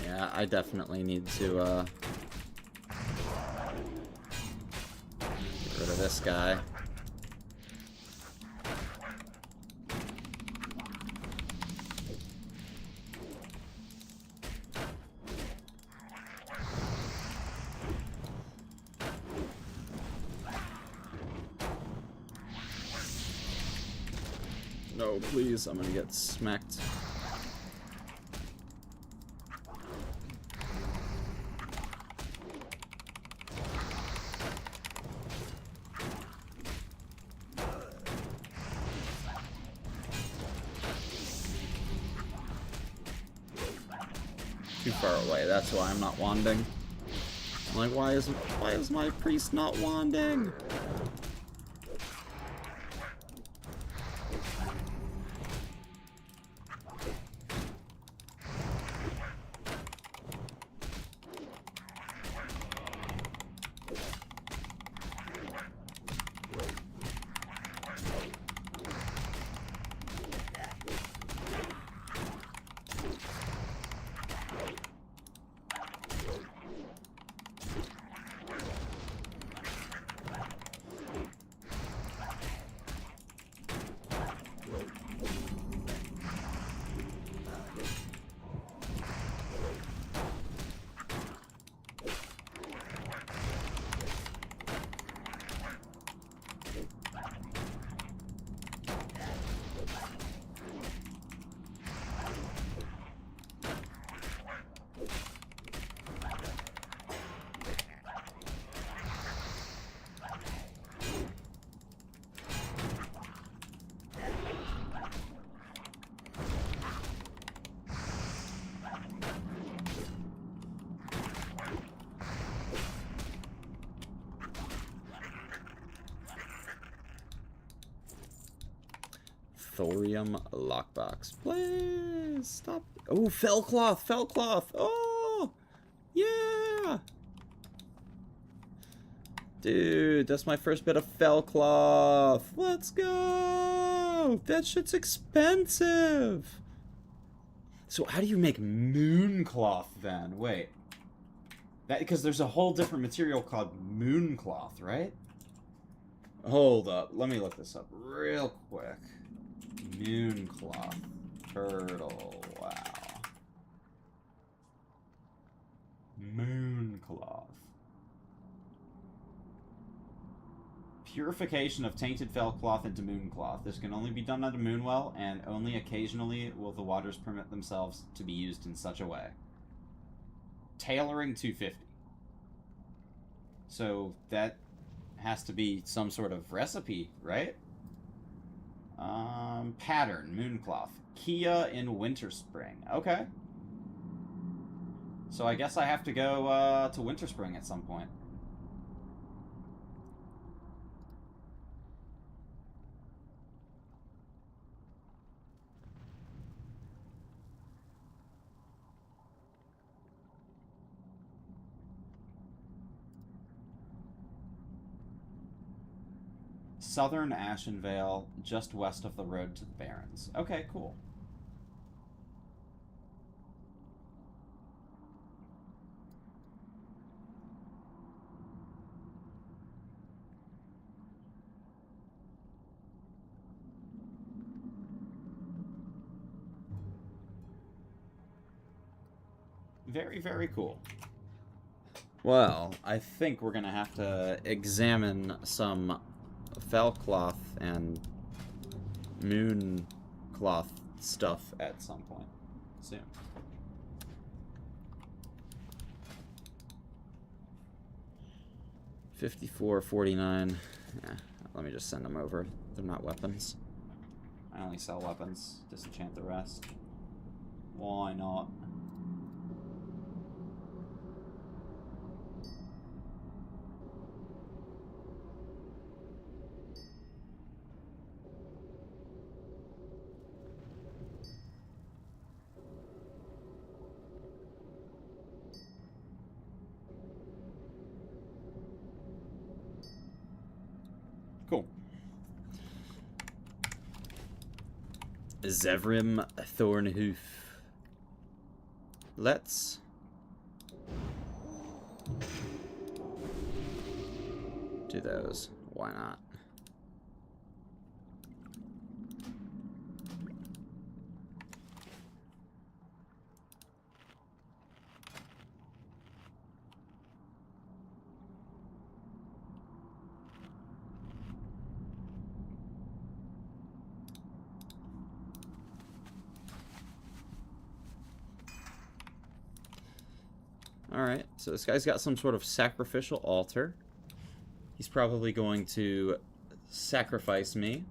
Yeah, I definitely need to get rid of this guy. No, please, I'm gonna get smacked. Too far away, that's why I'm not wanding. I'm like, why is my priest not wanding? Thorium lockbox. Please stop. Oh, fell cloth, fell cloth. Oh, yeah. Dude, that's my first bit of fell cloth. Let's go. That shit's expensive. So how do you make moon cloth then? Wait. That because there's a whole different material called moon cloth, right? Hold up. Let me look this up real quick. Moon cloth. Turtle. Wow. Moon cloth. Purification of tainted fell cloth into moon cloth. This can only be done at a moon well, and only occasionally will the waters permit themselves to be used in such a way. Tailoring 250. So that has to be some sort of recipe, right? Pattern, mooncloth. Kia in Winter Spring. Okay. So I guess I have to go to Winter Spring at some point. Southern Ashenvale, just west of the road to the Barrens. Okay, cool. Very, very cool. Well, I think we're gonna have to examine some fell cloth and moon cloth stuff at some point soon. $54.49. Yeah, let me just send them over. They're not weapons. I only sell weapons. Disenchant the rest. Why not? Cool. Zevrim Thornhoof. Let's do those. Why not? Alright, so this guy's got some sort of sacrificial altar. He's probably going to sacrifice me.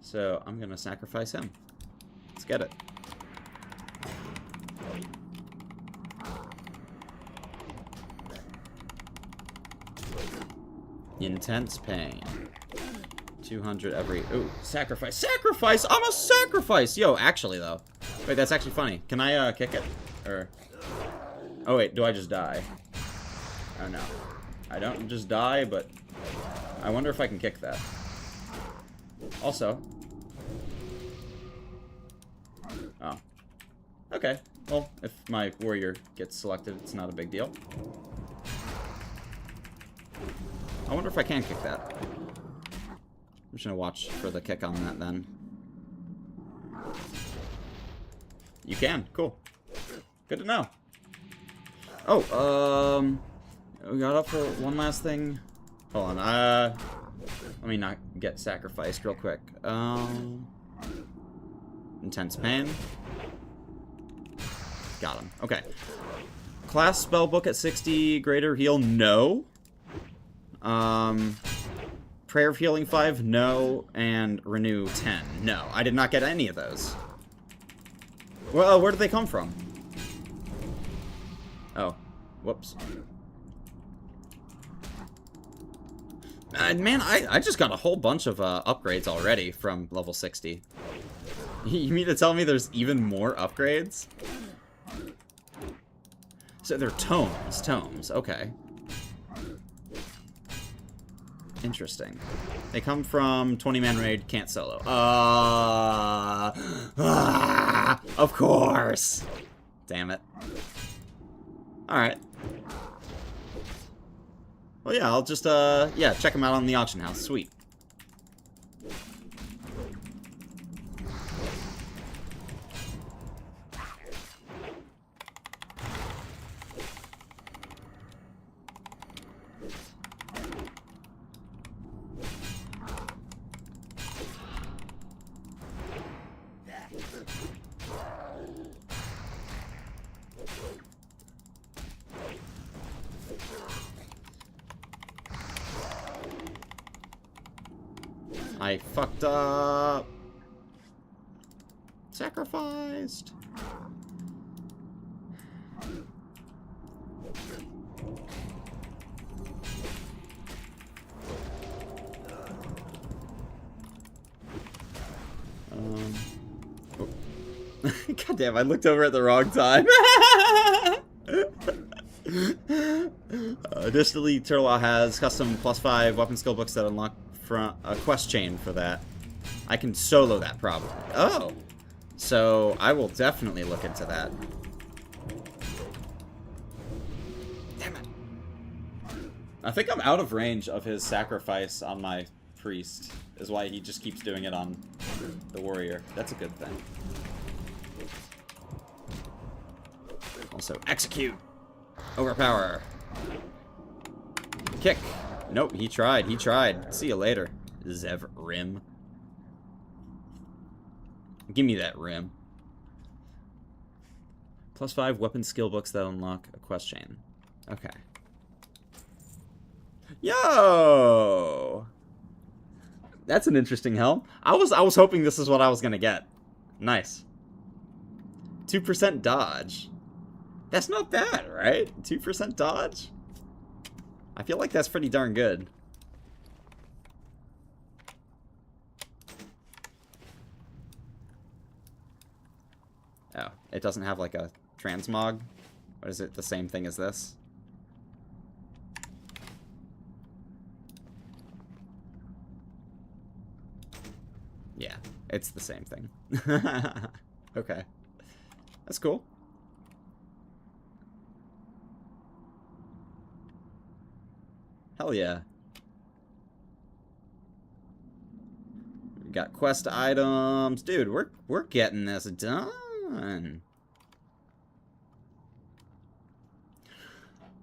So I'm going to sacrifice him. Let's get it. Intense pain. 200 every... Ooh, sacrifice. Sacrifice! I'm a sacrifice! Yo, actually, though. Wait, that's actually funny. Can I, kick it? Or... Oh, wait, do I just die? Oh, no. I don't just die, but... I wonder if I can kick that. Also... Oh. Okay. Well, if my warrior gets selected, it's not a big deal. I wonder if I can kick that. I'm just gonna watch for the kick on that then. You can. Cool. Good to know. Oh, we got up for one last thing. Hold on. Let me not get sacrificed real quick. Intense pain. Got him. Okay. Class spellbook at 60, greater heal, no. Prayer of Healing 5, no. And Renew 10, no. I did not get any of those. Well, where did they come from? Oh. Whoops. Man, I just got a whole bunch of upgrades already from level 60. You mean to tell me there's even more upgrades? So they're tomes. Tomes, okay. Interesting. They come from 20-man raid, can't solo. Of course! Damn it. Alright. Well, yeah, I'll just, yeah, check them out on the auction house. Sweet. I fucked up. Sacrificed. Oh. God damn, I looked over at the wrong time. Additionally, Turtle has custom +5 weapon skill books that unlock from a quest chain for that. I can solo that probably. Oh! So, I will definitely look into that. Damn it. I think I'm out of range of his sacrifice on my priest, is why he just keeps doing it on the warrior. That's a good thing. Also, execute! Overpower! Kick! Nope, he tried, he tried. See you later, Zev Rim. Give me that rim. +5 weapon skill books that unlock a quest chain. Okay. Yo! That's an interesting helm. I was hoping this is what I was gonna get. Nice. 2% dodge. That's not bad, right? 2% dodge? I feel like that's pretty darn good. Oh, it doesn't have like a transmog? What is it, the same thing as this? Yeah, it's the same thing. Okay. That's cool. Hell yeah. We got quest items. Dude, we're getting this done.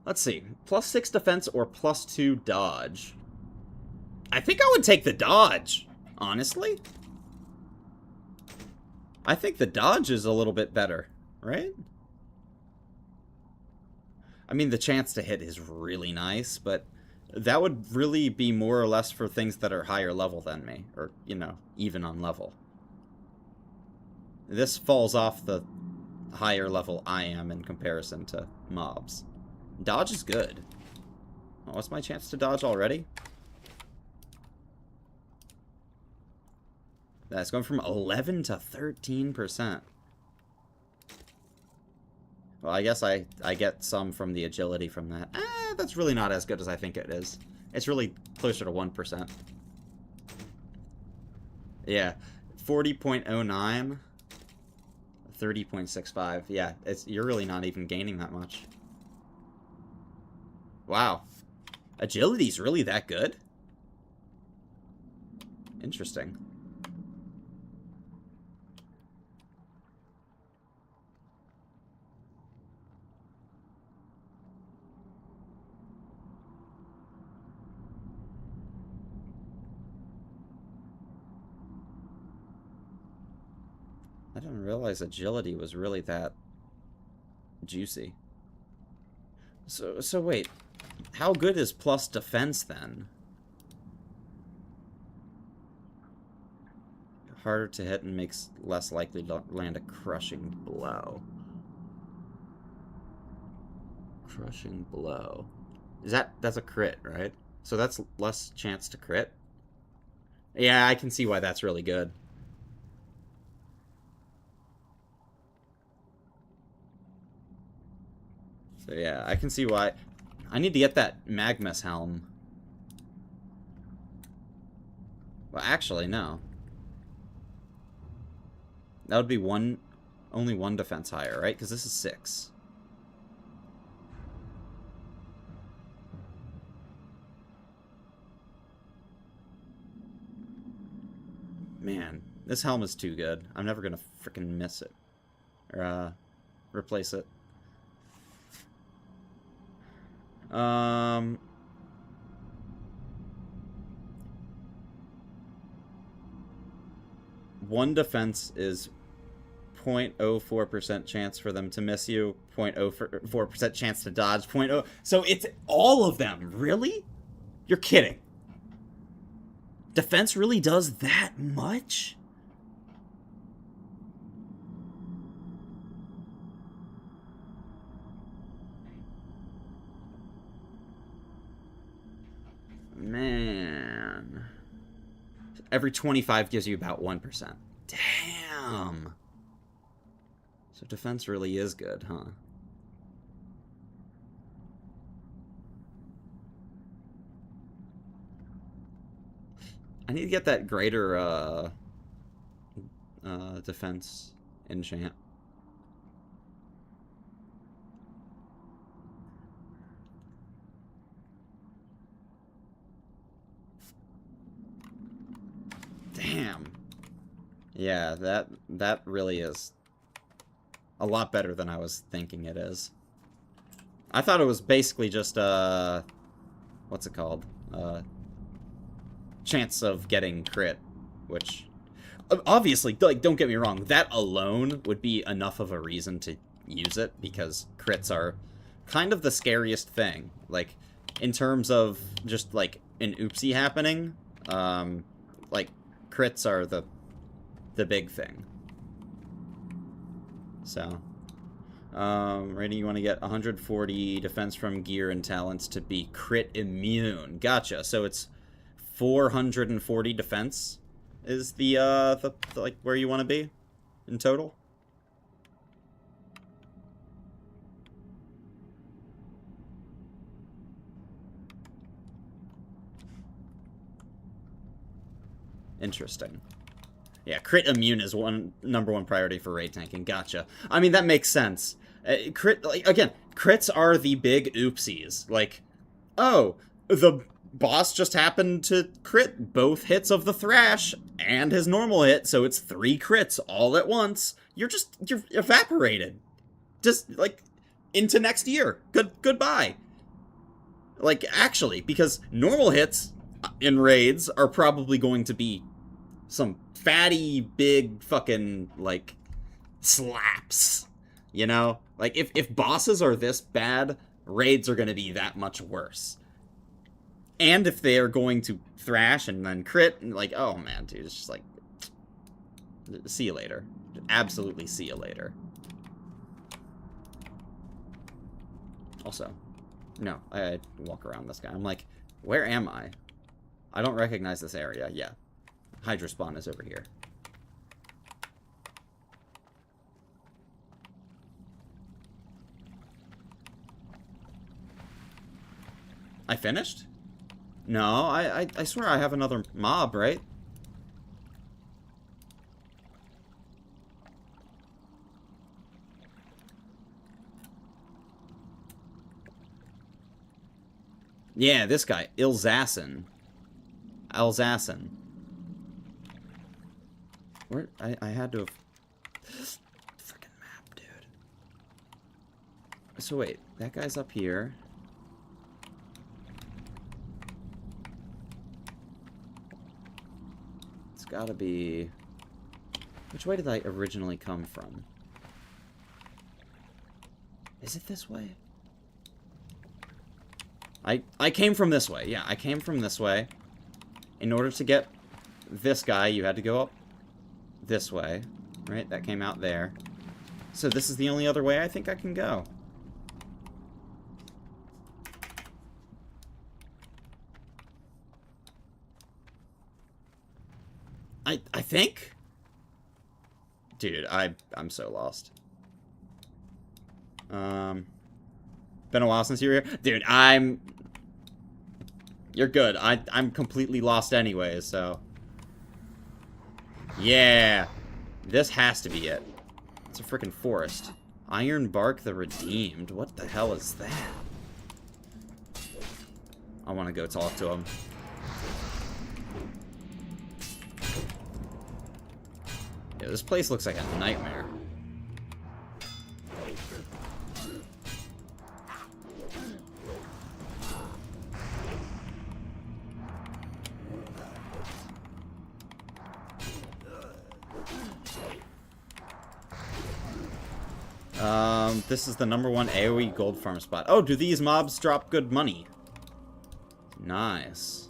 Let's see. +6 defense or +2 dodge. I think I would take the dodge, honestly. I think the dodge is a little bit better, right? I mean, the chance to hit is really nice, but that would really be more or less for things that are higher level than me, or, you know, even on level. This falls off the higher level I am in comparison to mobs. Dodge is good. Oh, what's my chance to dodge already? That's going from 11 to 13%. Well, I guess I get some from the agility from that. That's really not as good as I think it is. It's really closer to 1%. Yeah, 40.09, 30.65. Yeah, you're really not even gaining that much. Wow. Agility's really that good? Interesting. I didn't realize agility was really that juicy. So wait, how good is plus defense then? Harder to hit and makes less likely to land a crushing blow. Crushing blow. That's a crit, right? So that's less chance to crit? Yeah, I can see why that's really good. So yeah, I can see why. I need to get that Magnus helm. Well, actually, no. That would be only one defense higher, right? Because this is 6. Man, this helm is too good. I'm never gonna freaking miss it. Or, replace it. One defense is 0.04% chance for them to miss you, 0.04% chance to dodge, 0.0. So it's all of them. Really? You're kidding. Defense really does that much? Man. Every 25 gives you about 1%. Damn. So defense really is good, huh? I need to get that greater defense enchant. Damn. Yeah, that really is a lot better than I was thinking it is. I thought it was basically just what's it called? Chance of getting crit, which obviously, like, don't get me wrong, that alone would be enough of a reason to use it, because crits are kind of the scariest thing. Like, in terms of just like an oopsie happening, like crits are the big thing. So, rating, you want to get 140 defense from gear and talents to be crit immune. Gotcha. So it's 440 defense is the like where you want to be in total. Interesting. Yeah, crit immune is number one priority for raid tanking. Gotcha. I mean, that makes sense. Crit, like, again, crits are the big oopsies. Like, oh, the boss just happened to crit both hits of the Thrash and his normal hit, so it's 3 crits all at once. You're evaporated. Just, like, into next year. Goodbye. Like, actually, because normal hits in raids are probably going to be some fatty, big, fucking, like, slaps. You know? Like, if bosses are this bad, raids are going to be that much worse. And if they are going to thrash and then crit, and like, oh man, dude, it's just like, see you later. Absolutely see you later. Also, no, I walk around this guy. I'm like, where am I? I don't recognize this area. Yeah. Hydra spawn is over here. I finished? No, I swear I have another mob, right? Yeah, this guy, Ilzassin. Alsassin. Where I had to have freaking map, dude. So wait, that guy's up here. It's gotta be... Which way did I originally come from? Is it this way? I came from this way. Yeah, I came from this way. In order to get this guy, you had to go up this way. Right? That came out there. So this is the only other way I think I can go. I think? Dude, I'm so lost. Been a while since you were here. Dude, You're good. I'm completely lost anyway, so... Yeah! This has to be it. It's a freaking forest. Iron Bark the Redeemed. What the hell is that? I want to go talk to him. Yeah, this place looks like a nightmare. This is the #1 AoE gold farm spot. Oh, do these mobs drop good money? Nice.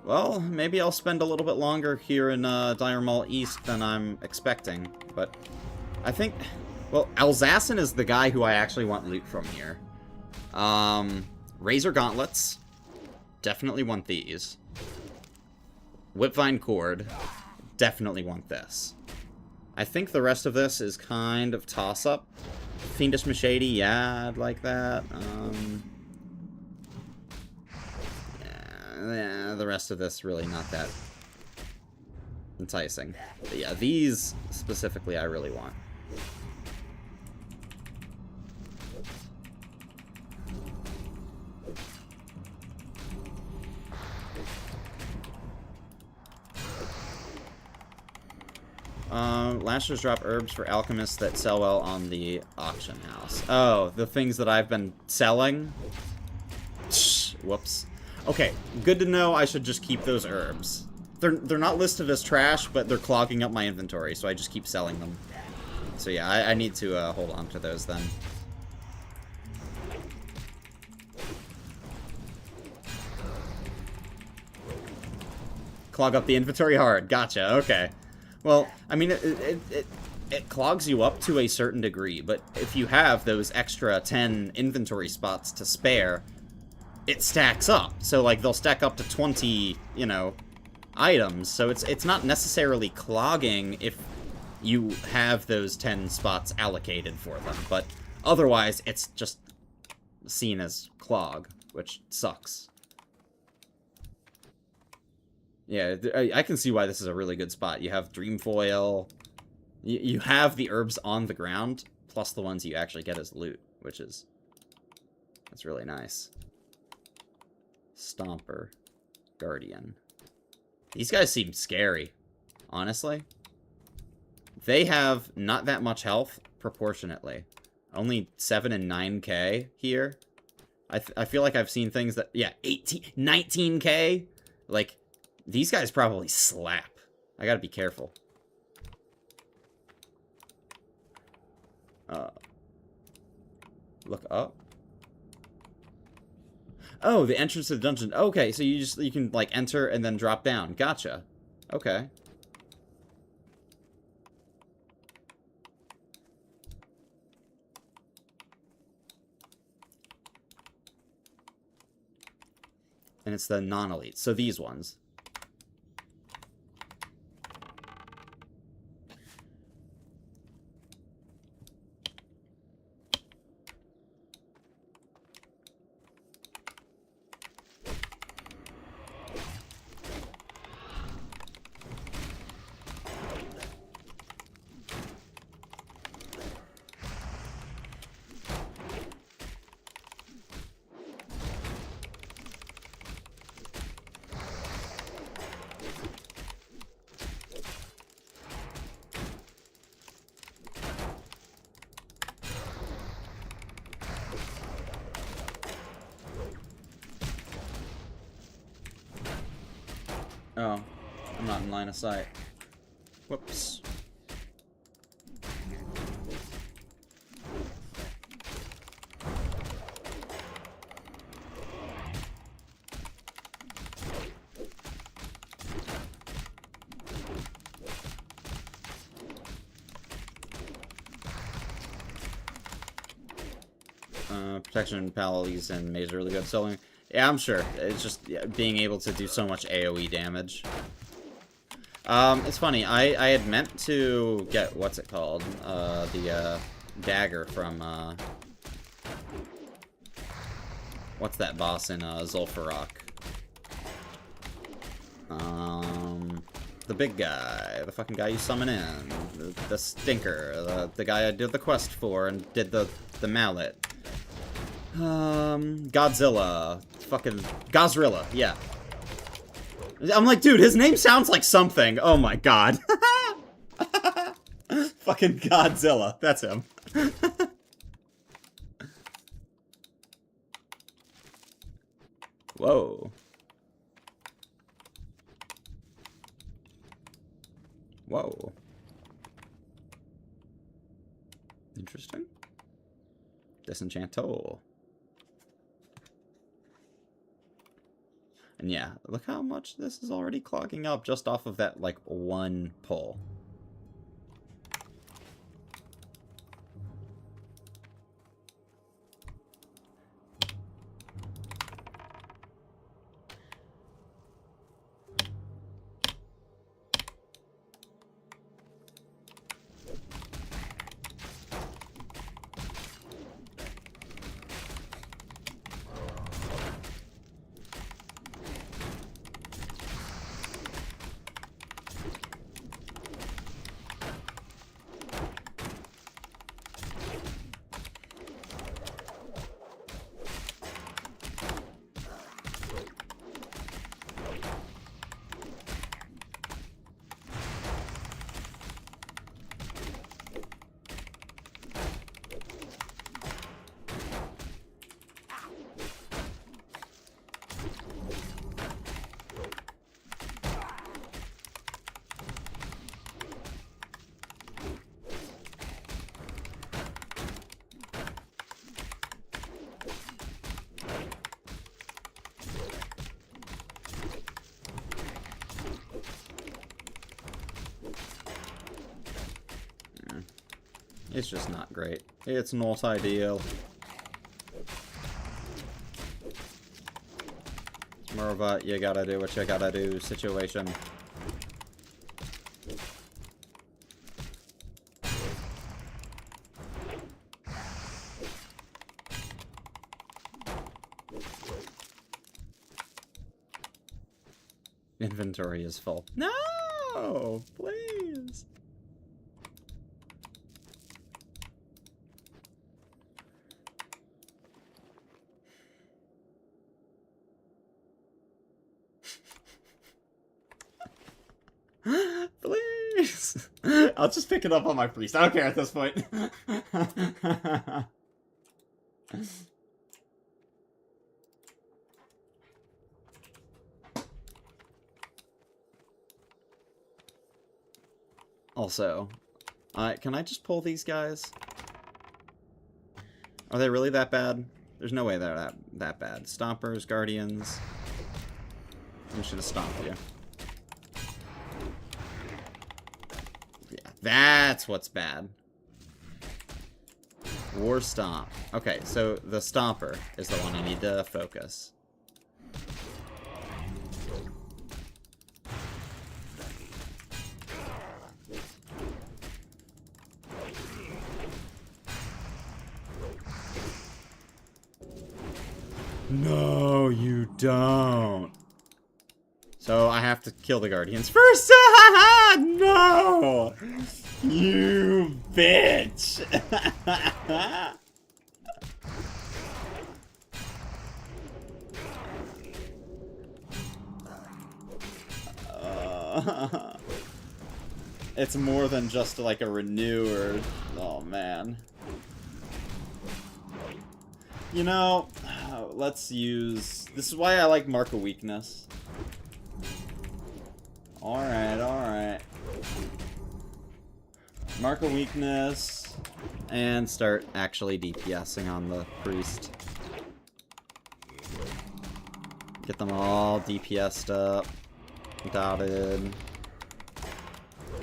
Well, maybe I'll spend a little bit longer here in Dire Maul East than I'm expecting, but I think... Well, Alsassin is the guy who I actually want loot from here. Razor Gauntlets. Definitely want these. Whipvine Cord. Definitely want this. I think the rest of this is kind of toss-up. Fiendish Machete, yeah, I'd like that. Yeah, the rest of this really not that enticing. But yeah, these specifically I really want. Lashers drop herbs for alchemists that sell well on the auction house. Oh, the things that I've been selling? Whoops. Okay, good to know I should just keep those herbs. They're not listed as trash, but they're clogging up my inventory, so I just keep selling them. So yeah, I need to hold on to those then. Clog up the inventory hard. Gotcha, okay. Well, I mean, it clogs you up to a certain degree, but if you have those extra 10 inventory spots to spare, it stacks up. So, like, they'll stack up to 20, you know, items. So it's not necessarily clogging if you have those 10 spots allocated for them. But otherwise, it's just seen as clog, which sucks. Yeah, I can see why this is a really good spot. You have Dreamfoil. You have the herbs on the ground, plus the ones you actually get as loot, which is... That's really nice. Stomper. Guardian. These guys seem scary, honestly. They have not that much health, proportionately. Only 7 and 9k here. I feel like I've seen things that... Yeah, 19k? Like... These guys probably slap. I gotta be careful. Look up. Oh, the entrance to the dungeon. Okay, so you can like enter and then drop down. Gotcha. Okay. And it's the non-elite. So these ones. Oh, I'm not in line of sight. Whoops. Protection, Pallies, and Maze are really good. So, yeah, I'm sure. It's just being able to do so much AoE damage. It's funny. I had meant to get, what's it called? The dagger from, what's that boss in, Zul'Farrak? The big guy. The fucking guy you summon in. The stinker. The guy I did the quest for and did the mallet. Godzilla. Fucking Gozrilla, yeah. I'm like, dude, his name sounds like something. Oh my god. Fucking Godzilla. That's him. Whoa. Whoa. Interesting. Disenchant toll. And yeah, look how much this is already clogging up just off of that, like, one pull. It's just not great. It's not ideal. It's more of a, you gotta do what you gotta do situation. Inventory is full. No! Please! Please! I'll just pick it up on my priest. I don't care at this point. Also, can I just pull these guys? Are they really that bad? There's no way they're that bad. Stompers, Guardians. I should have stomped you. Yeah, that's what's bad. War Stomp. Okay, so the Stomper is the one I need to focus. No, you don't. So I have to kill the Guardians first. No! You bitch! It's more than just like a renew or... Oh, man. You know, let's use... This is why I like Mark of Weakness. Alright, alright. Mark of Weakness. And start actually DPSing on the Priest. Get them all DPS'd up. Dotted.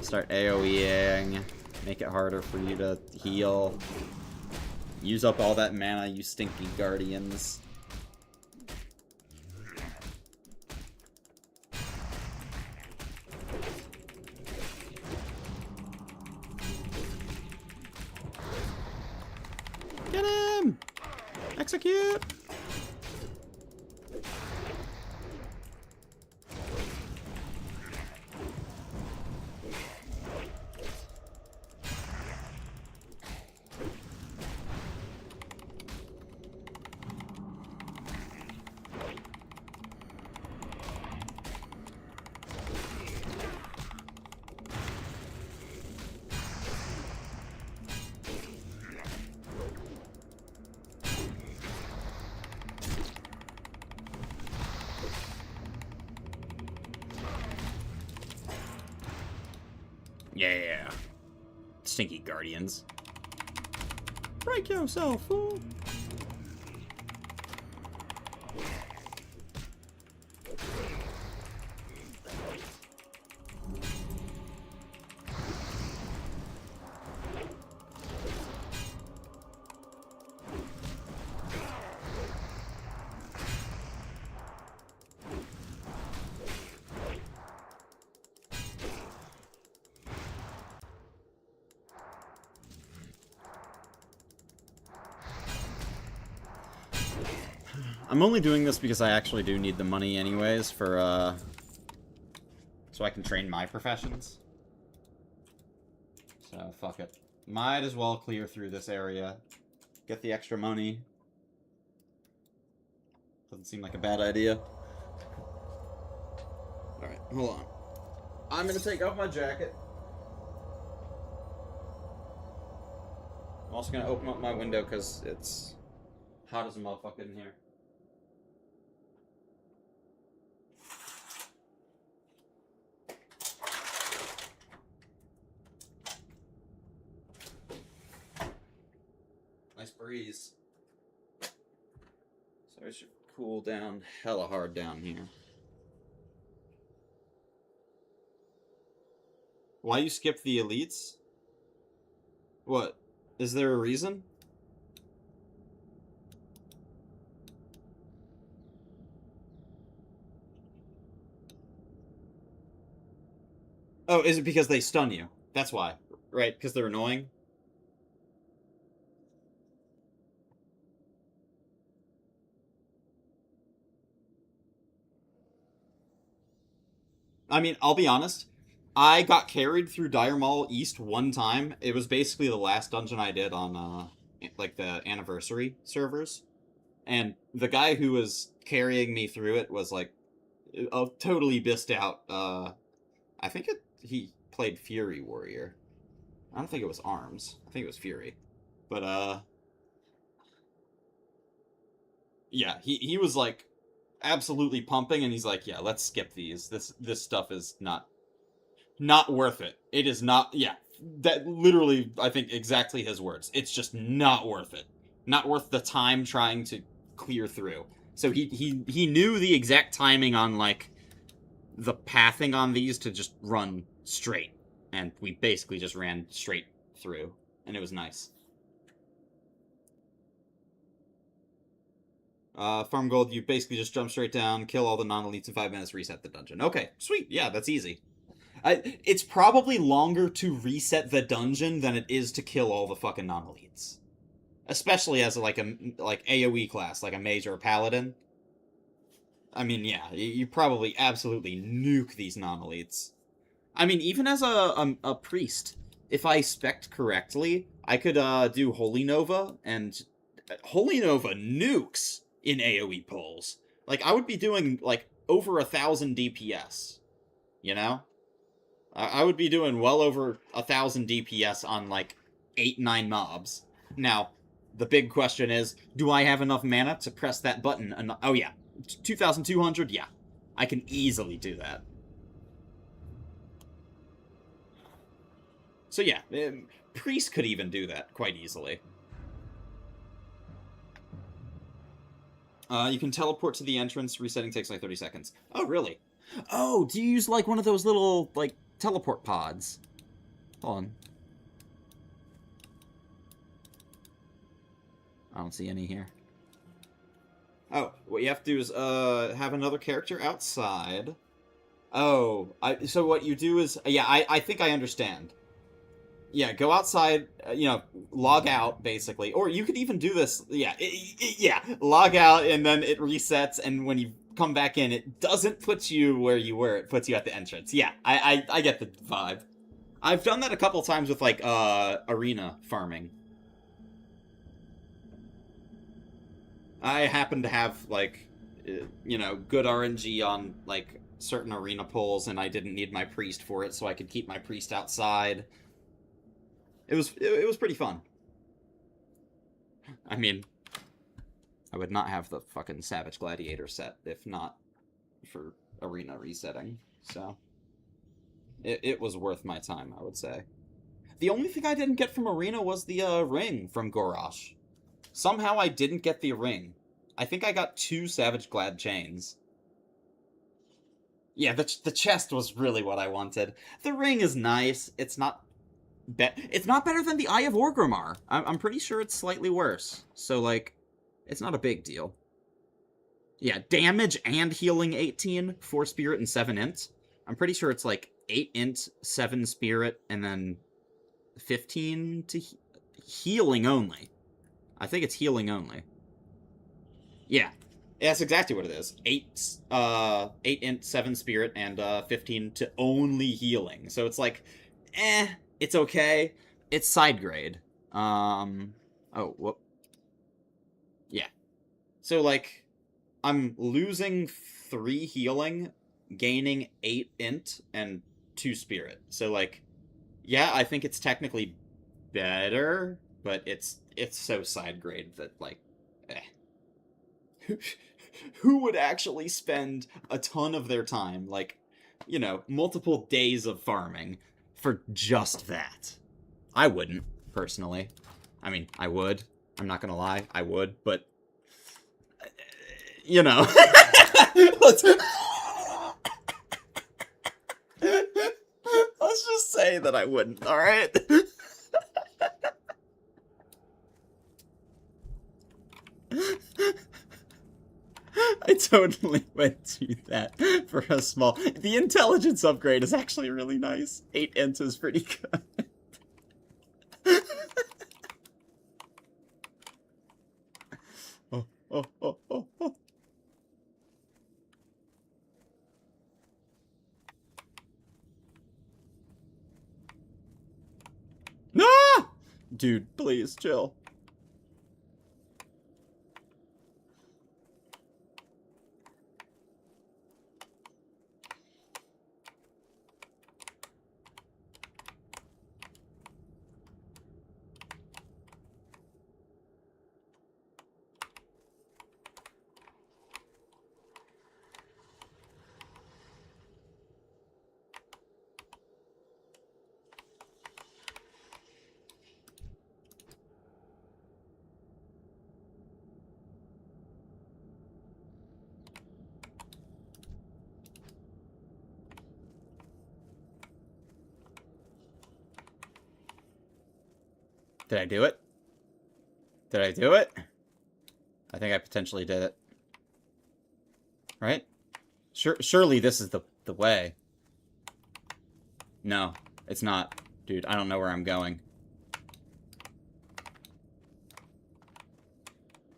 Start AoEing. Make it harder for you to heal. Use up all that mana, you stinky Guardians. Get him! Execute! Yeah. Stinky Guardians. Break yourself, fool! I'm only doing this because I actually do need the money anyways for, so I can train my professions. So, fuck it. Might as well clear through this area. Get the extra money. Doesn't seem like a bad idea. Alright, hold on. I'm gonna take off my jacket. I'm also gonna open up my window because it's hot as a motherfucker in here. Nice breeze. So it should cool down hella hard down here. Why you skip the elites? What? Is there a reason? Oh, is it because they stun you? That's why. Right, because they're annoying? I mean, I'll be honest. I got carried through Dire Maul East one time. It was basically the last dungeon I did on, like, the anniversary servers. And the guy who was carrying me through it was, like, totally bissed out. I think he played Fury Warrior. I don't think it was Arms. I think it was Fury. But, yeah, he was, like, absolutely pumping, and he's like, yeah, let's skip these. This stuff is not worth it. It is not, yeah. That literally, I think, exactly his words. It's just not worth it. Not worth the time trying to clear through. So he knew the exact timing on, like, the pathing on these to just run straight. And we basically just ran straight through. And it was nice. Farm gold, you basically just jump straight down, kill all the non-elites in 5 minutes, reset the dungeon. Okay, sweet. Yeah, that's easy. It's probably longer to reset the dungeon than it is to kill all the fucking non-elites. Especially as like AoE class, like a mage or a paladin. I mean, yeah, you probably absolutely nuke these non-elites. I mean, even as a priest, if I spec'd correctly, I could do Holy Nova, and Holy Nova nukes in AoE pulls. Like, I would be doing, like, over 1,000 DPS, you know? I would be doing well over 1,000 DPS on, like, 8-9 mobs. Now, the big question is, do I have enough mana to press that button? Oh, yeah. 2,200? Yeah. I can easily do that. So, yeah. Priest could even do that quite easily. You can teleport to the entrance. Resetting takes like 30 seconds. Oh, really? Oh, do you use, like, one of those little, like, teleport pods? Hold on. I don't see any here. Oh, what you have to do is, have another character outside. Oh, so what you do is... Yeah, I think I understand. Yeah, go outside, log out, basically. Or you could even do this, yeah, log out, and then it resets, and when you come back in, it doesn't put you where you were, it puts you at the entrance. Yeah, I get the vibe. I've done that a couple times with, like, arena farming. I happen to have, like, good RNG on, like, certain arena pulls, and I didn't need my priest for it, so I could keep my priest outside. It was pretty fun. I mean, I would not have the fucking Savage Gladiator set if not for arena resetting, so it was worth my time, I would say. The only thing I didn't get from arena was the ring from Gorosh. Somehow I didn't get the ring. I think I got 2 Savage Glad chains. Yeah, the chest was really what I wanted. The ring is nice. It's not better than the Eye of Orgrimmar. I'm pretty sure it's slightly worse. So, like, it's not a big deal. Yeah, damage and healing 18, 4 spirit, and 7 int. I'm pretty sure it's, like, 8 int, 7 spirit, and then 15 to healing only. I think it's healing only. Yeah, that's exactly what it is. 8 int, 7 spirit, and 15 to only healing. So it's like, it's okay. It's side grade. Oh, whoop. Yeah. So, like, I'm losing 3 healing, gaining 8 int, and 2 spirit. So, like, yeah, I think it's technically better, but it's so side grade that, like, Who would actually spend a ton of their time, like, multiple days of farming for just that? I wouldn't, personally. I mean, I would. I'm not gonna lie, I would, but... Let's just say that I wouldn't, alright? I totally went to that for a small... The intelligence upgrade is actually really nice. 8 int is pretty good. Oh. Ah! Dude, please, chill. Did I do it? Did I do it? I think I potentially did it. Right? Surely this is the way. No, it's not. Dude, I don't know where I'm going.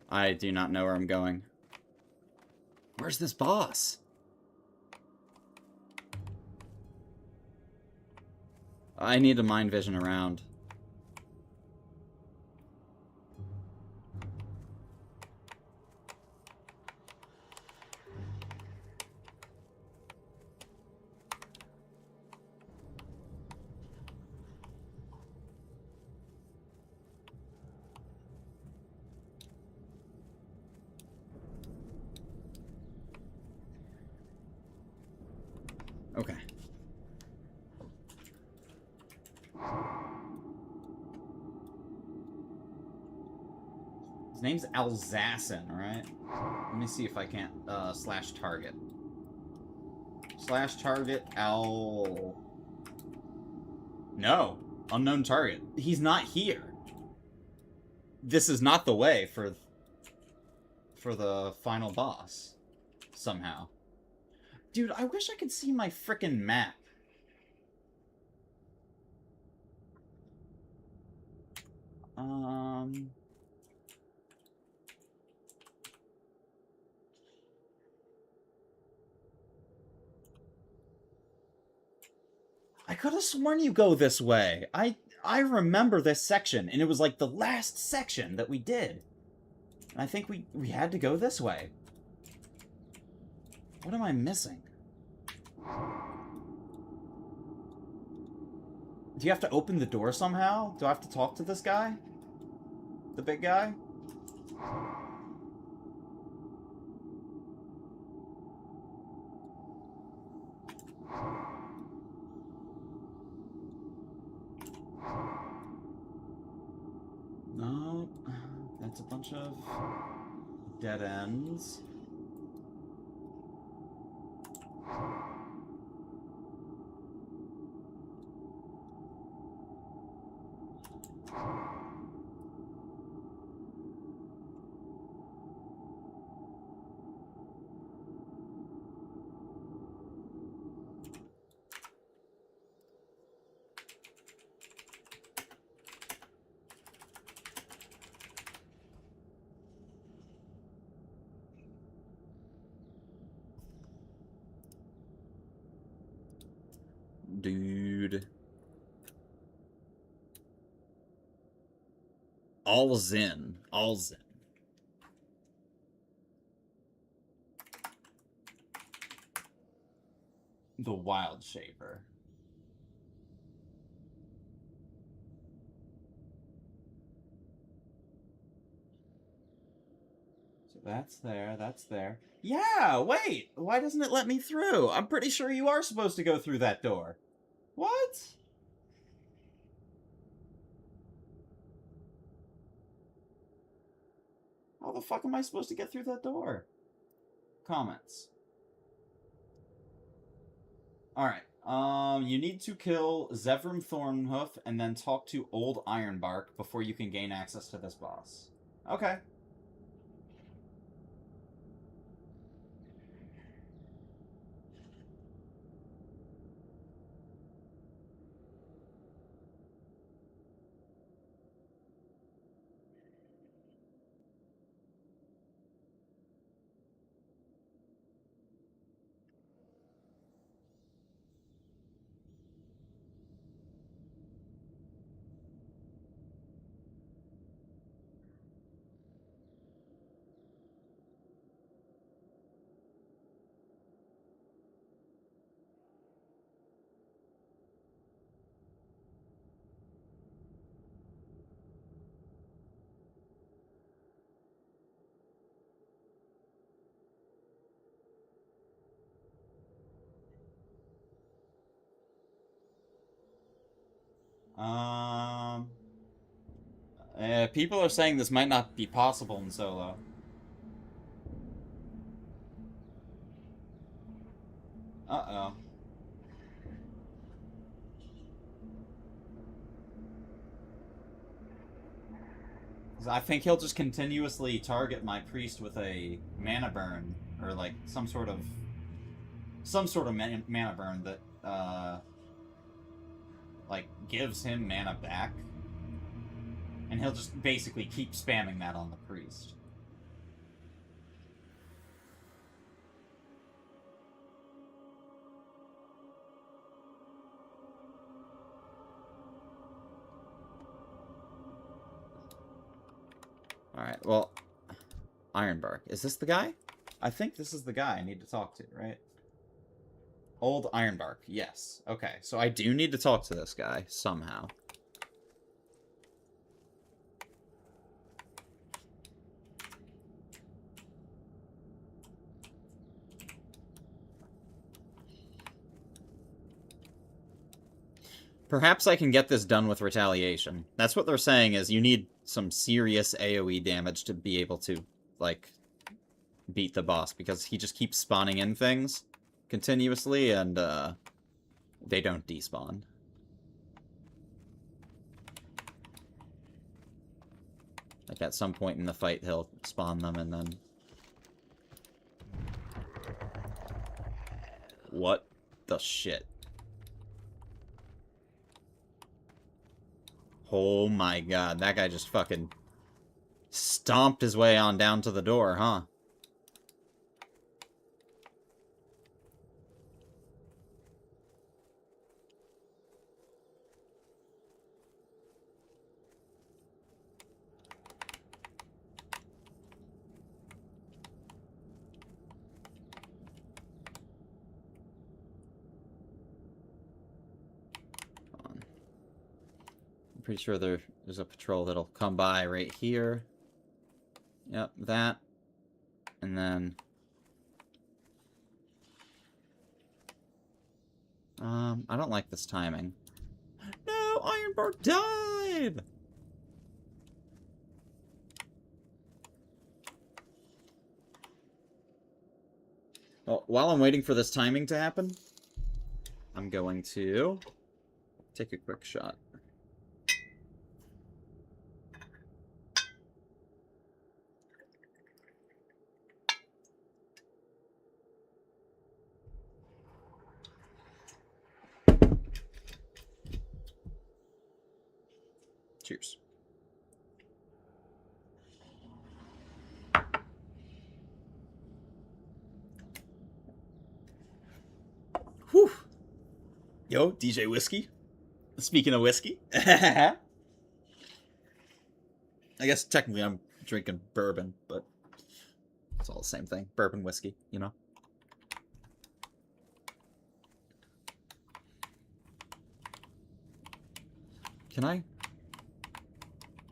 I do not know where I'm going. Where's this boss? I need to mind vision around. Okay. His name's Alsassin, right? Let me see if I can't, slash target. Slash target, No. Unknown target. He's not here. This is not the way for the final boss. Somehow. Dude, I wish I could see my frickin' map. I could have sworn you go this way. I remember this section, and it was like the last section that we did. And I think we had to go this way. What am I missing? Do you have to open the door somehow? Do I have to talk to this guy? The big guy? No, that's a bunch of dead ends. Dude. All's in. All's in. The Wild Shaper. So that's there, that's there. Yeah, wait! Why doesn't it let me through? I'm pretty sure you are supposed to go through that door. What? How the fuck am I supposed to get through that door? Comments. Alright, you need to kill Zevram Thornhoof and then talk to Old Ironbark before you can gain access to this boss. Okay. People are saying this might not be possible in solo. Uh-oh. I think he'll just continuously target my priest with a mana burn, or like some sort of mana burn that like gives him mana back, and he'll just basically keep spamming that on the priest. Alright, well, Ironbark. Is this the guy? I think this is the guy I need to talk to, right? Old Ironbark, yes. Okay, so I do need to talk to this guy, somehow. Perhaps I can get this done with retaliation. That's what they're saying, is you need some serious AoE damage to be able to, like, beat the boss, because he just keeps spawning in things continuously, and, they don't despawn. Like, at some point in the fight, he'll spawn them, and then... What the shit? Oh my god, that guy just fucking stomped his way on down to the door, huh? Pretty sure there's a patrol that'll come by right here. Yep, that. And then... I don't like this timing. No! Ironbark died! Well, while I'm waiting for this timing to happen, I'm going to take a quick shot. Cheers. Whew. Yo, DJ Whiskey. Speaking of whiskey. I guess technically I'm drinking bourbon, but it's all the same thing. Bourbon whiskey, you know? Can I...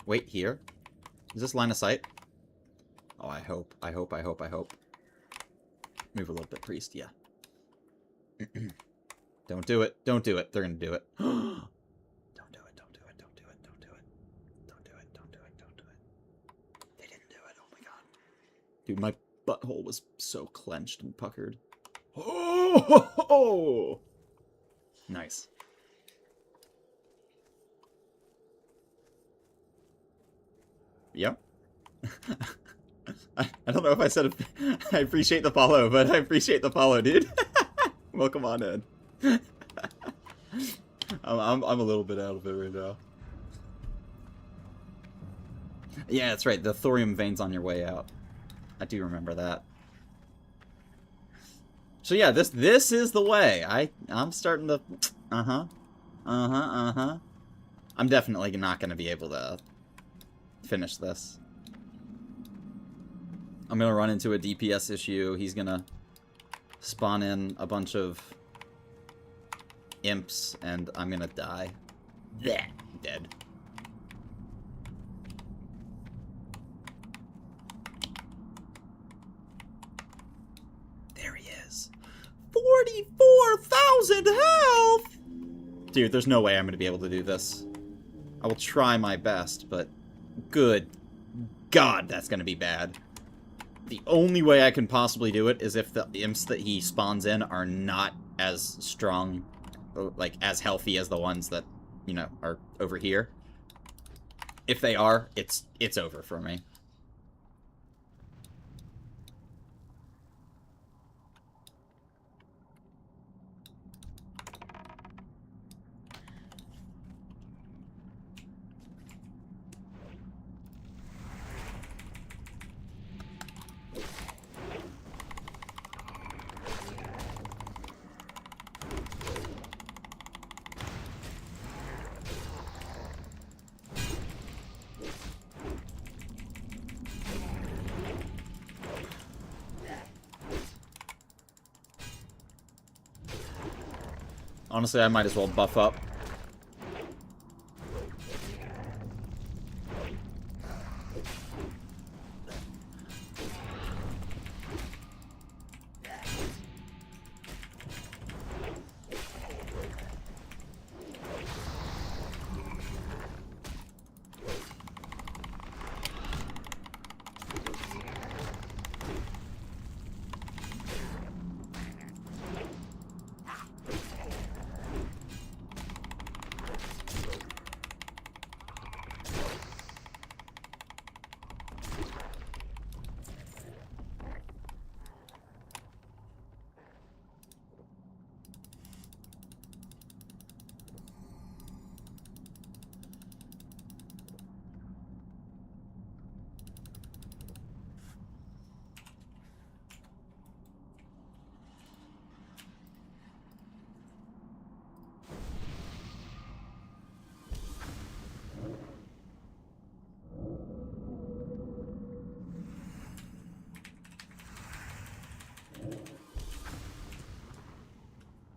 wait here? Is this line of sight? Oh, I hope. Move a little bit, priest, yeah. Don't do it. Don't do it. They're gonna do it. Don't do it. Don't do it. Don't do it. Don't do it. Don't do it. Don't do it. Don't do it. Don't do it. They didn't do it. Oh my god. Dude, my butthole was so clenched and puckered. Oh! Nice. Yep. I don't know if I said I appreciate the follow, but I appreciate the follow, dude. Welcome on in. I'm a little bit out of it right now. Yeah, that's right. The thorium veins on your way out. I do remember that. So yeah, this is the way. I'm starting to. I'm definitely not going to be able to finish this. I'm gonna run into a DPS issue. He's gonna spawn in a bunch of imps, and I'm gonna die. Blech. Dead. There he is. 44,000 health! Dude, there's no way I'm gonna be able to do this. I will try my best, but good God, that's gonna be bad. The only way I can possibly do it is if the imps that he spawns in are not as strong, like, as healthy as the ones that, you know, are over here. If they are, it's over for me. Honestly, I might as well buff up.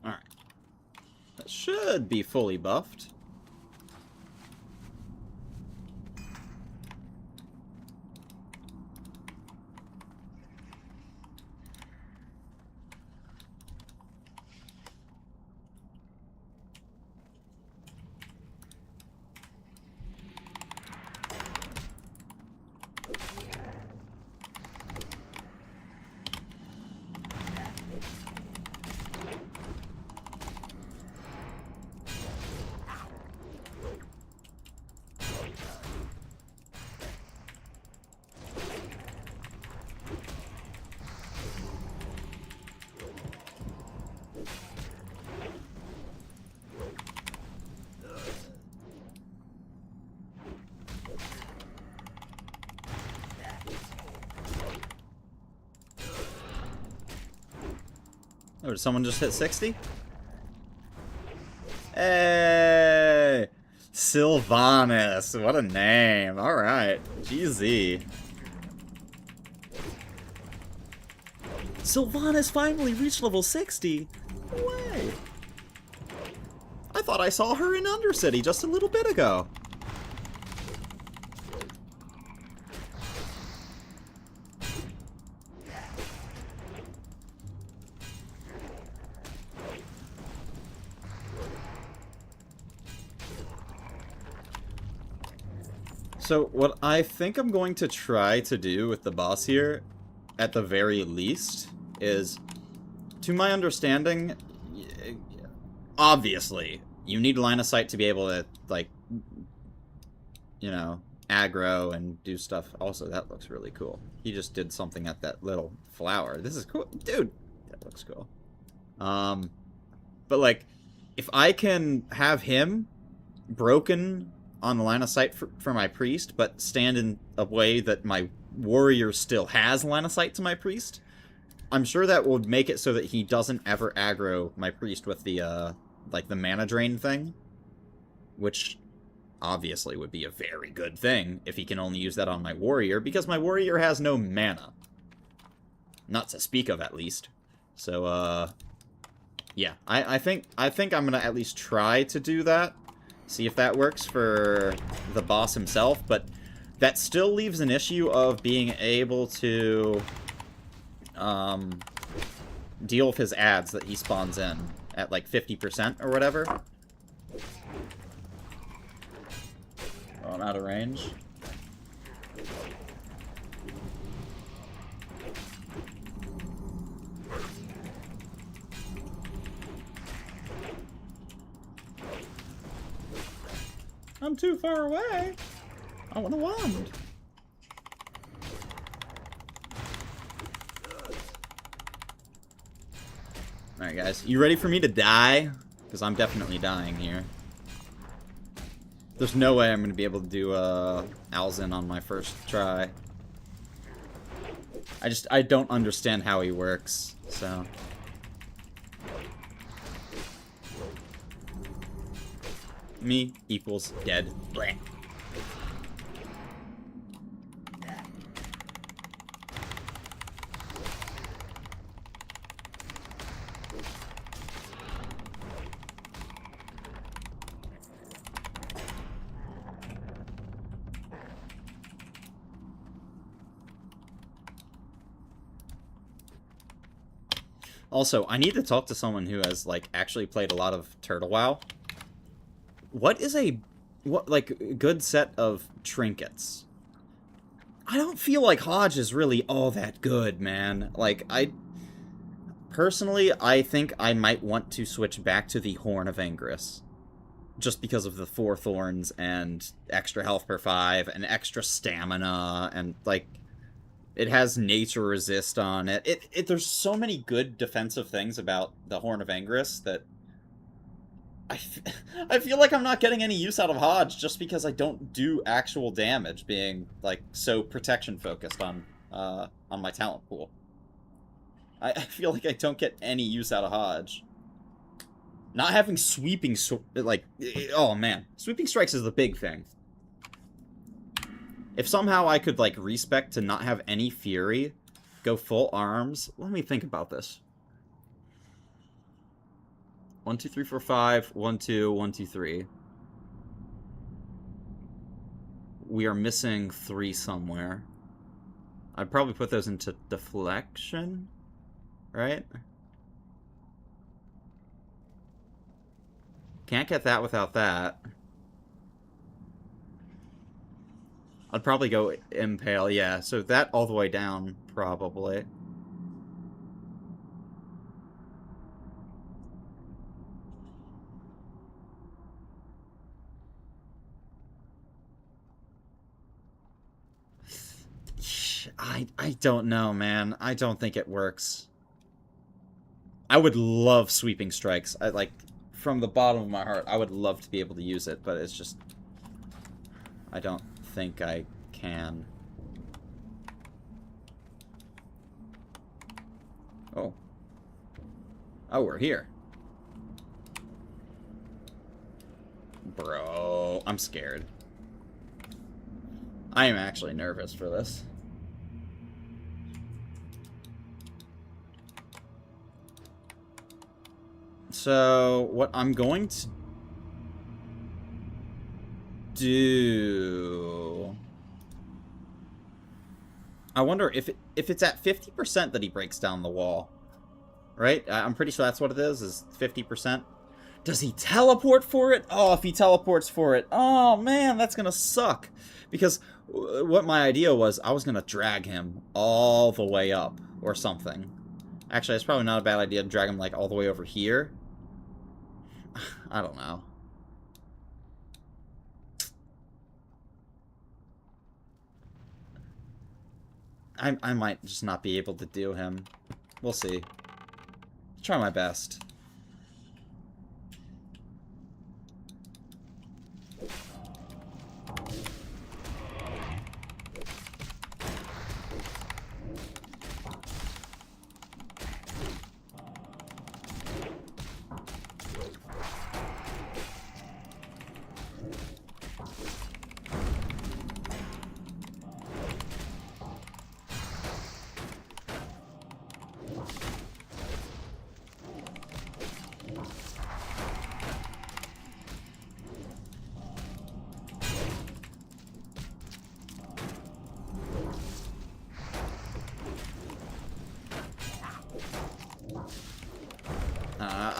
Alright. That should be fully buffed. Oh, did someone just hit 60? Hey! Sylvanas, what a name. Alright, GZ. Sylvanas finally reached level 60? No way. I thought I saw her in Undercity just a little bit ago. So what I think I'm going to try to do with the boss here, at the very least, is, to my understanding, obviously, you need line of sight to be able to, like, you know, aggro and do stuff. Also, that looks really cool. He just did something at that little flower. This is cool. Dude, that looks cool. But, like, if I can have him broken on the line of sight for my priest, but stand in a way that my warrior still has line of sight to my priest, I'm sure that would make it so that he doesn't ever aggro my priest with the, like, the mana drain thing, which obviously would be a very good thing if he can only use that on my warrior, because my warrior has no mana. Not to speak of, at least. So, yeah, I think I'm gonna at least try to do that. See if that works for the boss himself, but that still leaves an issue of being able to deal with his ads that he spawns in at like 50% or whatever. Oh, I'm out of range. I'm too far away. I want a wand. Alright, guys. You ready for me to die? Because I'm definitely dying here. There's no way I'm going to be able to do Alzin on my first try. I don't understand how he works, so... Me equals dead. Bleh. Also, I need to talk to someone who has, like, actually played a lot of Turtle WoW. What is a, good set of trinkets? I don't feel like Hodge is really all that good, man. Like, personally, I think I might want to switch back to the Horn of Ingress. Just because of the 4 thorns and extra health per 5 and extra stamina and, like... It has nature resist on it. There's so many good defensive things about the Horn of Ingress that I feel like I'm not getting any use out of Hodge just because I don't do actual damage, being like so protection focused on my talent pool. I feel like I don't get any use out of Hodge. Not having sweeping oh man, sweeping strikes is the big thing. If somehow I could, like, respec to not have any fury, go full arms... Let me think about this. 1, 2, 3, 4, 5. 1, 2, 1, 2, 3. We are missing 3 somewhere. I'd probably put those into deflection, right? Can't get that without that. I'd probably go Impale, yeah. So that all the way down, probably. I don't know, man. I don't think it works. I would love sweeping strikes. From the bottom of my heart, I would love to be able to use it, but it's just... I don't think I can. Oh. Oh, we're here. Bro, I'm scared. I am actually nervous for this. So, what I'm going to do... I wonder if it's at 50% that he breaks down the wall. Right? I'm pretty sure that's what it is 50%. Does he teleport for it? Oh, if he teleports for it. Oh, man, that's gonna suck. Because what my idea was, I was gonna drag him all the way up or something. Actually, it's probably not a bad idea to drag him, like, all the way over here. I don't know. I might just not be able to do him. We'll see. Try my best.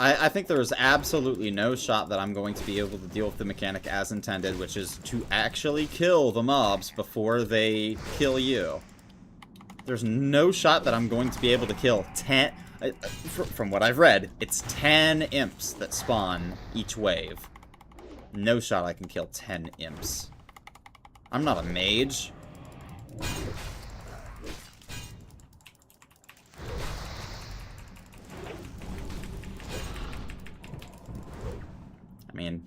I think there is absolutely no shot that I'm going to be able to deal with the mechanic as intended, which is to actually kill the mobs before they kill you. There's no shot that I'm going to be able to kill 10... From what I've read, it's 10 imps that spawn each wave. No shot I can kill 10 imps. I'm not a mage. I mean,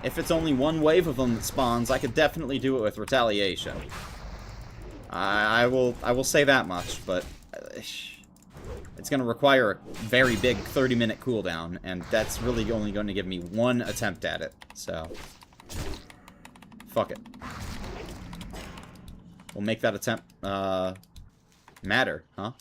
if it's only one wave of them that spawns, I could definitely do it with retaliation. I will say that much, but it's going to require a very big 30-minute cooldown, and that's really only going to give me one attempt at it, so fuck it. We'll make that attempt matter, huh?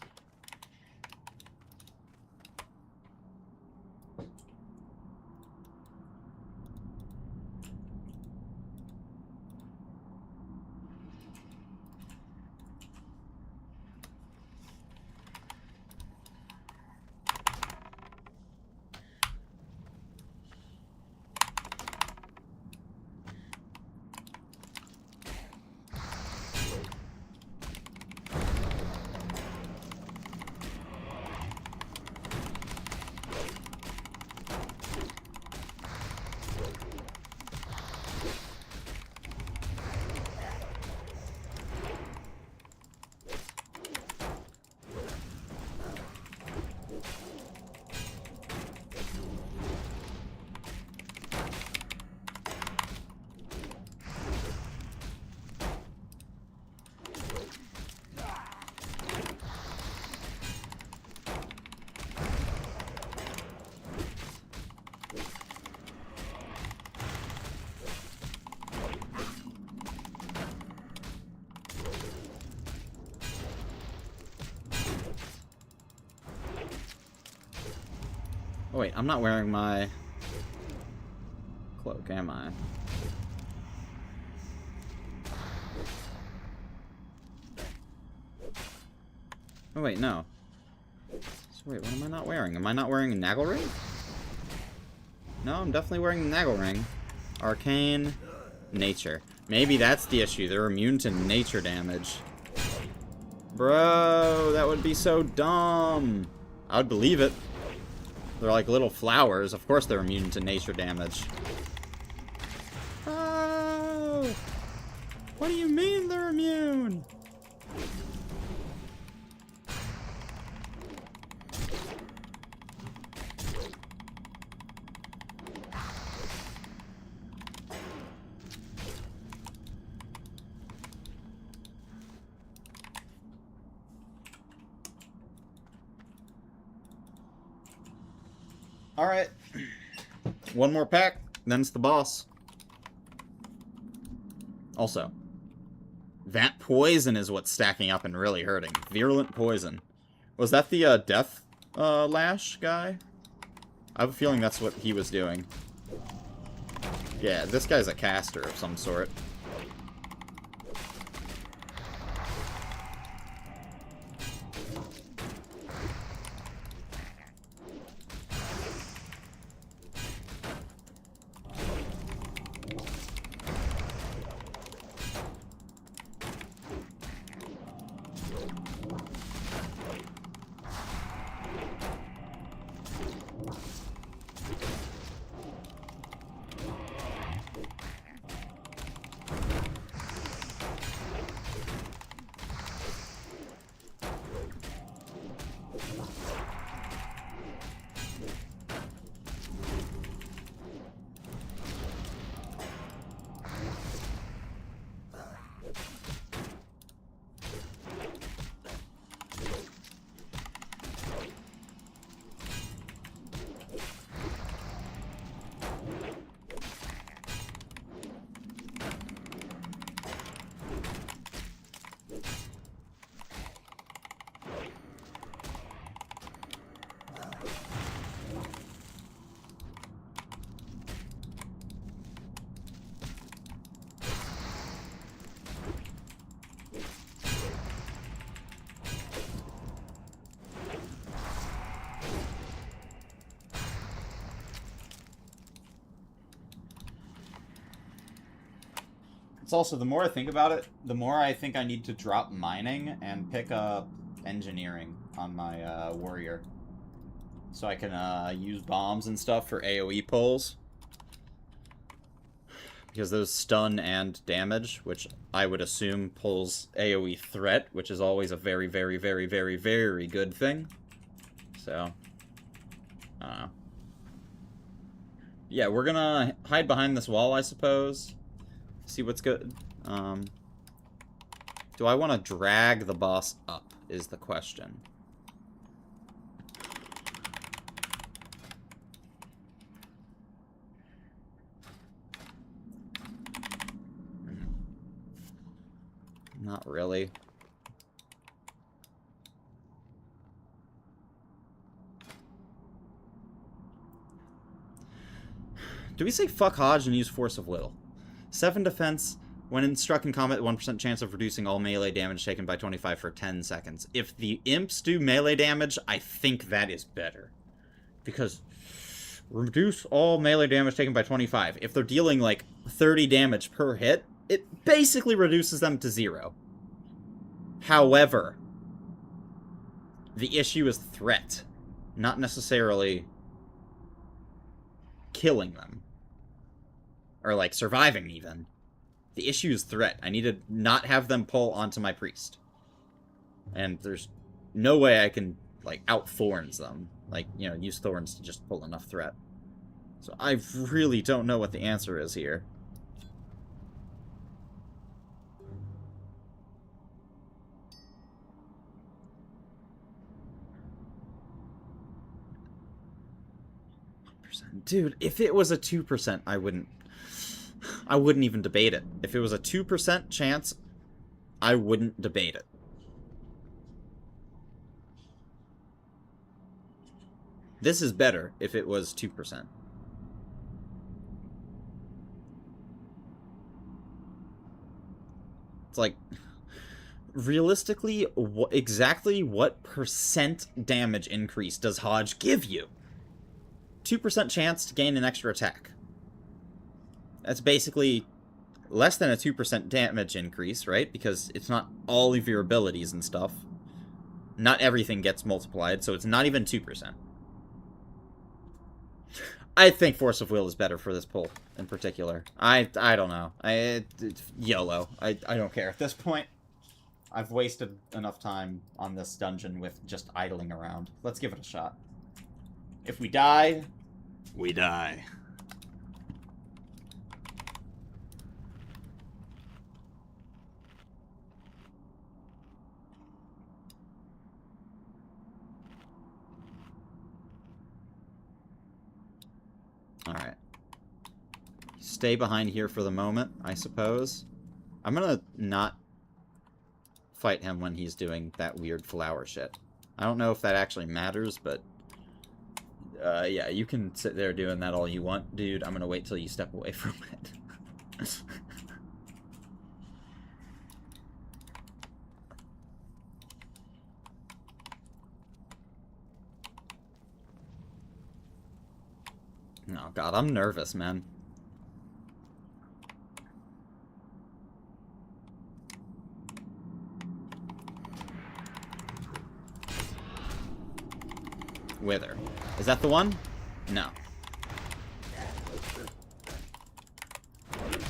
Oh wait, I'm not wearing my cloak, am I? Oh wait, no. So wait, what am I not wearing? Am I not wearing a Naggle Ring? No, I'm definitely wearing the Naggle Ring. Arcane, Nature. Maybe that's the issue. They're immune to nature damage. Bro, that would be so dumb. I would believe it. They're like little flowers. Of course they're immune to nature damage. Oh! What do you mean they're immune? Alright. One more pack, then it's the boss. Also, that poison is what's stacking up and really hurting. Virulent poison. Was that the death lash guy? I have a feeling that's what he was doing. Yeah, this guy's a caster of some sort. It's also, the more I think about it, the more I think I need to drop mining and pick up engineering on my warrior. So I can use bombs and stuff for AoE pulls. Because those stun and damage, which I would assume pulls AoE threat, which is always a very, very, very, very, very good thing. So, I don't know. Yeah, we're gonna hide behind this wall, I suppose. See what's good. Do I want to drag the boss up, is the question. Not really. Do we say fuck Hodge and use Force of Will? 7 defense. When struck in combat, 1% chance of reducing all melee damage taken by 25 for 10 seconds. If the imps do melee damage, I think that is better. Because reduce all melee damage taken by 25. If they're dealing like 30 damage per hit, it basically reduces them to 0. However, the issue is threat, not necessarily killing them. Or like surviving even. The issue is threat. I need to not have them pull onto my priest. And there's no way I can like out thorns them. Like, you know, use thorns to just pull enough threat. So I really don't know what the answer is here. Dude, if it was a 2%, I wouldn't even debate it. If it was a 2% chance, I wouldn't debate it. This is better if it was 2%. It's like, realistically, exactly what percent damage increase does Hodge give you? 2% chance to gain an extra attack. That's basically less than a 2% damage increase, right? Because it's not all of your abilities and stuff. Not everything gets multiplied, so it's not even 2%. I think Force of Will is better for this pull, in particular. I don't know. YOLO. I don't care at this point. I've wasted enough time on this dungeon with just idling around. Let's give it a shot. If we die, we die. Alright. Stay behind here for the moment, I suppose. I'm gonna not fight him when he's doing that weird flower shit. I don't know if that actually matters, but yeah, you can sit there doing that all you want, dude. I'm gonna wait till you step away from it. Oh god, I'm nervous, man. Wither. Is that the one? No.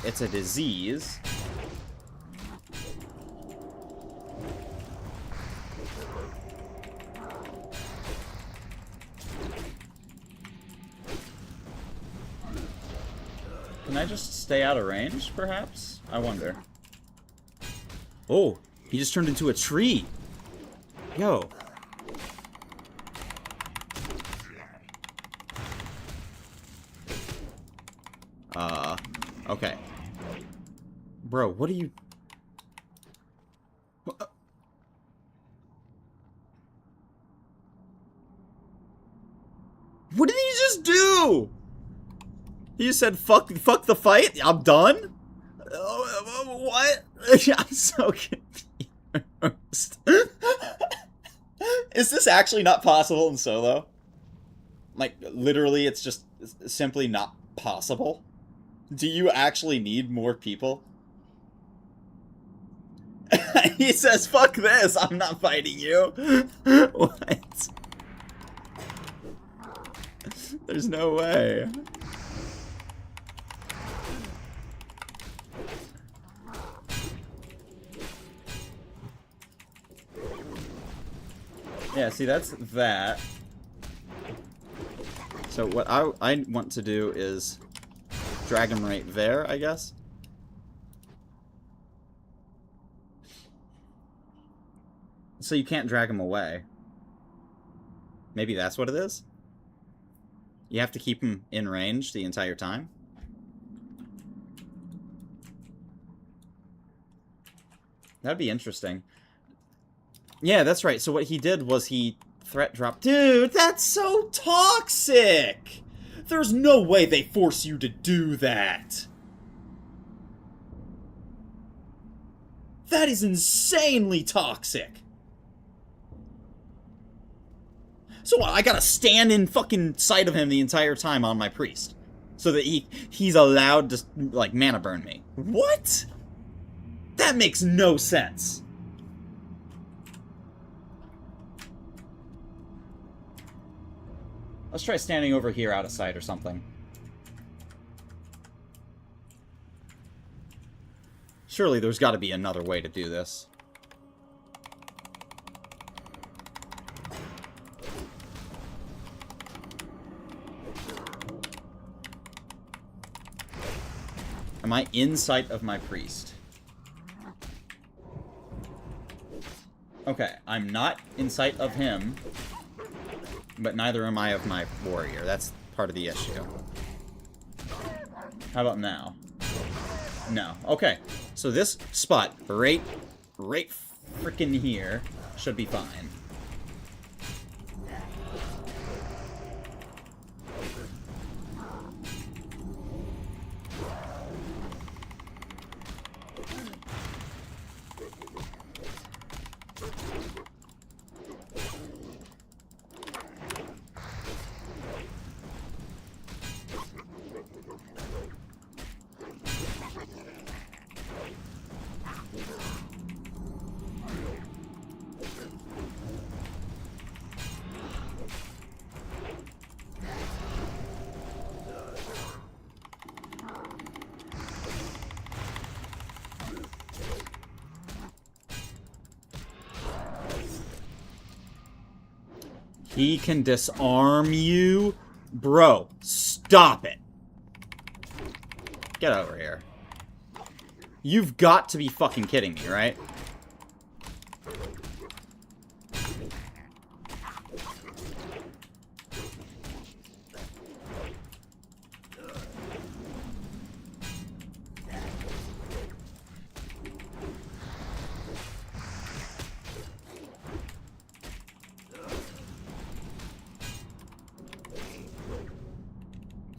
It's a disease. Can I just stay out of range, perhaps? I wonder. Oh, he just turned into a tree. Yo. Okay. Bro, what are you... What did he just do? He just said, fuck the fight? I'm done? What? I'm so confused. Is this actually not possible in solo? Like, literally, it's just simply not possible? Do you actually need more people? He says, fuck this, I'm not fighting you. What? There's no way. Yeah, see, that's that. So what I want to do is drag him right there, I guess. So you can't drag him away. Maybe that's what it is? You have to keep him in range the entire time? That'd be interesting. Yeah, that's right. So what he did was he threat dropped... Dude, that's so toxic! There's no way they force you to do that! That is insanely toxic! So what, I gotta stand in fucking sight of him the entire time on my priest. So that he's allowed to, like, mana burn me. What? That makes no sense. Let's try standing over here out of sight or something. Surely there's gotta be another way to do this. Am I in sight of my priest? Okay, I'm not in sight of him, but neither am I of my warrior. That's part of the issue. How about now? No. Okay, so this spot, right frickin' here, should be fine. He can disarm you? Bro, stop it. Get over here. You've got to be fucking kidding me, right?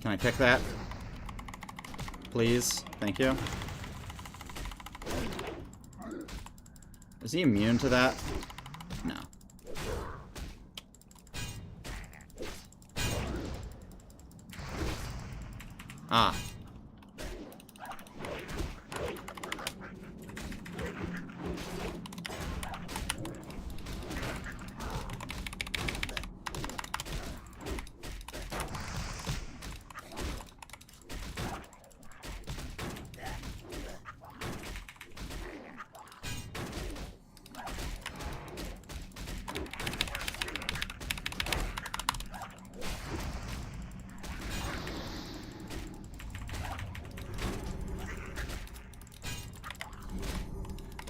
Can I pick that? Please? Thank you. Is he immune to that? No. Ah.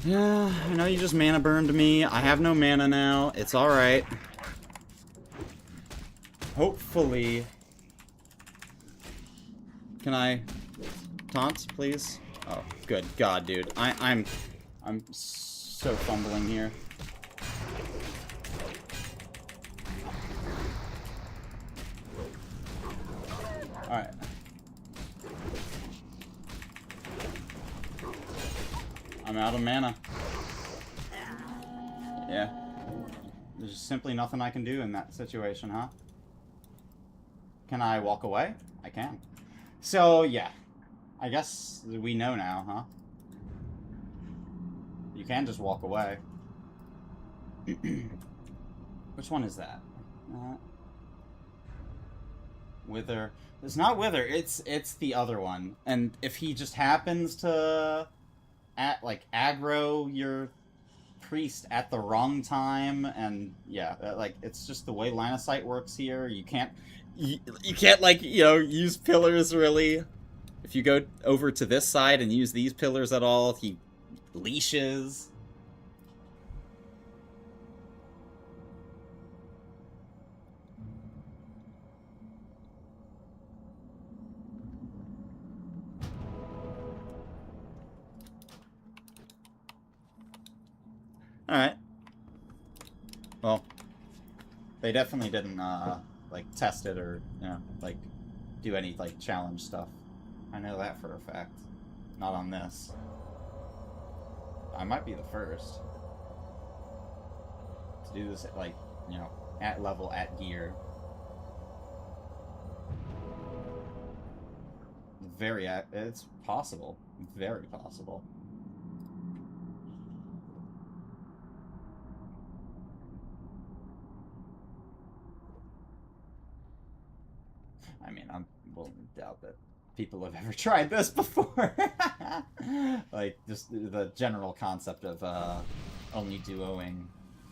Yeah, I know you just mana burned me. I have no mana now. It's alright. Hopefully... Can I... taunt, please? Oh, good God, dude. I'm so fumbling here. Alright. I'm out of mana. Yeah. There's simply nothing I can do in that situation, huh? Can I walk away? I can. So, yeah. I guess we know now, huh? You can just walk away. Which one is that? Wither. It's not Wither, it's the other one. And if he just happens to... like aggro your priest at the wrong time, and yeah, like it's just the way line of sight works here. You can't like, you know, use pillars really. If you go over to this side and use these pillars at all, he leashes. Alright. Well, they definitely didn't, like, test it or, you know, like, do any, like, challenge stuff. I know that for a fact. Not on this. I might be the first to do this, like, you know, at level, at gear. It's possible. Very possible. I mean, I'm willing to doubt that people have ever tried this before. Like, just the general concept of only duoing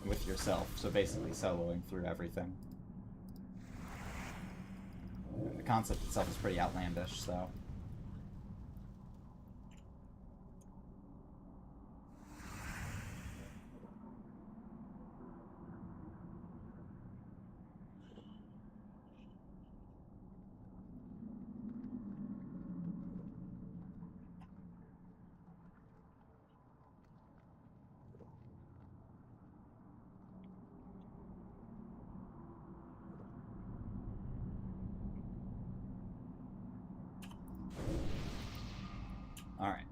with yourself. So basically soloing through everything. The concept itself is pretty outlandish, so... Alright.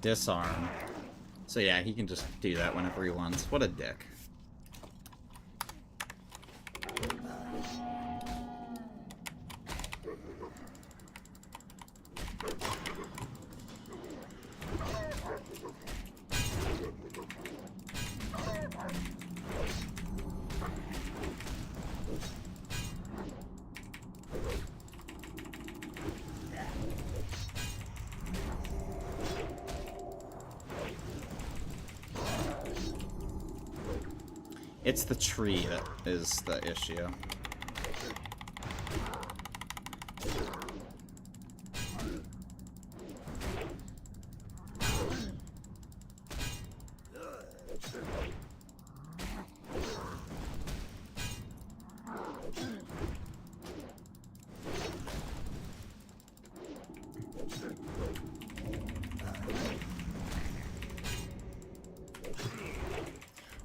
Disarm. So yeah, he can just do that whenever he wants. What a dick. It's the tree that is the issue.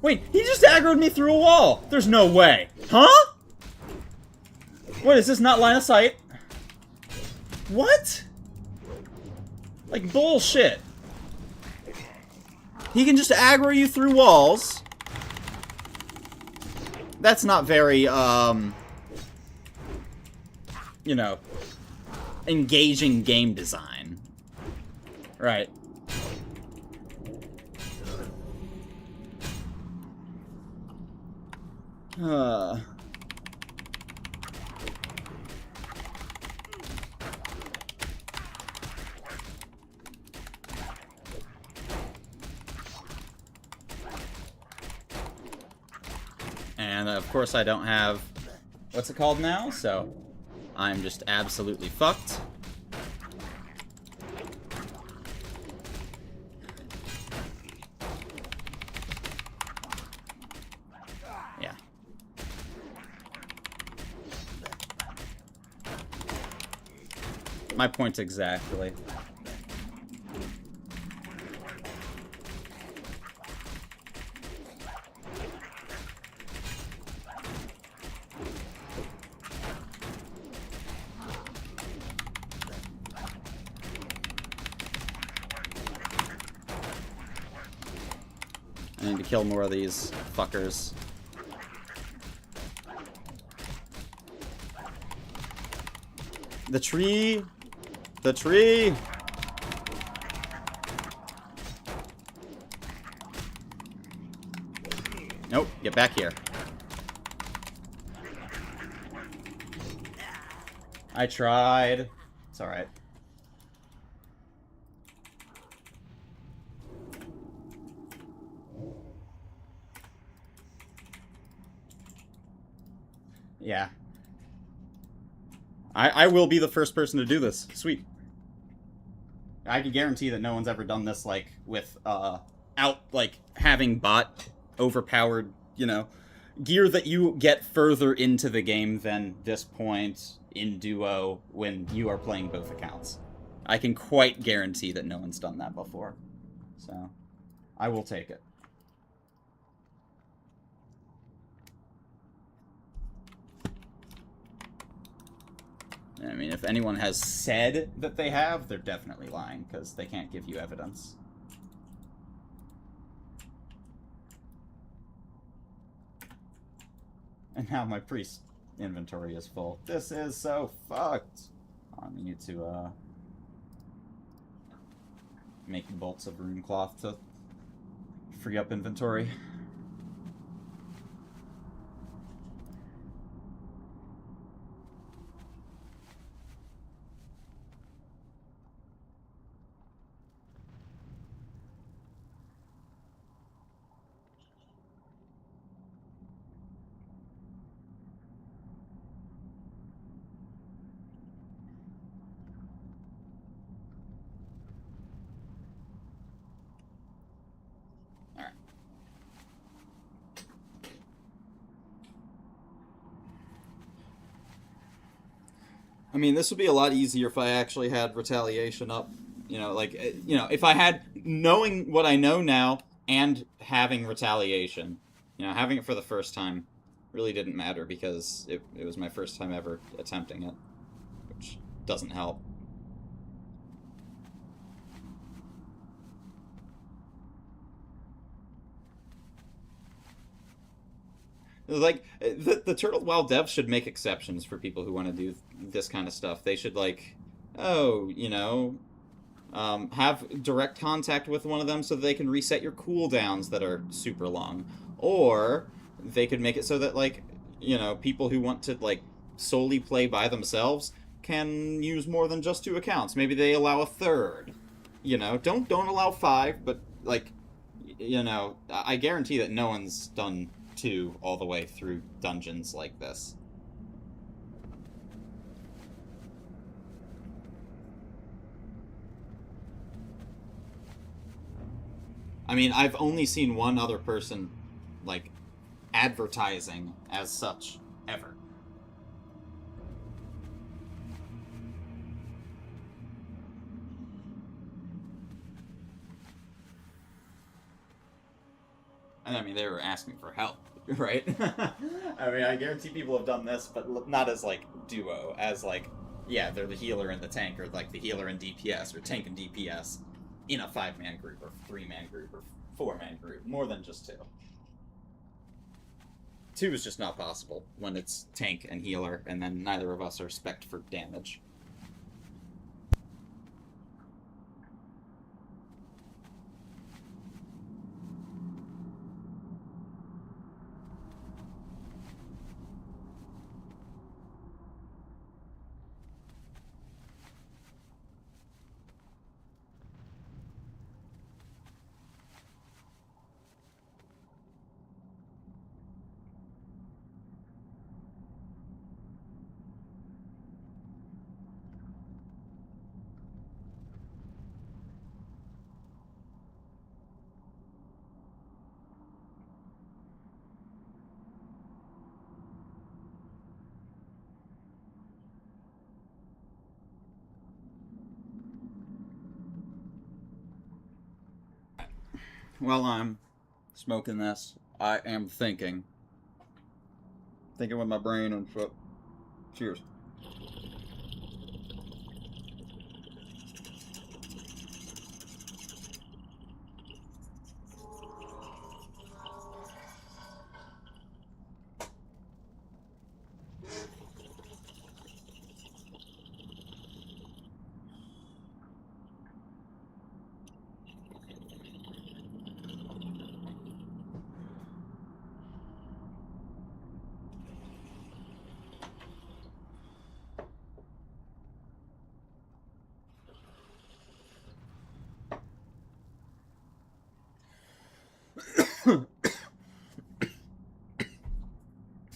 Wait, he just aggroed me through a wall! There's no way. Huh? What, is this not line of sight? What? Like, bullshit. He can just aggro you through walls. That's not very, you know, engaging game design. Right. And And of course I don't have... What's it called now? So I'm just absolutely fucked. Yeah. My point exactly. I need to kill more of these fuckers. The tree! The tree! Nope, get back here. I tried. It's alright. Yeah. I will be the first person to do this. Sweet. I can guarantee that no one's ever done this, like, with, like, having bot overpowered, you know, gear that you get further into the game than this point in duo when you are playing both accounts. I can quite guarantee that no one's done that before. So, I will take it. I mean, if anyone has said that they have, they're definitely lying, because they can't give you evidence. And now my priest inventory is full. This is so fucked! I need to, make bolts of rune cloth to free up inventory. I mean, this would be a lot easier if I actually had retaliation up. You know, like, you know, if I had knowing what I know now and having retaliation, you know, having it for the first time really didn't matter because it was my first time ever attempting it, which doesn't help. Like, the Turtle WoW devs should make exceptions for people who want to do this kind of stuff. They should, like, oh, you know, have direct contact with one of them so that they can reset your cooldowns that are super long. Or they could make it so that, like, you know, people who want to, like, solely play by themselves can use more than just 2 accounts. Maybe they allow a third. You know, don't allow 5, but, like, you know, I guarantee that no one's done 2 all the way through dungeons like this. I mean, I've only seen one other person, like, advertising as such, ever. And I mean, they were asking for help, right? I mean, I guarantee people have done this, but not as, like, duo. As, like, yeah, they're the healer and the tank, or, like, the healer and DPS, or tank and DPS in a 5-man group, or 3-man group, or 4-man group. More than just 2. 2 is just not possible when it's tank and healer, and then neither of us are spec'd for damage. While I'm smoking this, I am thinking. Thinking with my brain and shit. Cheers.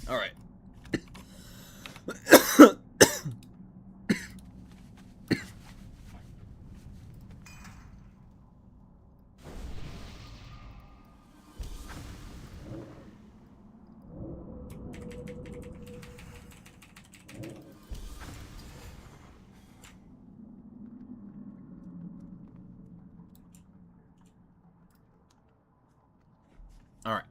All right. All right.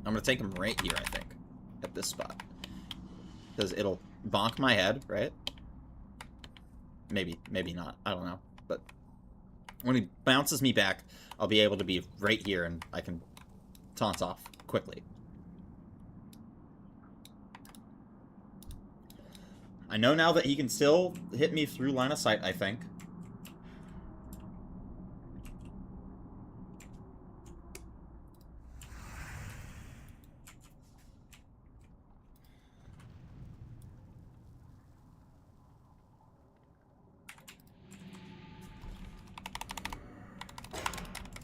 I'm gonna take him right here, I think, at this spot, because it'll bonk my head, right? Maybe not. I don't know. But when he bounces me back, I'll be able to be right here, and I can taunt off quickly. I know now that he can still hit me through line of sight, I think.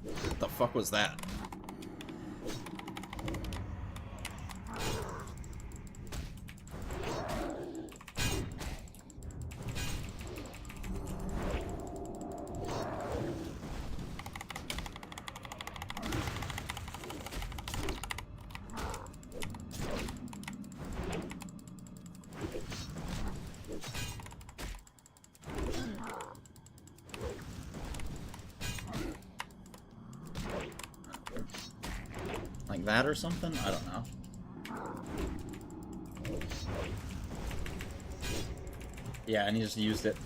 What the fuck was that? Like that or something? I don't know. Yeah, and he just used it.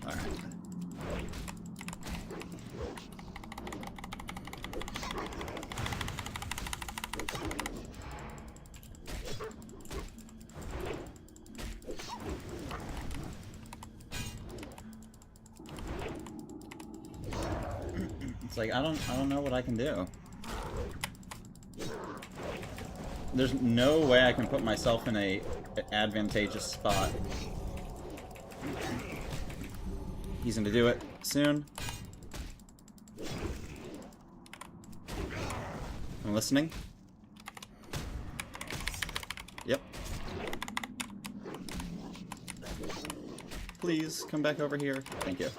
Alright. It's like I don't know what I can do. There's no way I can put myself in a advantageous spot. He's gonna do it soon. I'm listening. Yep. Please come back over here. Thank you.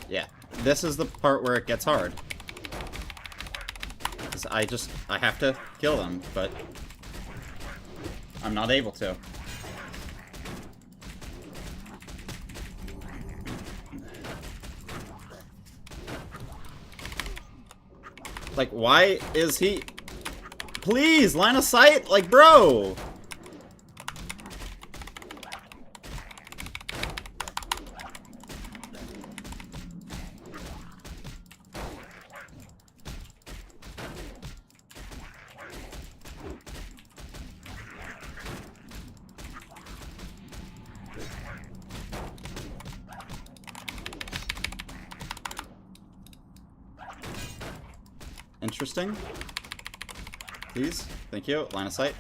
Yeah, this is the part where it gets hard. 'Cause I have to kill them, but I'm not able to. Like, why is he... Please, line of sight? Like, bro! Interesting. Please. Thank you. Line of sight.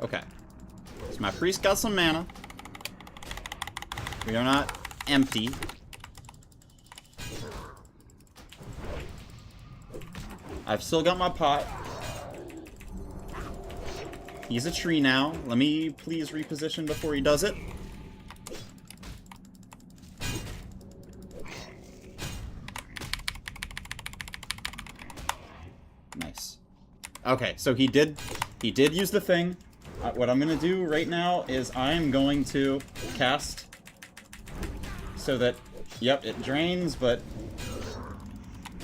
Okay. So my priest got some mana. We are not empty. I've still got my pot. He's a tree now. Let me please reposition before he does it. Nice. Okay, so he did use the thing. What I'm gonna do right now is I'm going to cast so that, yep, it drains, but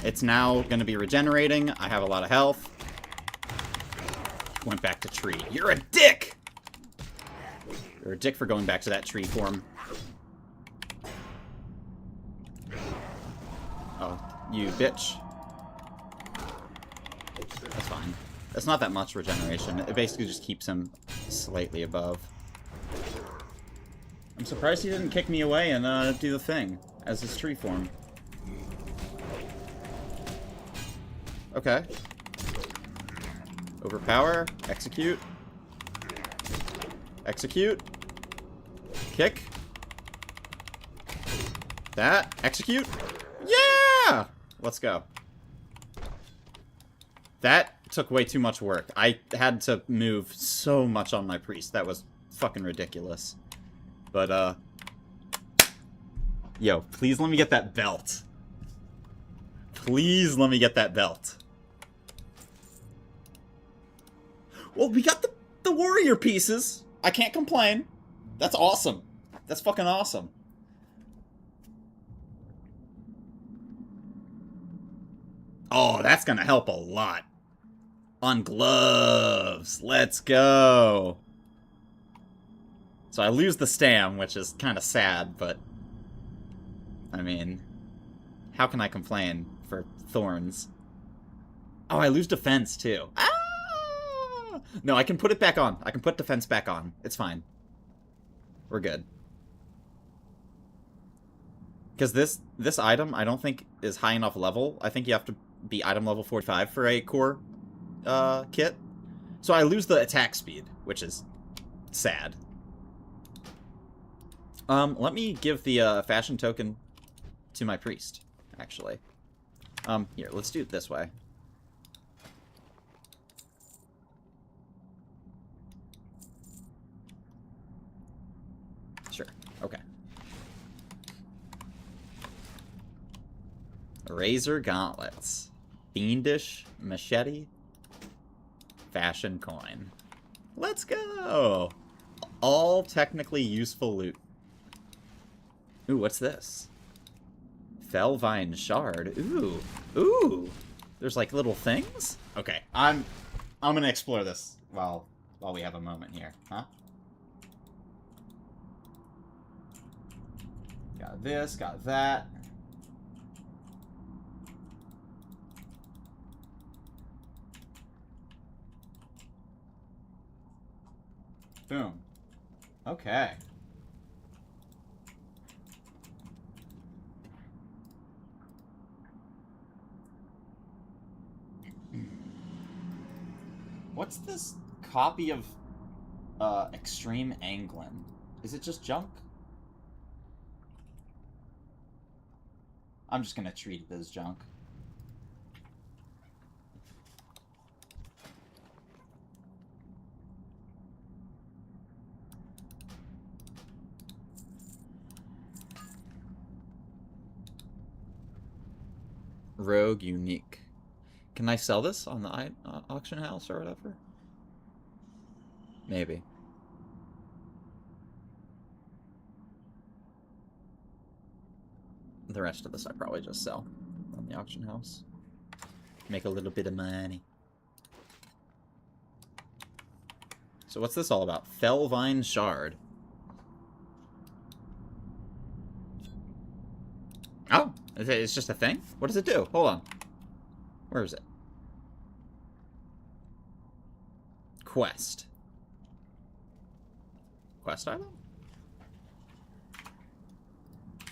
it's now gonna be regenerating. I have a lot of health. Went back to tree. You're a dick! You're a dick for going back to that tree form. Oh, you bitch. That's fine. That's not that much regeneration. It basically just keeps him slightly above. I'm surprised he didn't kick me away and do the thing as his tree form. Okay. Overpower. Execute. Execute. Kick. That. Execute. Yeah! Let's go. That took way too much work. I had to move so much on my priest. That was fucking ridiculous. But, yo, please let me get that belt. Please let me get that belt. Well, we got the warrior pieces. I can't complain. That's awesome. That's fucking awesome. Oh, that's gonna help a lot. On gloves. Let's go. So I lose the stam, which is kind of sad, but I mean, how can I complain for thorns? Oh, I lose defense too. Ah! No, I can put it back on. I can put defense back on. It's fine. We're good. Because this item, I don't think is high enough level. I think you have to be item level 45 for a core kit. So I lose the attack speed, which is sad. Let me give the fashion token to my priest, actually. Here, let's do it this way. Sure, okay. Razor gauntlets. Fiendish machete. Fashion coin. Let's go! All technically useful loot. Ooh, what's this? Felvine shard. Ooh. Ooh. There's like little things? Okay, I'm gonna explore this while we have a moment here, huh? Got this, got that. Boom. Okay. What's this copy of Extreme Anglin? Is it just junk? I'm just gonna treat it as junk. Rogue unique. Can I sell this on the auction house or whatever? Maybe. The rest of this I probably just sell on the auction house. Make a little bit of money. So what's this all about? Felvine shard. Oh, it's just a thing? What does it do? Hold on. Where is it? Quest. Quest item?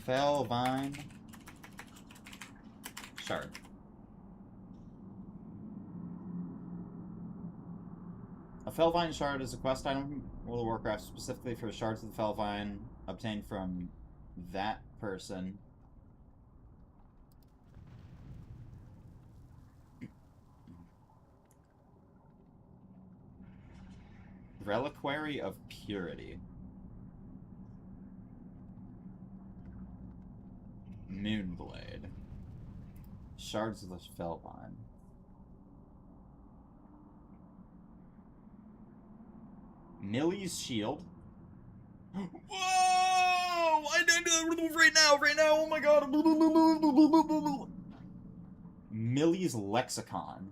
Felvine shard. A Felvine shard is a quest item in World of Warcraft specifically for shards of the Felvine obtained from that person. Reliquary of Purity. Moonblade. Shards of the Felvine. Millie's Shield. Whoa! I need to right now, oh my god. Millie's Lexicon.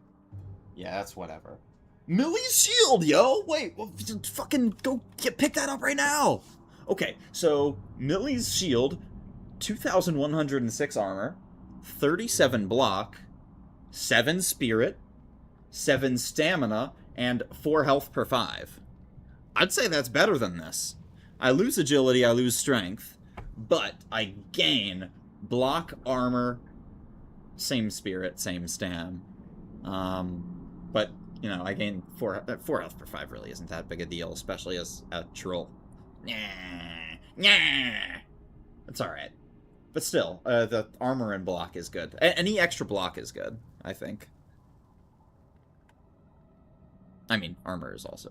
Yeah, that's whatever. Millie's Shield, yo! Wait, well, fucking go pick that up right now! Okay, so Millie's Shield, 2,106 armor, 37 block, 7 spirit, 7 stamina, and 4 health per 5. I'd say that's better than this. I lose agility, I lose strength, but I gain block, armor, same spirit, same stam. But, you know, I gain 4 health per 5 really isn't that big a deal, especially as a troll. It's alright. But still, the armor and block is good. Any extra block is good, I think. I mean, armor is also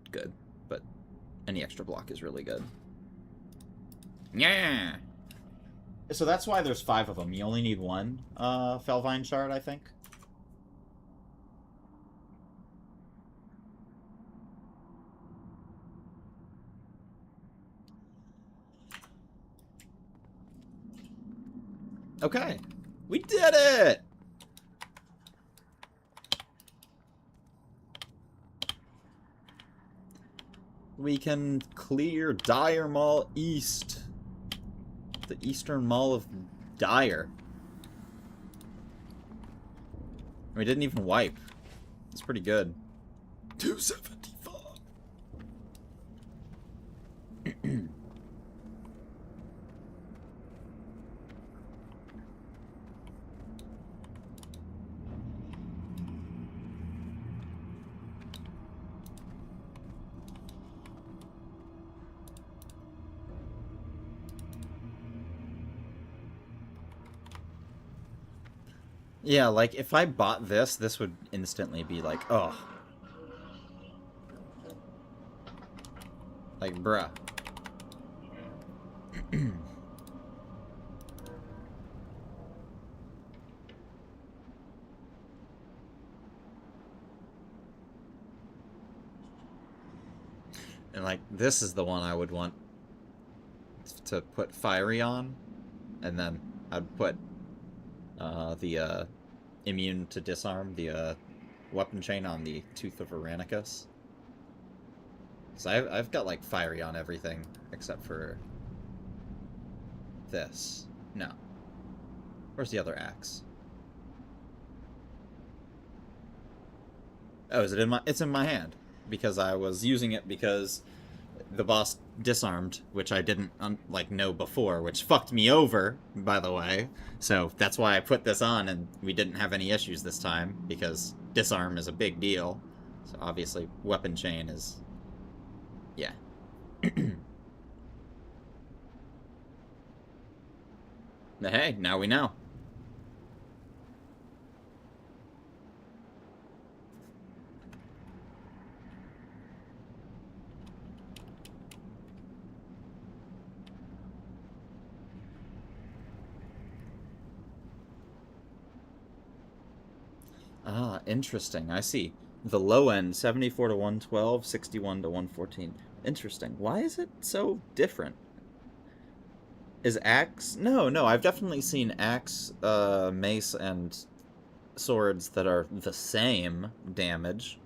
good, but any extra block is really good. Yeah. So that's why there's 5 of them. You only need 1 Felvine shard, I think. Okay. We did it! We can clear Dire Mall East. The Eastern Mall of Dire. We didn't even wipe. It's pretty good. 275. Yeah, like, if I bought this, this would instantly be like, oh. Like, bruh. And, like, this is the one I would want to put Fiery on. And then I'd put the immune to disarm, the weapon chain on the Tooth of Aranicus. So I've got like Fiery on everything except for this. No. Where's the other axe? Oh, is it in my? It's in my hand because I was using it because the boss disarmed, which I didn't know before, which fucked me over, by the way. So that's why I put this on, and we didn't have any issues this time because disarm is a big deal. So obviously, weapon chain is, yeah. But hey, now we know. Ah, interesting. I see. The low end, 74 to 112, 61 to 114. Interesting. Why is it so different? Is axe? No, I've definitely seen axe, mace, and swords that are the same damage.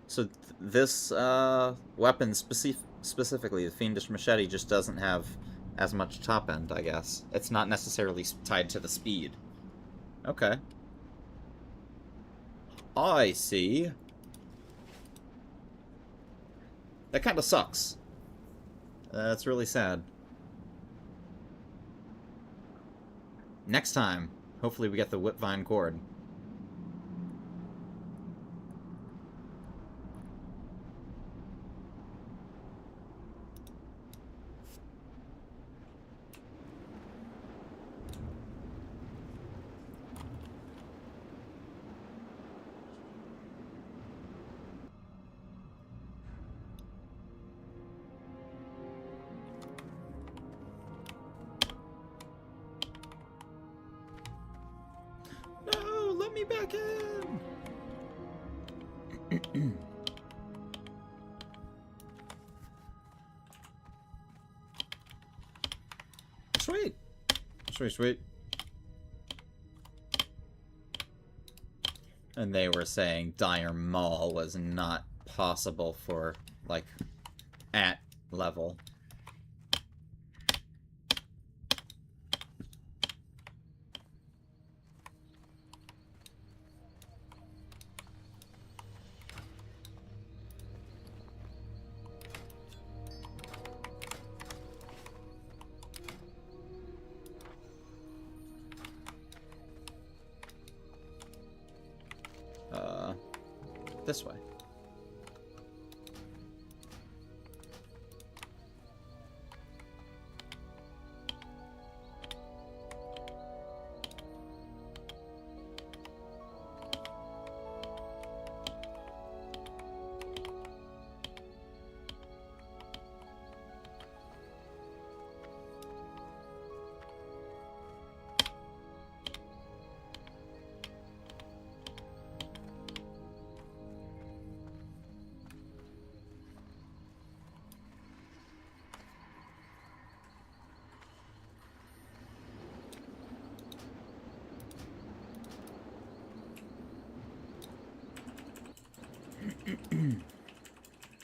So this weapon specifically, the Fiendish Machete, just doesn't have as much top end, I guess. It's not necessarily tied to the speed. Okay. I see. That kind of sucks. That's really sad. Next time, hopefully we get the whipvine cord. No, let me back in. Sweet. Sweet, sweet. And they were saying Dire Maul was not possible for, like, at level. This way.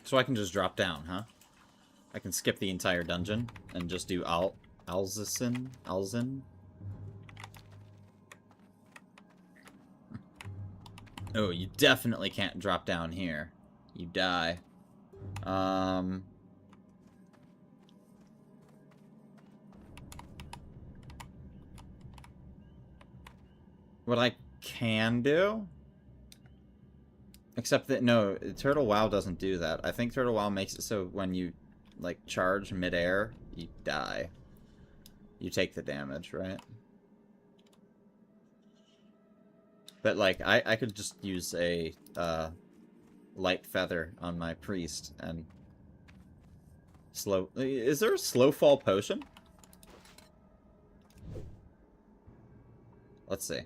So I can just drop down, huh? I can skip the entire dungeon and just do Alzin. Oh, you definitely can't drop down here. You die. What I can do? Except that, no, Turtle WoW doesn't do that. I think Turtle WoW makes it so when you, like, charge midair, you die. You take the damage, right? But, like, I could just use a, light feather on my priest and slow... Is there a slow fall potion? Let's see.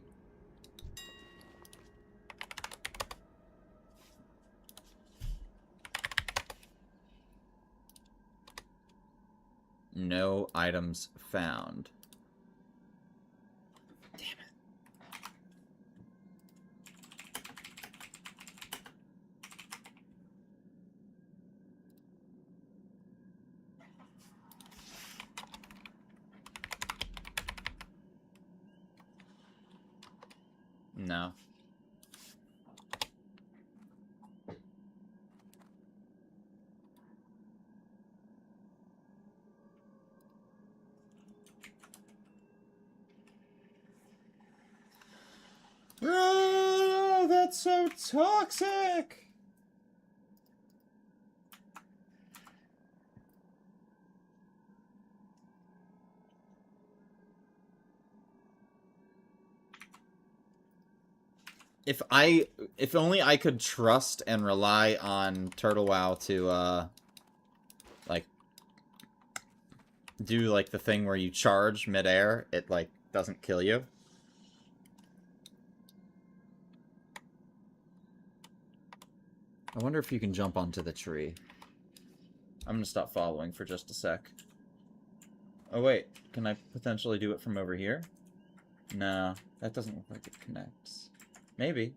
No items found. Damn it. No. Oh, that's so toxic! If only I could trust and rely on Turtle WoW to, like, do, like, the thing where you charge midair, it, like, doesn't kill you. I wonder if you can jump onto the tree. I'm gonna stop following for just a sec. Oh wait, can I potentially do it from over here? No, that doesn't look like it connects. Maybe.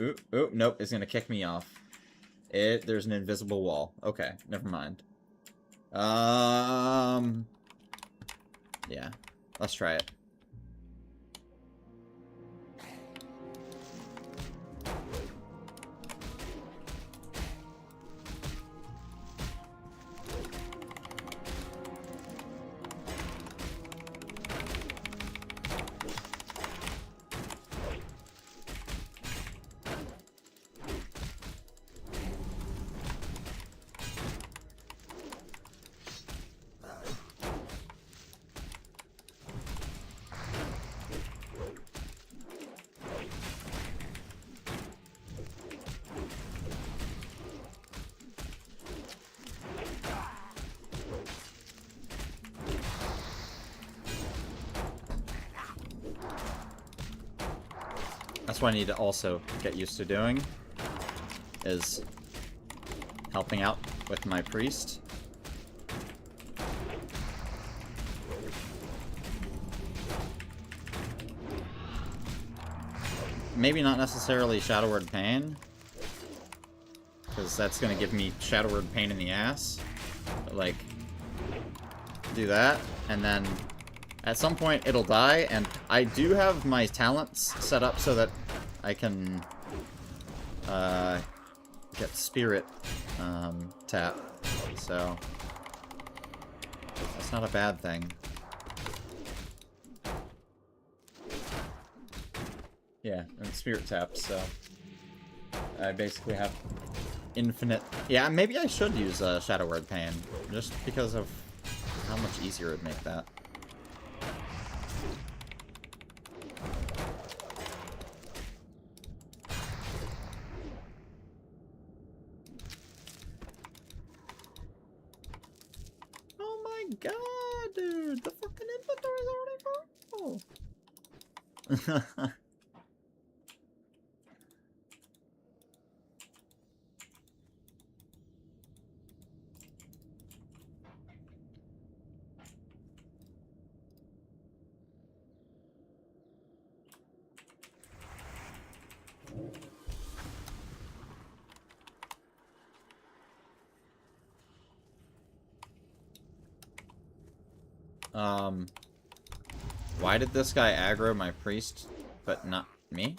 Ooh, nope, it's gonna kick me off. There's an invisible wall. Okay, never mind. Yeah, let's try it. That's what I need to also get used to doing, is helping out with my priest. Maybe not necessarily Shadow Word Pain, because that's going to give me Shadow Word Pain in the ass. But, like, do that, and then at some point it'll die, and I do have my talents set up so that I can get Spirit tap, so that's not a bad thing. Yeah, and Spirit tap, so I basically have infinite... Yeah, maybe I should use Shadow Word Pain, just because of how much easier it would make that. Oh my god, dude! The fucking inventory is already full! Why did this guy aggro my priest, but not me?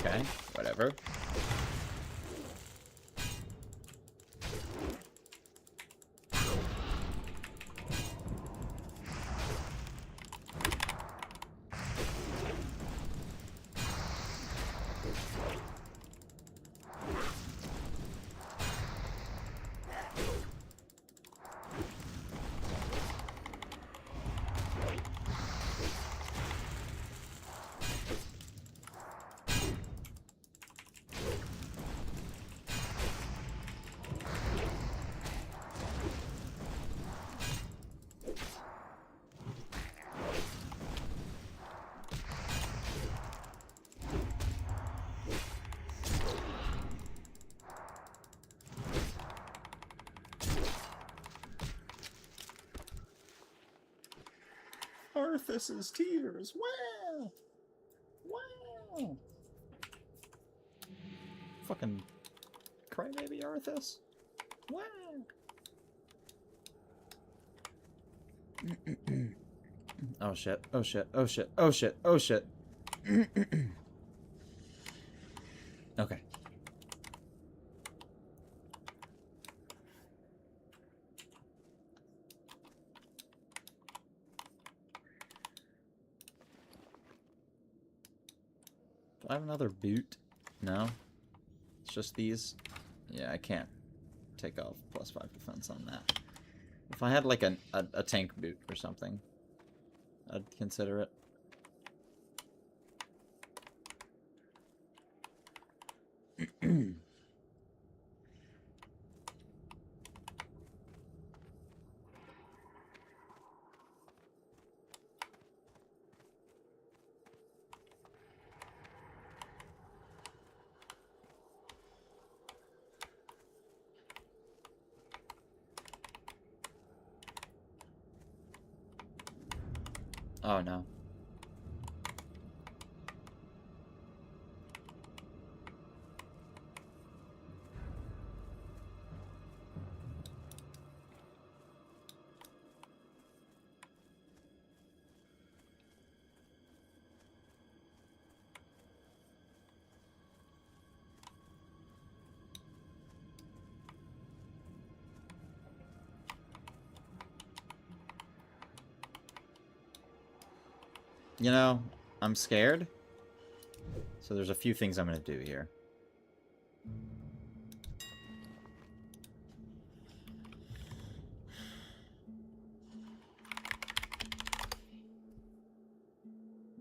Okay, whatever. Arthas's tears. Wow! Wow! Fucking crybaby Arthas. Wow! Oh shit, oh shit, oh shit, oh shit, oh shit. Okay. Do I have another boot? No? It's just these? Yeah, I can't take off +5 defense on that. If I had like a tank boot or something, I'd consider it. Oh no. You know, I'm scared. So there's a few things I'm gonna do here.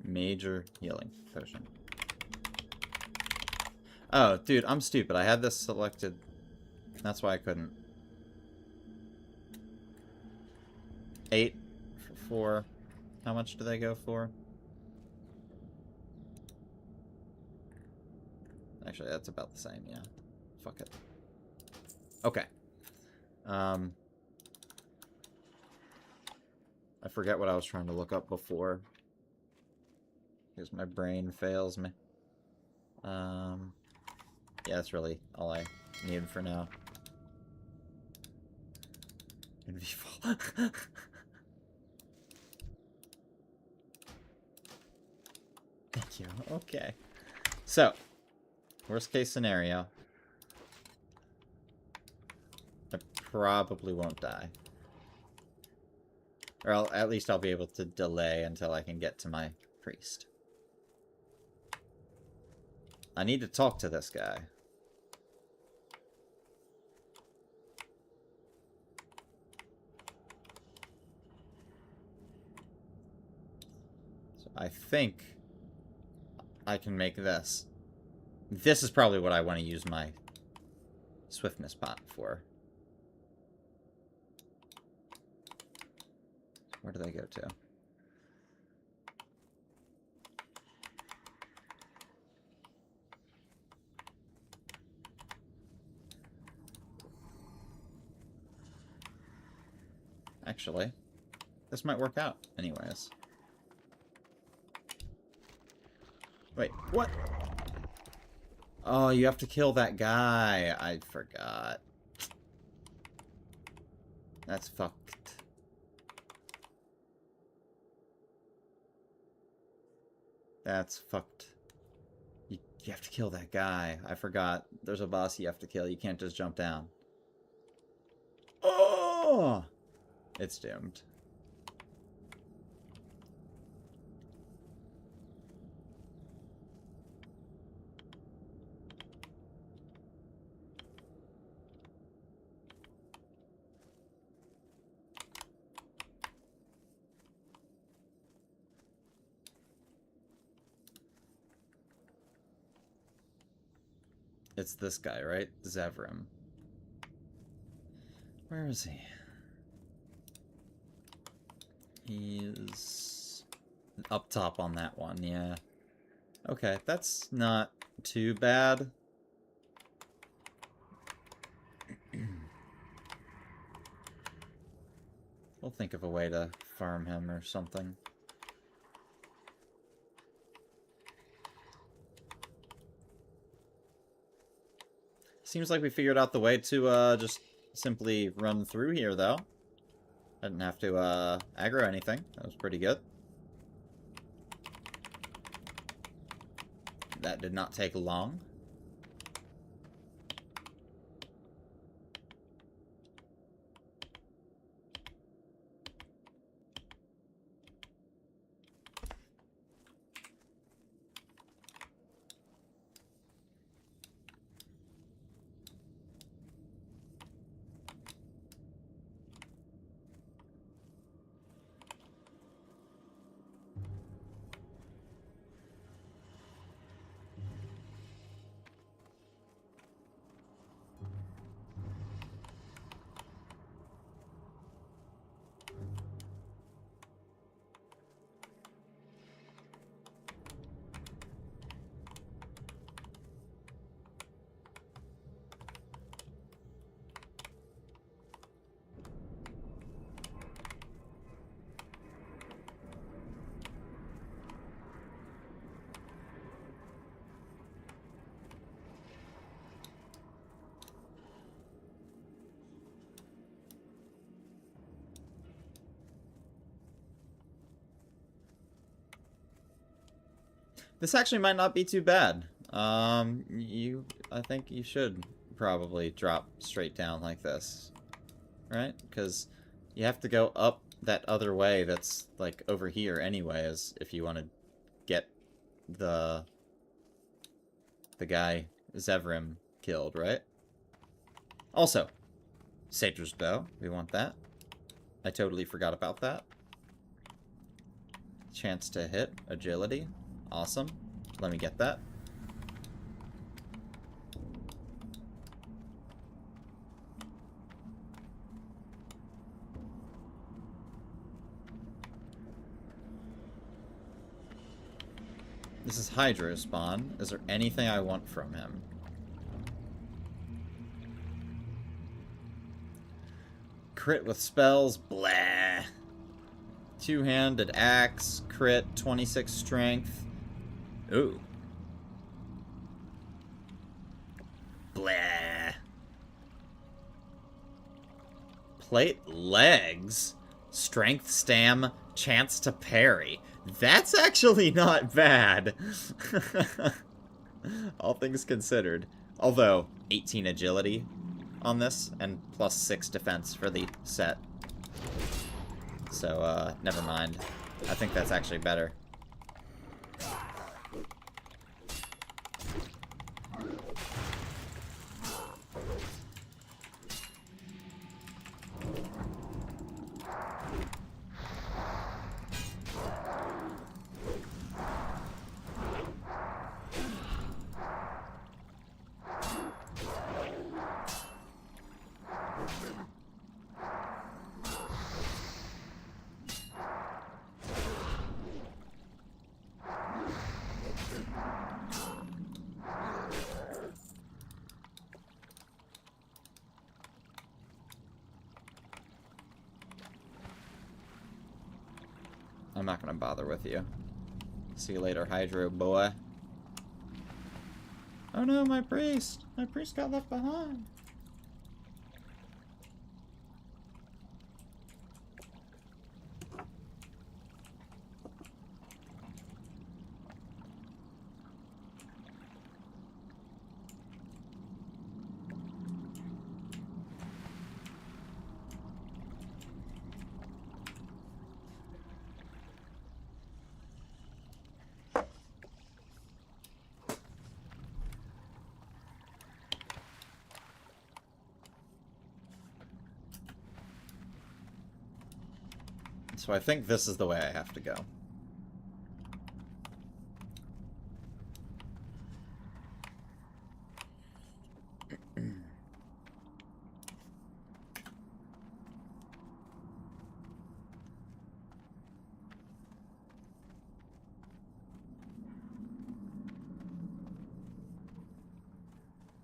Major healing potion. Oh, dude, I'm stupid. I had this selected. That's why I couldn't. 8 for 4. How much do they go for? Actually, that's about the same, yeah. Fuck it. Okay. I forget what I was trying to look up before. Because my brain fails me. Yeah, that's really all I need for now. Thank you. Okay. So, worst case scenario. I probably won't die. Or at least I'll be able to delay until I can get to my priest. I need to talk to this guy. So I think I can make this. This is probably what I want to use my swiftness pot for. Where did I go to? Actually, this might work out anyways. Wait, what? Oh, you have to kill that guy. I forgot. That's fucked. That's fucked. You have to kill that guy. I forgot. There's a boss you have to kill. You can't just jump down. Oh! It's doomed. It's this guy, right? Zevrim. Where is he? He's up top on that one, yeah. Okay, that's not too bad. We'll think of a way to farm him or something. Seems like we figured out the way to just simply run through here, though. I didn't have to aggro anything. That was pretty good. That did not take long. This actually might not be too bad. I think you should probably drop straight down like this. Right? Because you have to go up that other way that's, like, over here anyways, if you want to get the guy Zevrim killed, right? Also, Sator's Bow. We want that. I totally forgot about that. Chance to hit. Agility. Awesome. Let me get that. This is Hydro spawn. Is there anything I want from him? Crit with spells, blah. Two-handed axe, crit, 26 strength. Ooh. Blah. Plate legs, strength, stam, chance to parry. That's actually not bad. All things considered. Although, 18 agility on this, and plus 6 defense for the set. So, never mind. I think that's actually better. I'm not gonna bother with you. See you later, Hydro boy. Oh no, my priest! My priest got left behind. So I think this is the way I have to go.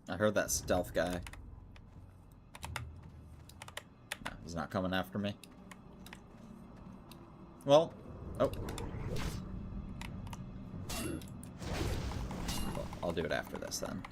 I heard that stealth guy. No, he's not coming after me. Well, oh. Well, I'll do it after this then.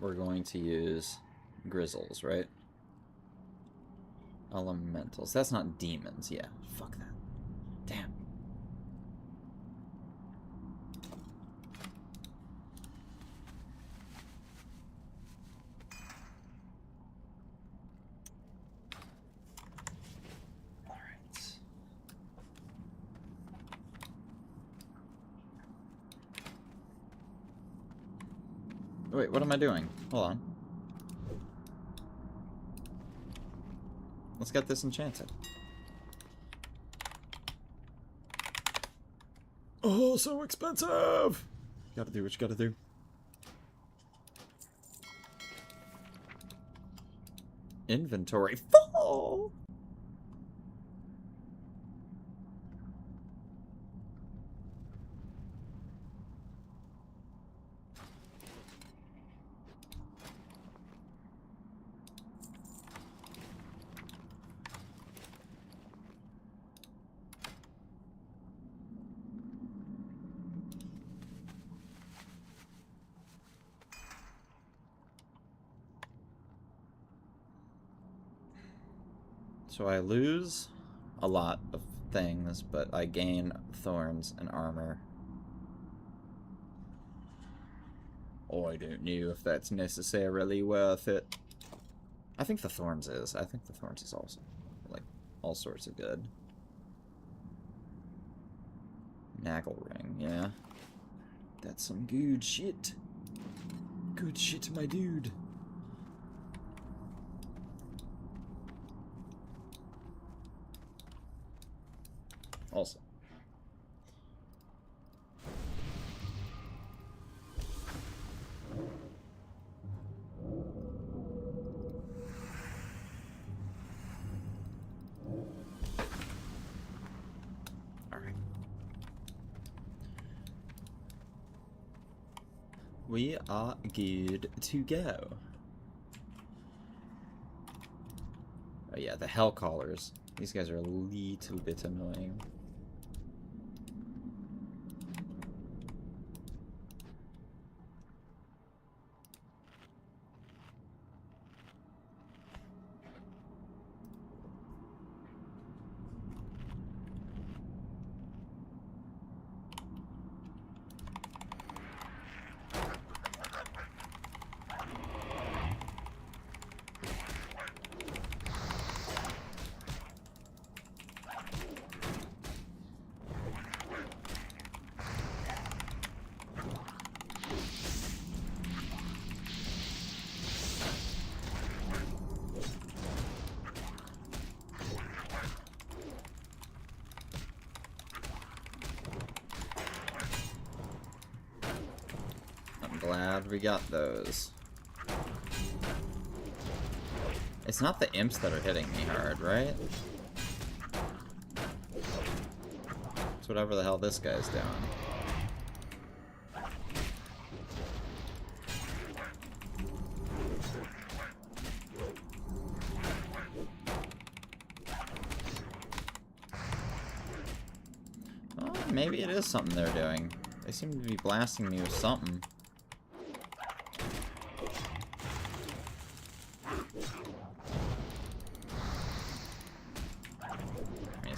We're going to use Grizzles, right? Elementals. That's not demons. Yeah, fuck that. Damn. Alright. Wait, what am I doing? Hold on. Let's get this enchanted. Oh, so expensive! You gotta do what you gotta do. Inventory full! So I lose a lot of things, but I gain thorns and armor. Oh, I don't know if that's necessarily worth it. I think the thorns is. I think the thorns is also, like, all sorts of good. Naggle ring, yeah. That's some good shit. Good shit, my dude. Also. Alright. We are good to go. Oh yeah, the hell callers. These guys are a little bit annoying. Glad we got those. It's not the imps that are hitting me hard, right? It's whatever the hell this guy's doing. Oh, maybe it is something they're doing. They seem to be blasting me with something.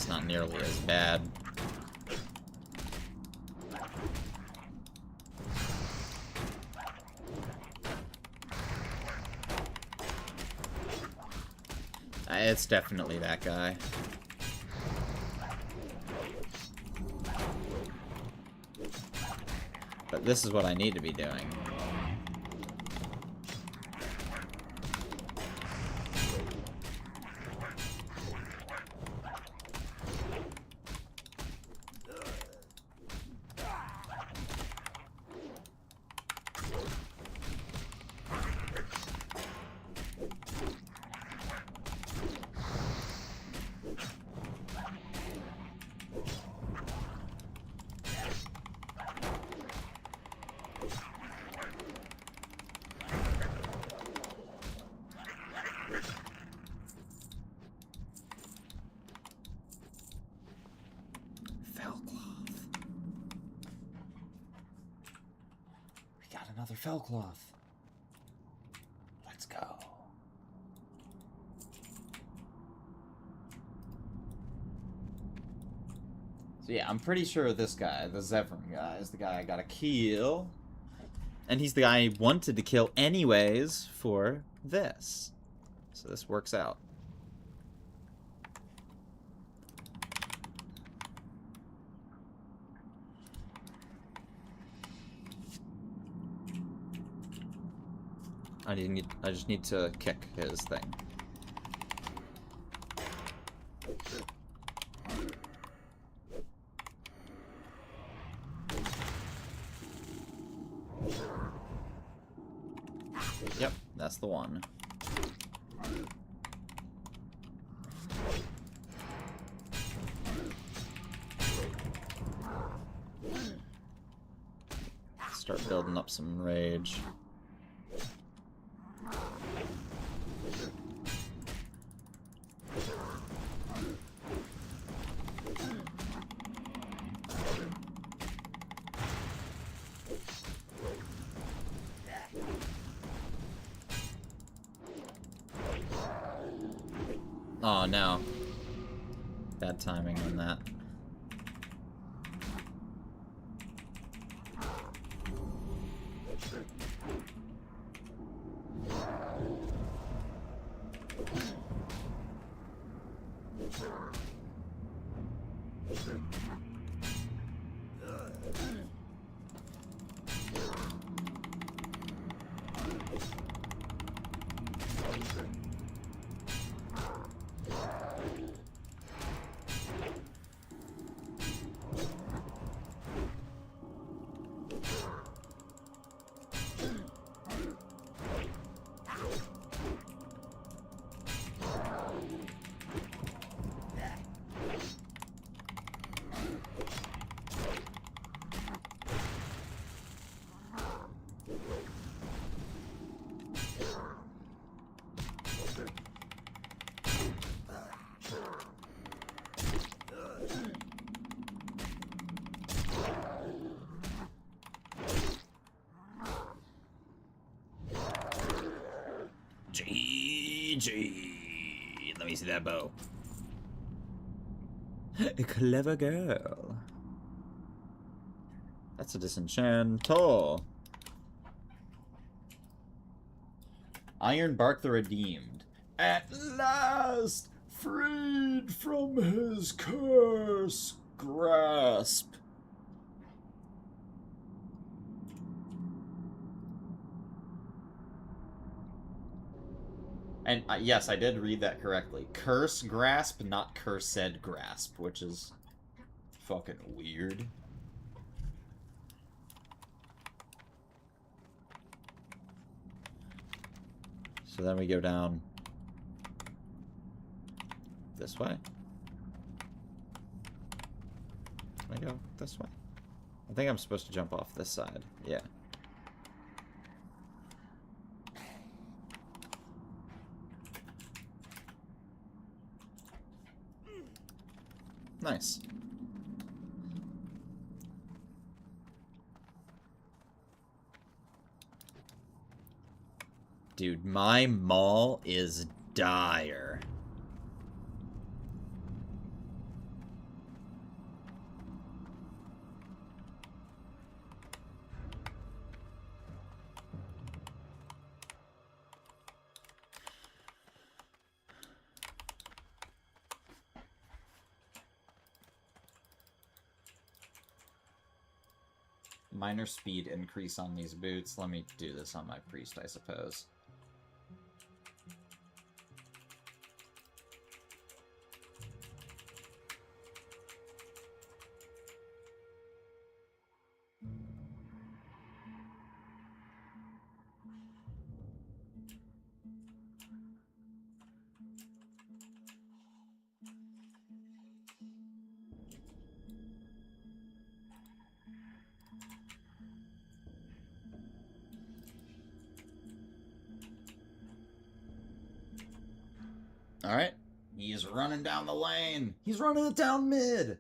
Not nearly as bad. It's definitely that guy. But this is what I need to be doing. Another fell cloth. Let's go. So yeah, I'm pretty sure this guy, the Zevran guy, is the guy I gotta kill. And he's the guy I wanted to kill anyways for this. So this works out. I just need to kick his thing. Yep, that's the one. Start building up some rage. Oh no. Bad timing on that. GG. Let me see that bow. A clever girl. That's a disenchantor. Ironbark the Redeemed. At last! Freed from his curse grasp. And yes, I did read that correctly. Curse grasp, not cursed grasp, which is fucking weird. So then we go down this way. Can I go this way? I think I'm supposed to jump off this side. Yeah. Nice. Dude, my mall is dire. Minor speed increase on these boots. Let me do this on my priest, I suppose. Alright. He's running down the lane. He's running it down mid.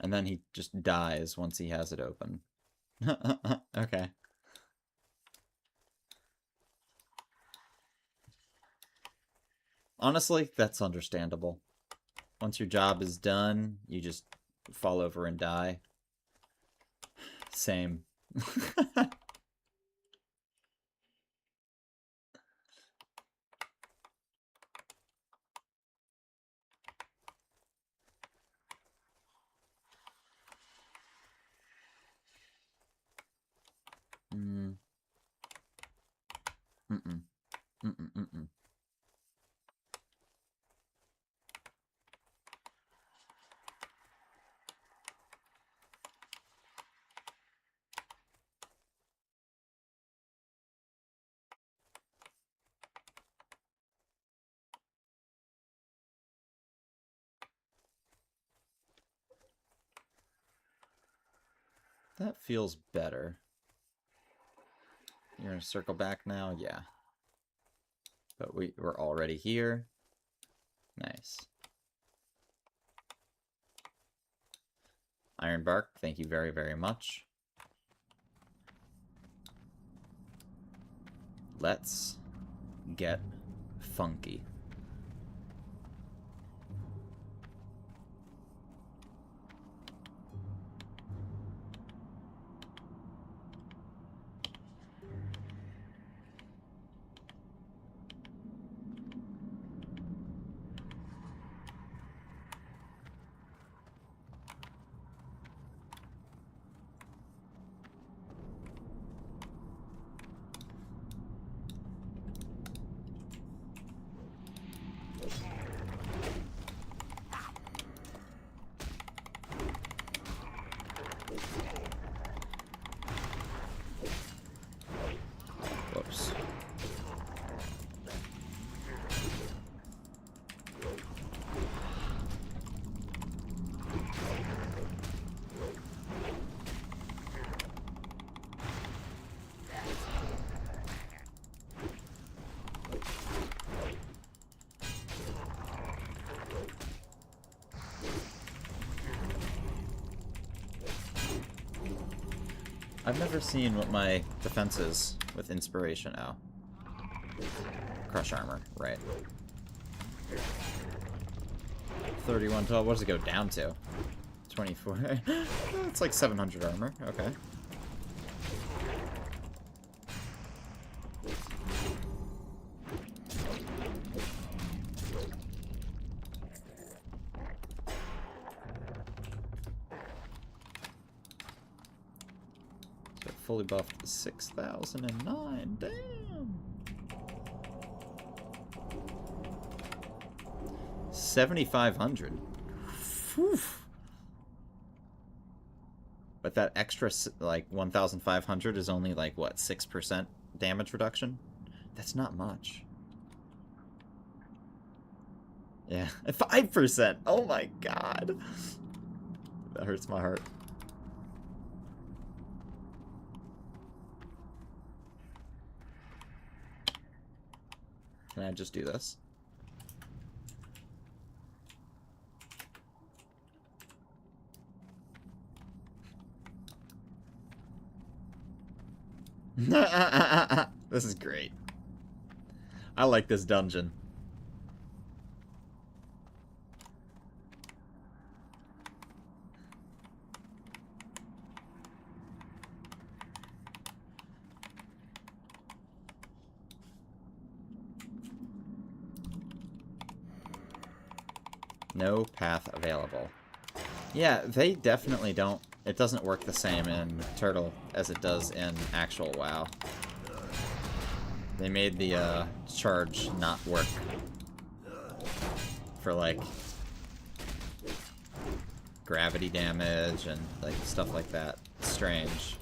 And then he just dies once he has it open. Okay. Honestly, that's understandable. Once your job is done, you just fall over and die. Same. Mm. Mm-mm. Mm-mm. Mm-mm. That feels better. You're gonna circle back now? Yeah. But we're already here. Nice. Iron Bark, thank you very, very much. Let's get funky. Whoops. I've never seen what my defense is with inspiration. Oh. Crush armor, right. 3112, what does it go down to? 24. It's like 700 armor, okay. So fully buffed 6009, damn! 7,500. Whew. But that extra, like, 1,500 is only, like, what, 6% damage reduction? That's not much. Yeah, 5%! Oh my god! That hurts my heart. Can I just do this? This is great. I like this dungeon. No path available. Yeah, they definitely don't. It doesn't work the same in Turtle as it does in actual WoW. They made the charge not work for like gravity damage and like stuff like that. Strange.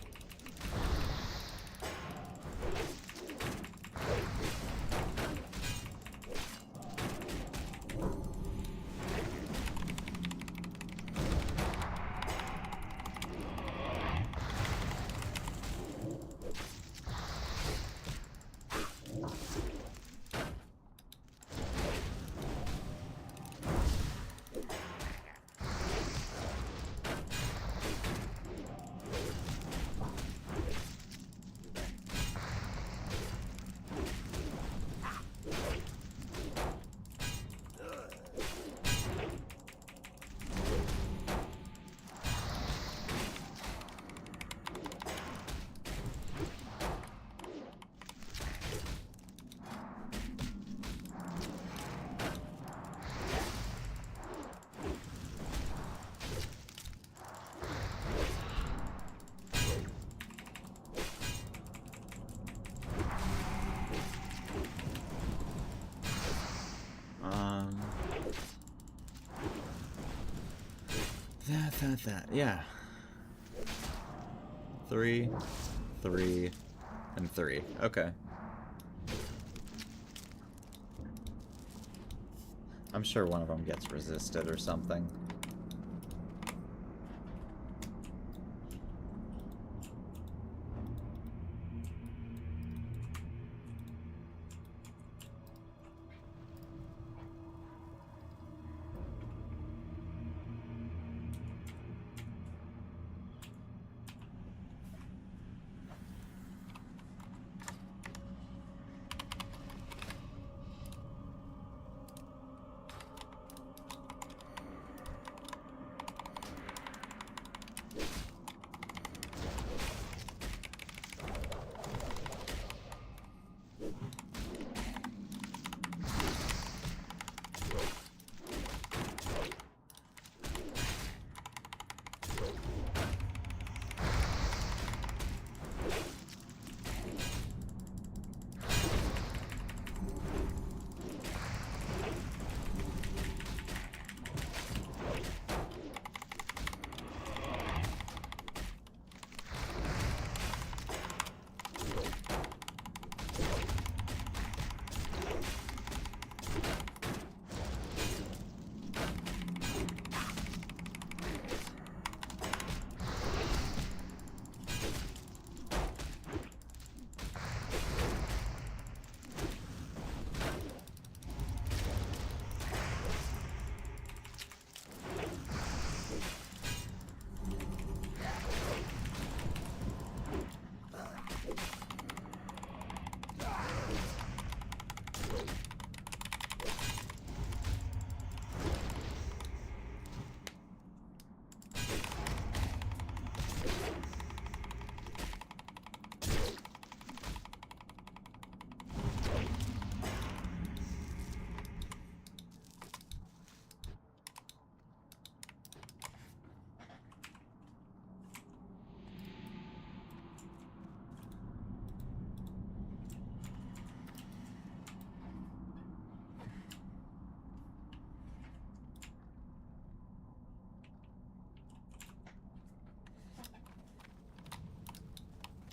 That, yeah. 3, 3, and 3. Okay. I'm sure one of them gets resisted or something.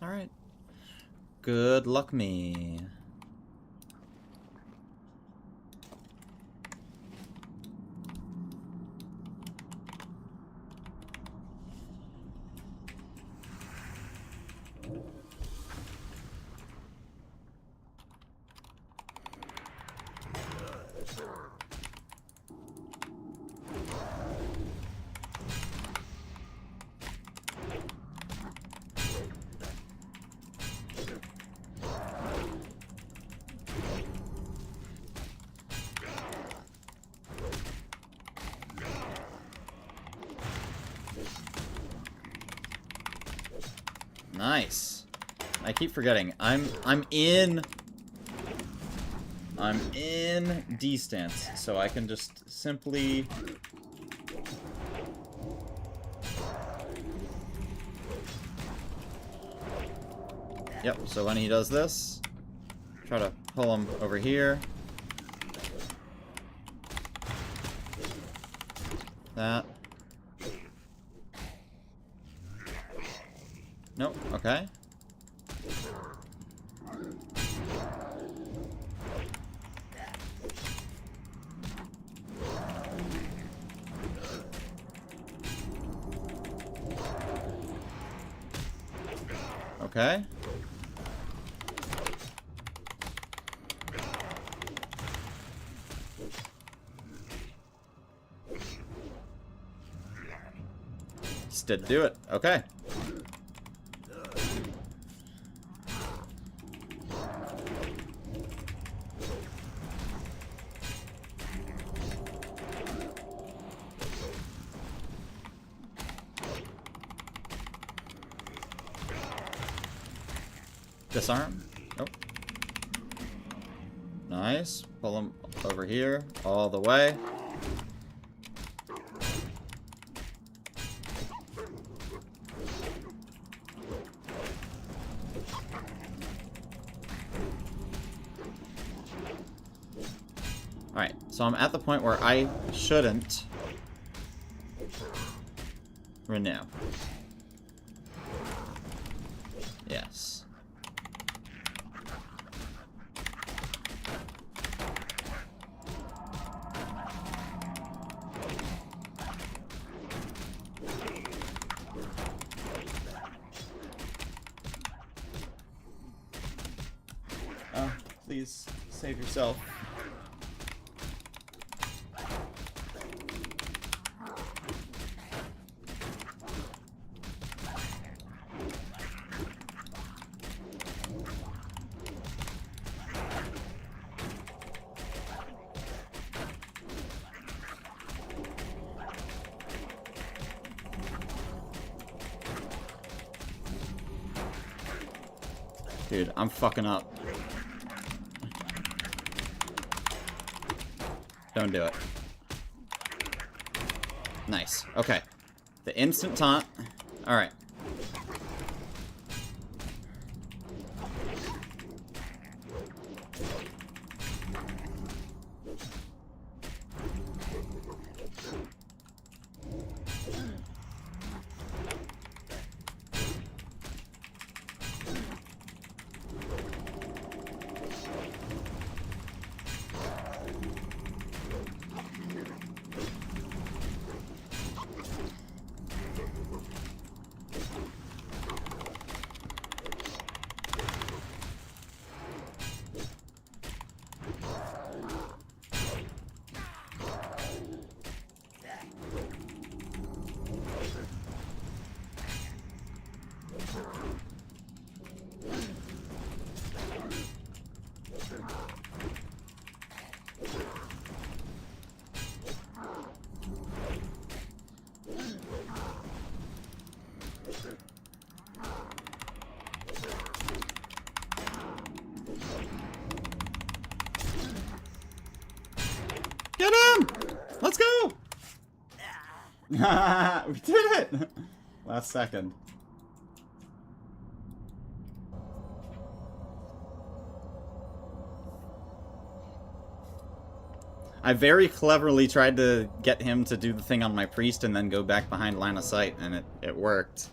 Alright. Good luck me. Nice. I keep forgetting. I'm in D stance, so I can just simply Yep, so when he does this, try to pull him over here. That. Nope, okay. Okay. Just didn't do it. Okay. Disarm. Nope. Nice. Pull him over here all the way. Alright, so I'm at the point where I shouldn't renew. Yes. Oh, please save yourself. Dude, I'm fucking up. Don't do it. Nice. Okay. The instant taunt. Alright. Get him! Let's go! We did it! Last second. I very cleverly tried to get him to do the thing on my priest and then go back behind line of sight, and it worked.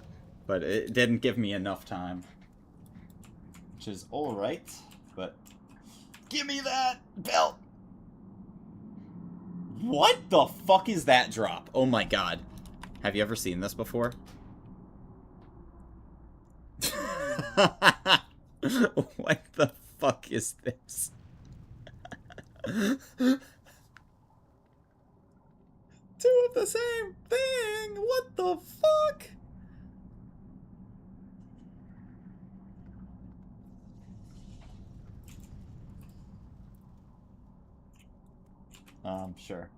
But it didn't give me enough time. which is alright, but give me that belt! What the fuck is that drop? Oh my god. Have you ever seen this before? What the fuck is this? Two of the same thing! What the fuck? Sure.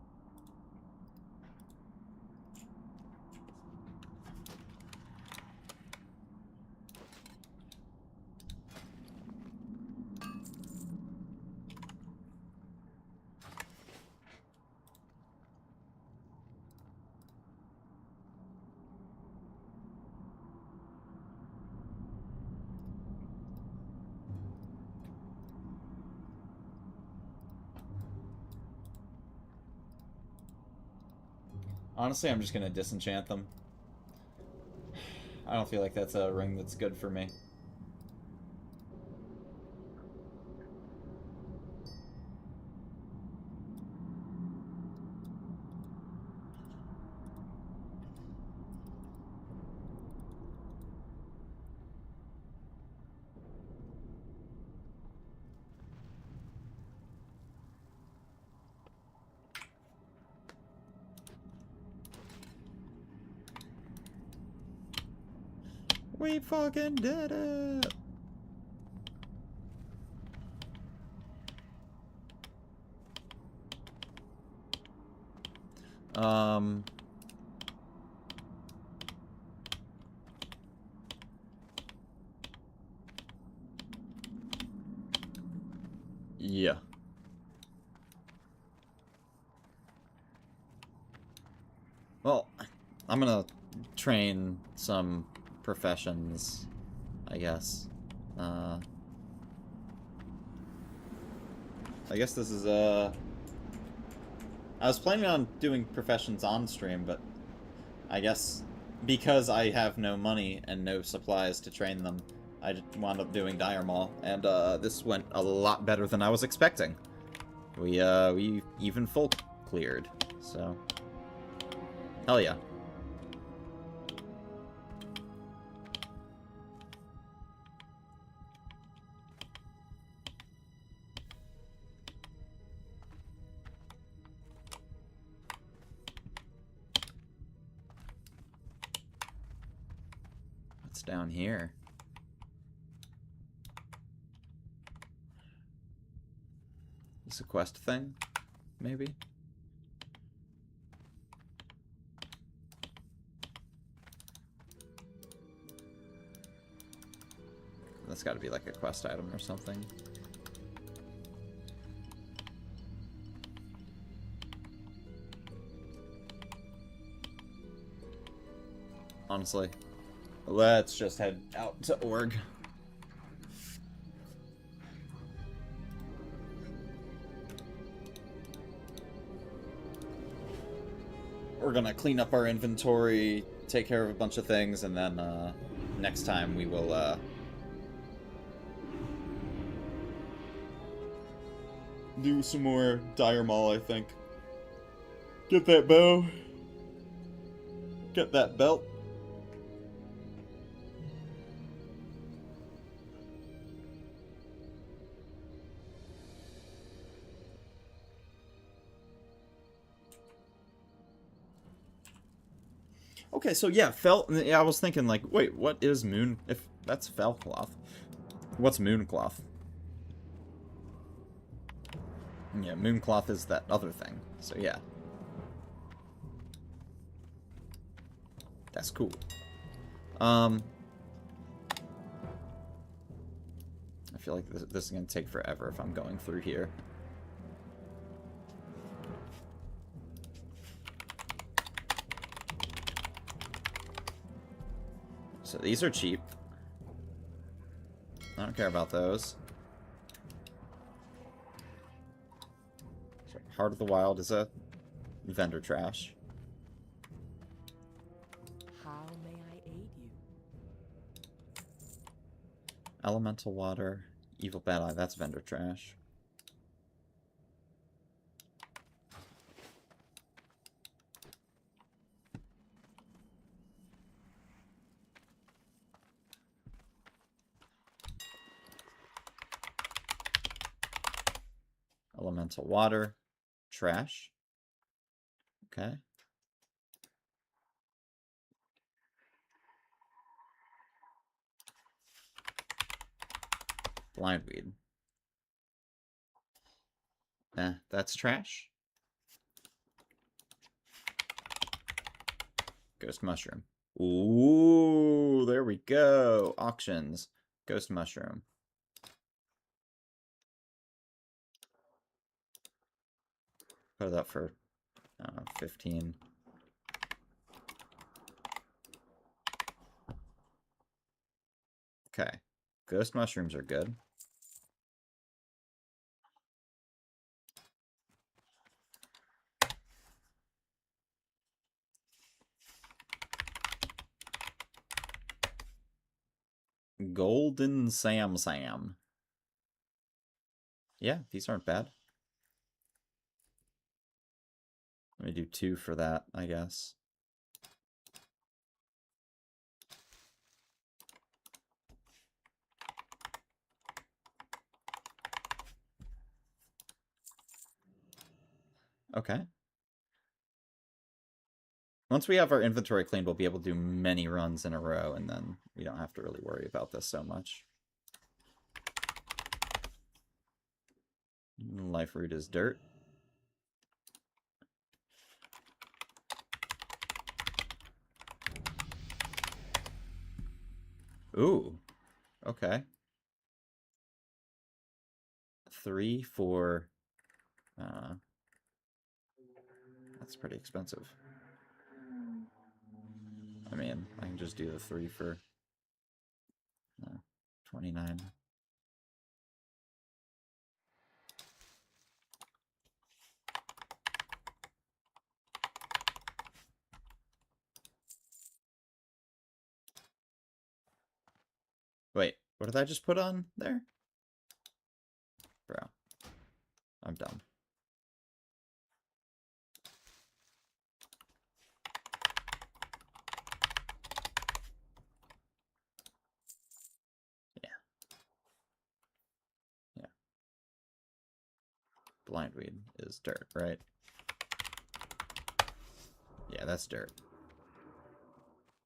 Honestly, I'm just gonna disenchant them. I don't feel like that's a ring that's good for me. We fucking did it! Yeah. Well, I'm gonna train some professions, I guess. I guess this is, I was planning on doing professions on stream, but I guess because I have no money and no supplies to train them, I just wound up doing Dire Maul, and, this went a lot better than I was expecting. We even full cleared, so... Hell yeah. What's down here? Is a quest thing? Maybe? That's gotta be like a quest item or something. Honestly, let's just head out to Org. We're gonna clean up our inventory, take care of a bunch of things, and then next time we will do some more Dire Maul, I think. Get that bow. Get that belt. Okay, so yeah, felt. Yeah, I was thinking like, wait, what is moon? If that's fell cloth, what's moon cloth? Yeah, moon cloth is that other thing. So yeah, that's cool. I feel like this is gonna take forever if I'm going through here. So these are cheap. I don't care about those. So Heart of the Wild is a vendor trash. How may I aid you? Elemental water. Evil bad eye. That's vendor trash. Elemental water. Trash. Okay. Blindweed. That's trash. Ghost mushroom. Ooh, there we go. Auctions. Ghost mushroom. Put it up for 15. Okay. Ghost mushrooms are good. Golden Sam Sam. Yeah, these aren't bad. Let me do 2 for that, I guess. Okay. Once we have our inventory cleaned, we'll be able to do many runs in a row, and then we don't have to really worry about this so much. Life root is dirt. Ooh. Okay. 3 for... that's pretty expensive. I mean, I can just do the 3 for 29. Wait, what did I just put on there? Bro. I'm dumb. Yeah. Yeah. Blindweed is dirt, right? Yeah, that's dirt.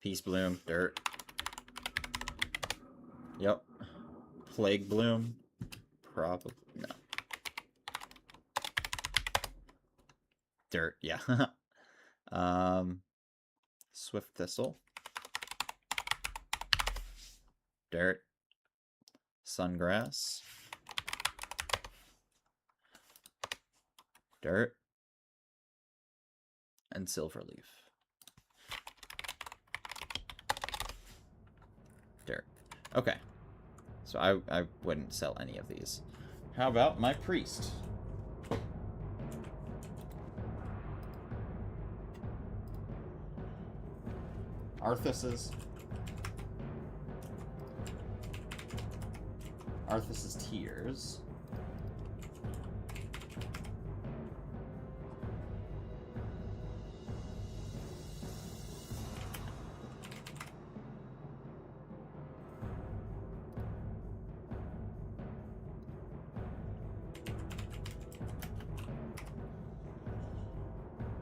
Peace Bloom, dirt. Yep. Plague Bloom, probably no. Dirt, yeah. Swift Thistle, dirt. Sungrass, dirt, and Silverleaf. Dirt. Okay. So I wouldn't sell any of these. How about my priest? Arthas's Tears.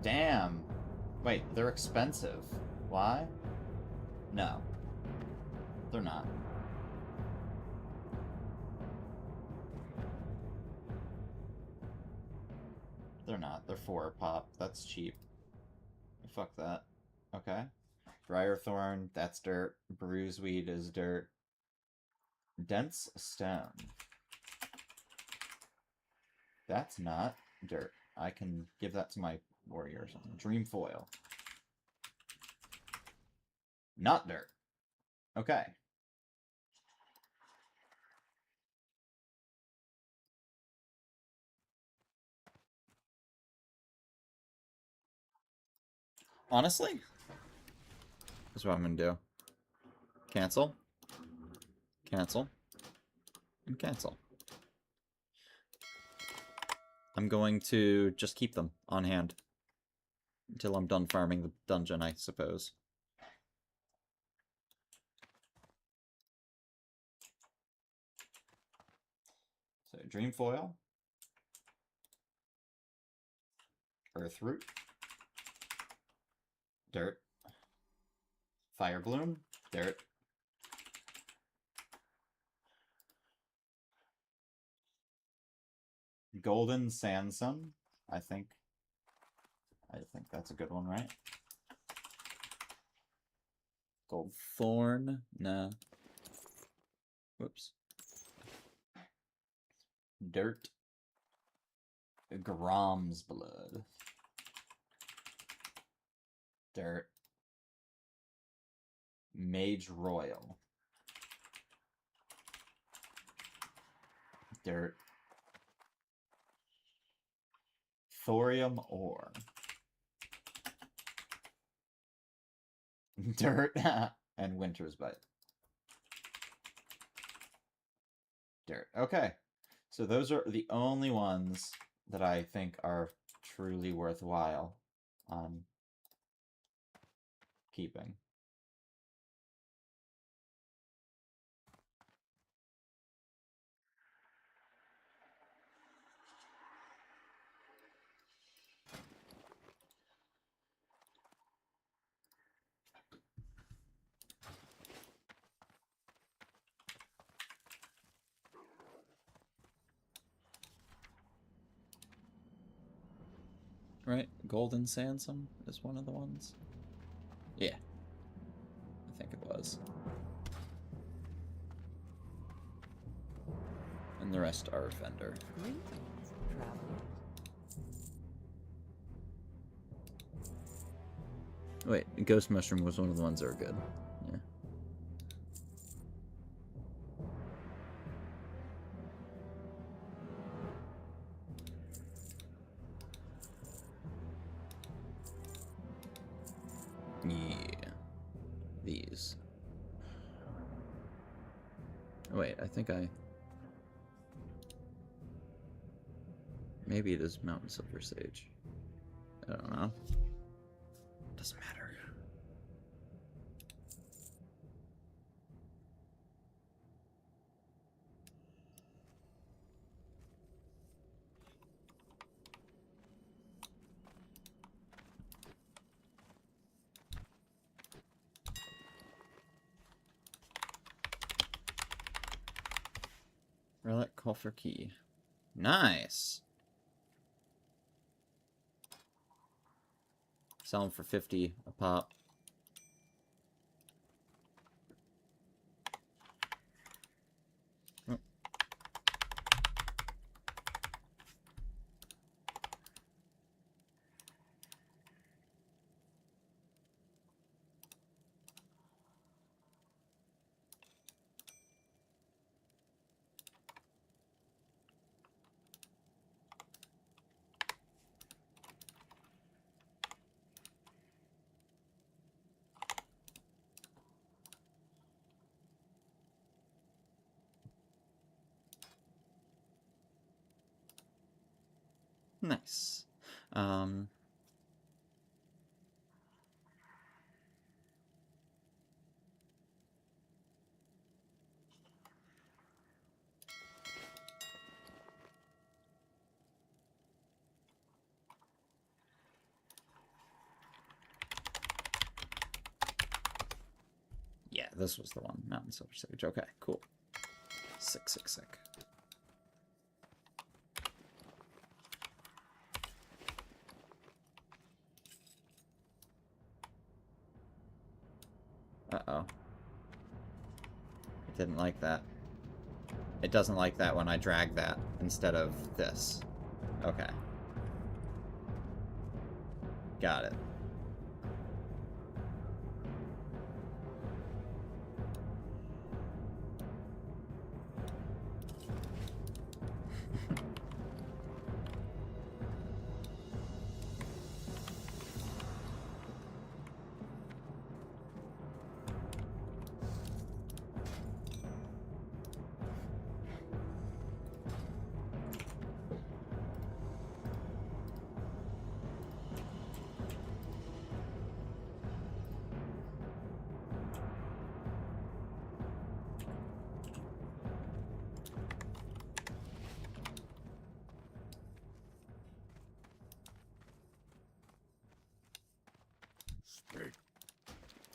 Damn. Wait, they're expensive. Why? No. They're not. They're not. They're 4 a pop. That's cheap. Fuck that. Okay. Briarthorn, that's dirt. Bruiseweed is dirt. Dense Stone. That's not dirt. I can give that to my warrior or something. Dreamfoil. Not dirt. Okay. Honestly, that's what I'm gonna do. Cancel. Cancel. and cancel. I'm going to just keep them on hand until I'm done farming the dungeon, I suppose. So dream foil, earth root, dirt, fire bloom, dirt, golden sandsum. I think that's a good one, right? Gold thorn, nah. Whoops. Dirt, Grom's blood, dirt, Mage Royal, dirt, thorium ore, dirt, and Winter's Bite. Dirt. Okay. So those are the only ones that I think are truly worthwhile keeping. Right? Golden Sandsum is one of the ones. Yeah. I think it was. And the rest are Fender. Greetings, traveler. Wait, Ghost Mushroom was one of the ones that were good. Yeah. Yeah. These. Oh, wait, I think I... Maybe it is Mountain Silver Sage. I don't know. Doesn't matter. Relic, coffer key. Nice! Sell them for 50 a pop. Oh. Nice. Yeah, this was the one. Mountain Silver Sage. Okay, cool. Sick, sick, sick. Uh-oh. It didn't like that. It doesn't like that when I drag that instead of this. Okay. Got it.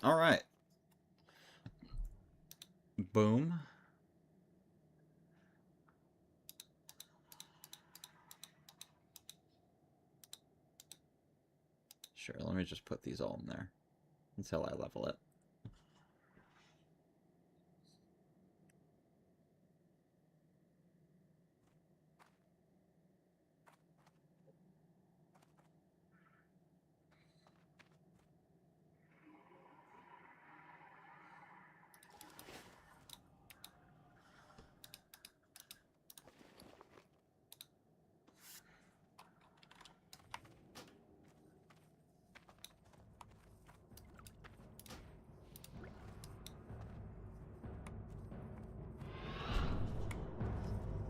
Alright. Boom. Sure, let me just put these all in there until I level it.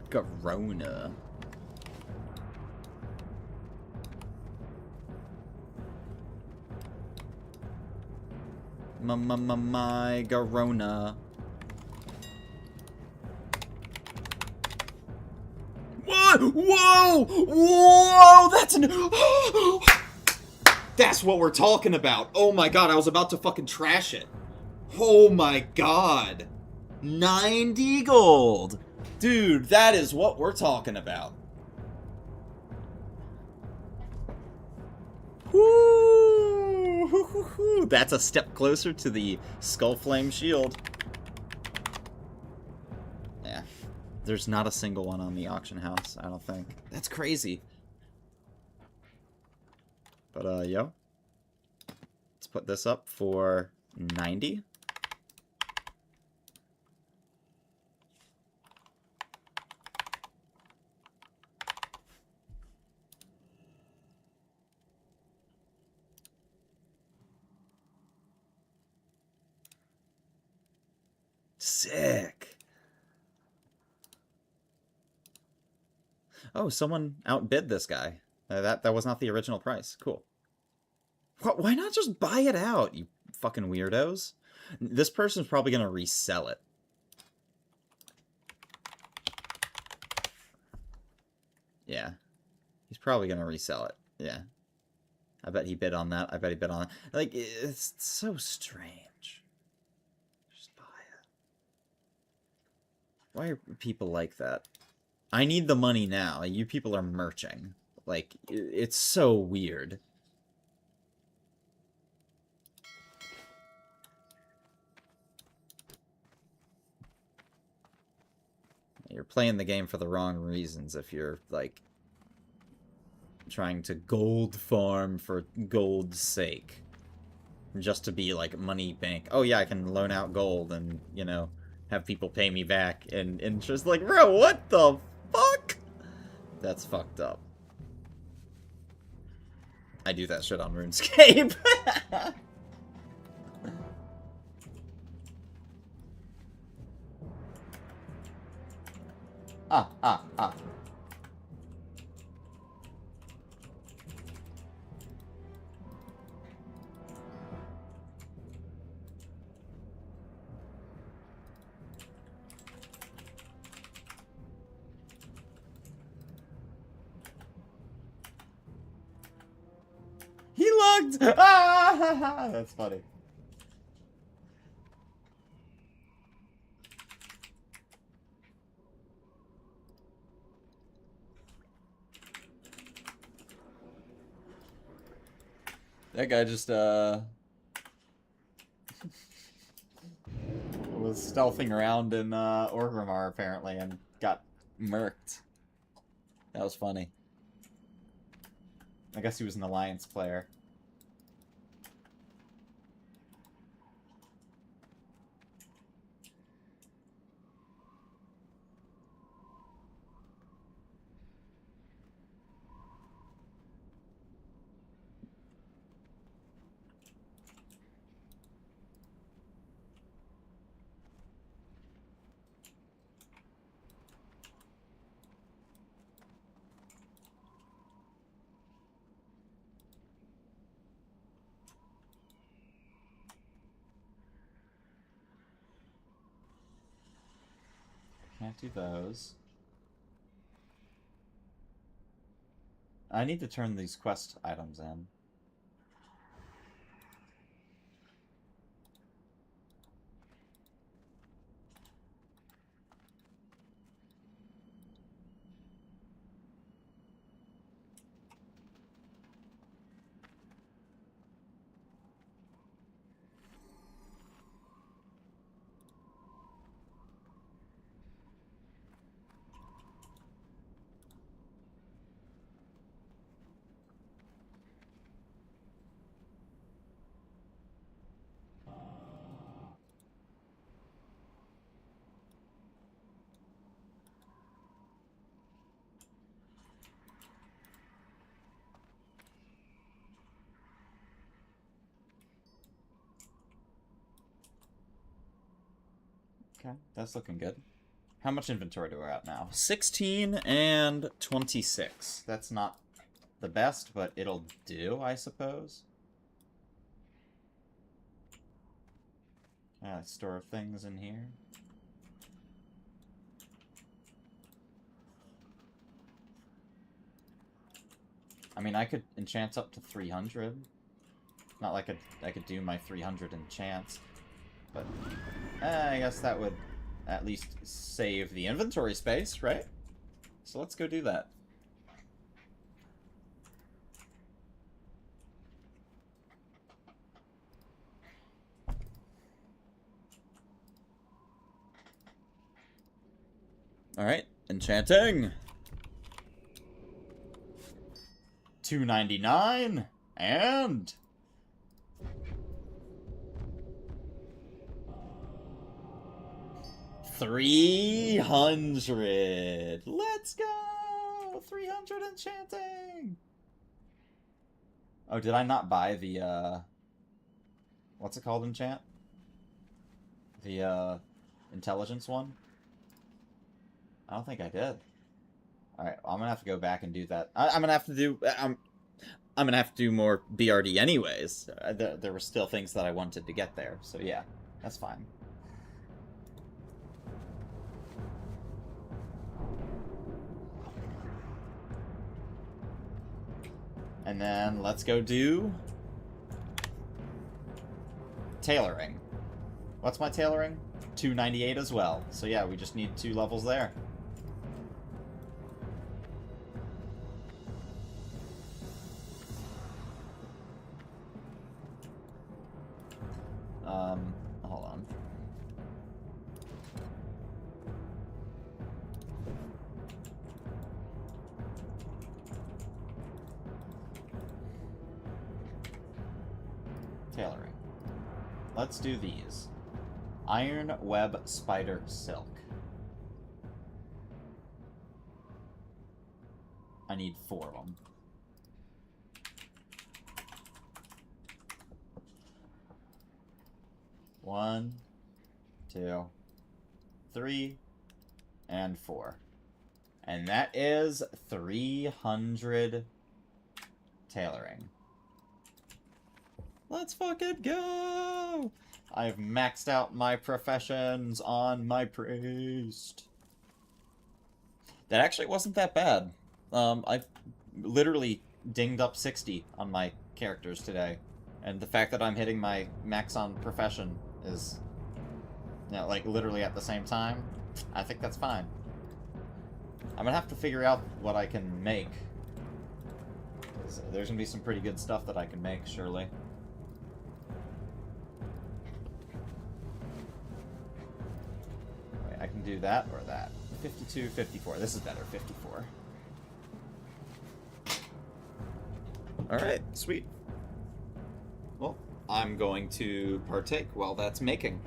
Garona. My Garona. What? Whoa! Whoa! That's an. That's what we're talking about. Oh my god, I was about to fucking trash it. Oh my god. 90 gold. Dude, that is what we're talking about. Woo! That's a step closer to the Skullflame shield. Yeah. There's not a single one on the auction house, I don't think. That's crazy. But, yo. Let's put this up for 90. Sick. Oh, someone outbid this guy. That was not the original price. Cool. Why not just buy it out, you fucking weirdos? This person's probably gonna resell it. Yeah. He's probably gonna resell it. Yeah. I bet he bid on that. I bet he bid on that. Like, it's so strange. Just buy it. Why are people like that? I need the money now. You people are merching. Like, it's so weird. You're playing the game for the wrong reasons if you're, like, trying to gold farm for gold's sake. Just to be, like, money bank. Oh, yeah, I can loan out gold and, you know, have people pay me back in interest. Like, bro, what the fuck? That's fucked up. I do that shit on RuneScape. Ah. He looked! Ah! That's funny. That guy just, was stealthing around in, Orgrimmar, apparently, and got murked. That was funny. I guess he was an Alliance player. Can't do those. I need to turn these quest items in. Okay, that's looking good. How much inventory do we at now? 16 and 26. That's not the best, but it'll do, I suppose. Store things in here. I mean, I could enchant up to 300. Not like I could do my 300 enchants. But I guess that would at least save the inventory space, right? So let's go do that. Alright, enchanting! 299 and 300. Let's go! 300 enchanting! Oh, did I not buy the, what's it called enchant? The, intelligence one? I don't think I did. Alright, well, I'm gonna have to go back and do that. I'm gonna have to do... I'm gonna have to do more BRD anyways. There were still things that I wanted to get there, so yeah, that's fine. And then let's go do tailoring. What's my tailoring? 298 as well. So yeah, we just need 2 levels there. Hold on. Tailoring. Let's do these. Iron Web Spider Silk. I need 4 of them. One, 2, 3, and 4. And that is 300 tailoring. Let's fucking go! I've maxed out my professions on my priest. That actually wasn't that bad. I literally dinged up 60 on my characters today. And the fact that I'm hitting my max on profession is, you know, like literally at the same time, I think that's fine. I'm gonna have to figure out what I can make. There's gonna be some pretty good stuff that I can make, surely. Wait, I can do that or that. 52, 54. This is better, 54. Alright, sweet. Well, I'm going to partake while that's making.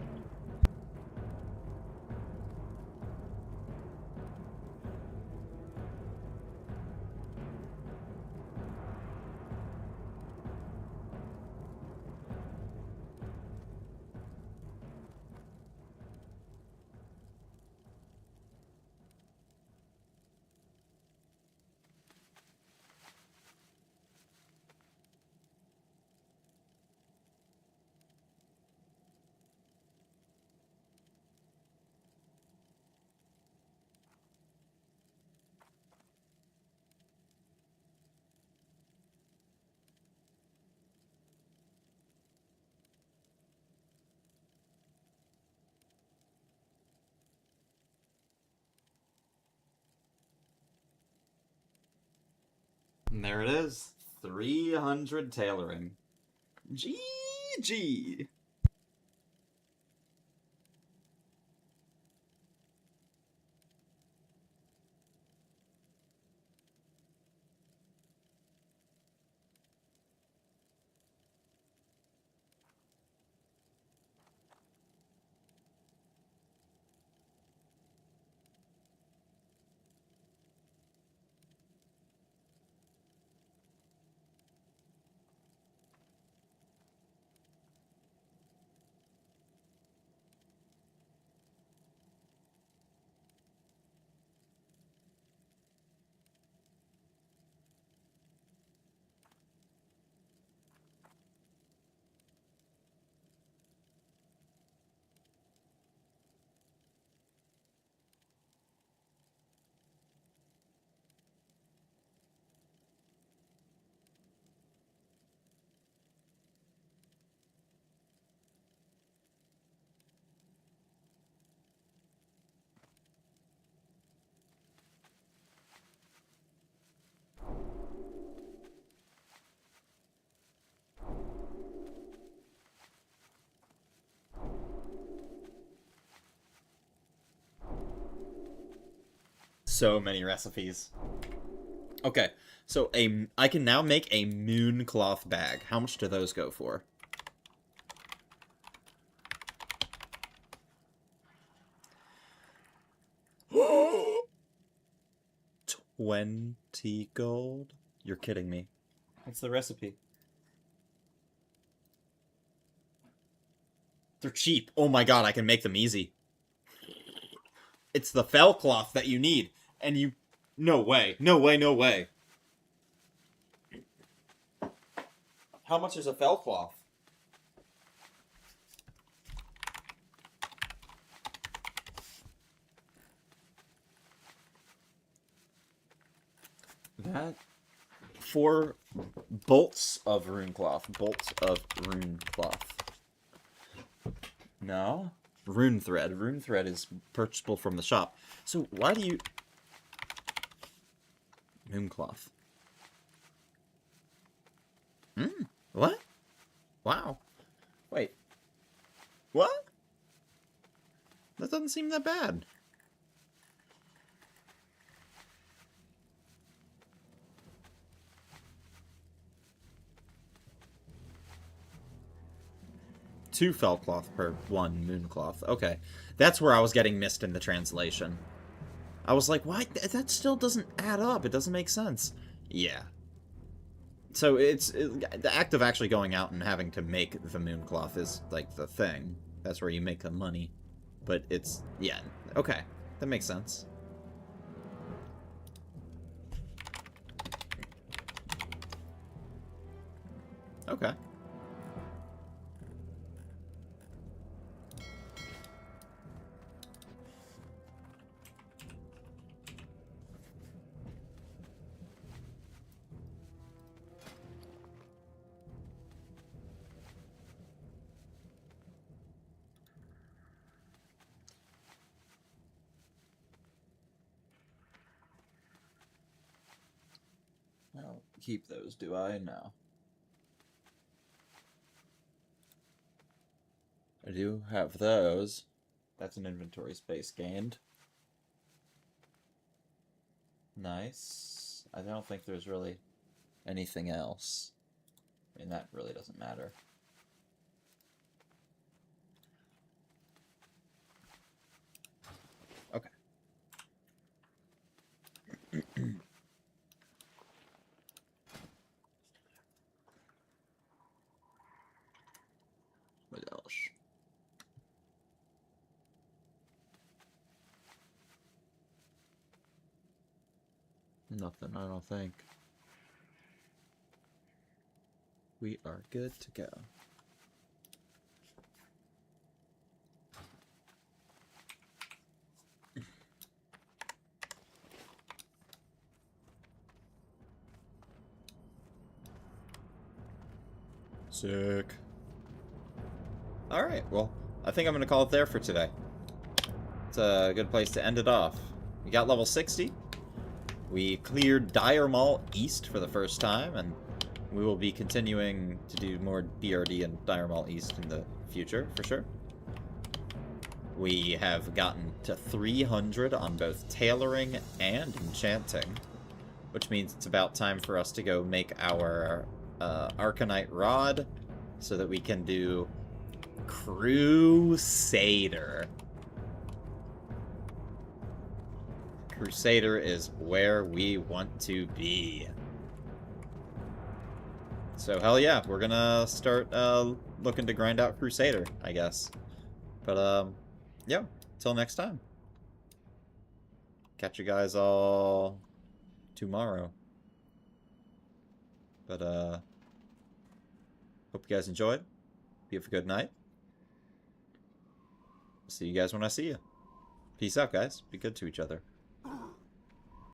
And there it is. 300 tailoring. GG! so many recipes. Okay, so I can now make a moon cloth bag. How much do those go for? $20 gold? You're kidding me. What's the recipe? They're cheap. Oh my god, I can make them easy. It's the fell cloth that you need. And you... No way. No way, no way. How much is a fell cloth? That... 4 bolts of rune cloth. Bolts of rune cloth. No? Rune thread. Rune thread is purchasable from the shop. So why do you... Moon cloth. What? Wow. Wait. What? That doesn't seem that bad. Two fell cloth per one moon cloth. Okay. That's where I was getting missed in the translation. I was like, why? That still doesn't add up. It doesn't make sense. Yeah. So the act of actually going out and having to make the moon cloth is like the thing. That's where you make the money. But it's, yeah. Okay. That makes sense. Okay. I don't keep those, do I? No. I do have those. That's an inventory space gained. Nice. I don't think there's really anything else. I mean, that really doesn't matter. Okay. What else? Nothing, I don't think. We are good to go. Sick. Alright, well, I think I'm going to call it there for today. It's a good place to end it off. We got level 60. We cleared Dire Mall East for the first time, and we will be continuing to do more BRD and Dire Mall East in the future, for sure. We have gotten to 300 on both tailoring and enchanting, which means it's about time for us to go make our Arcanite Rod so that we can do Crusader. Crusader is where we want to be. So, hell yeah, we're gonna start looking to grind out Crusader, I guess. But, yeah, till next time. Catch you guys all tomorrow. But, hope you guys enjoyed. You have a good night. See you guys when I see you. Peace out, guys. Be good to each other.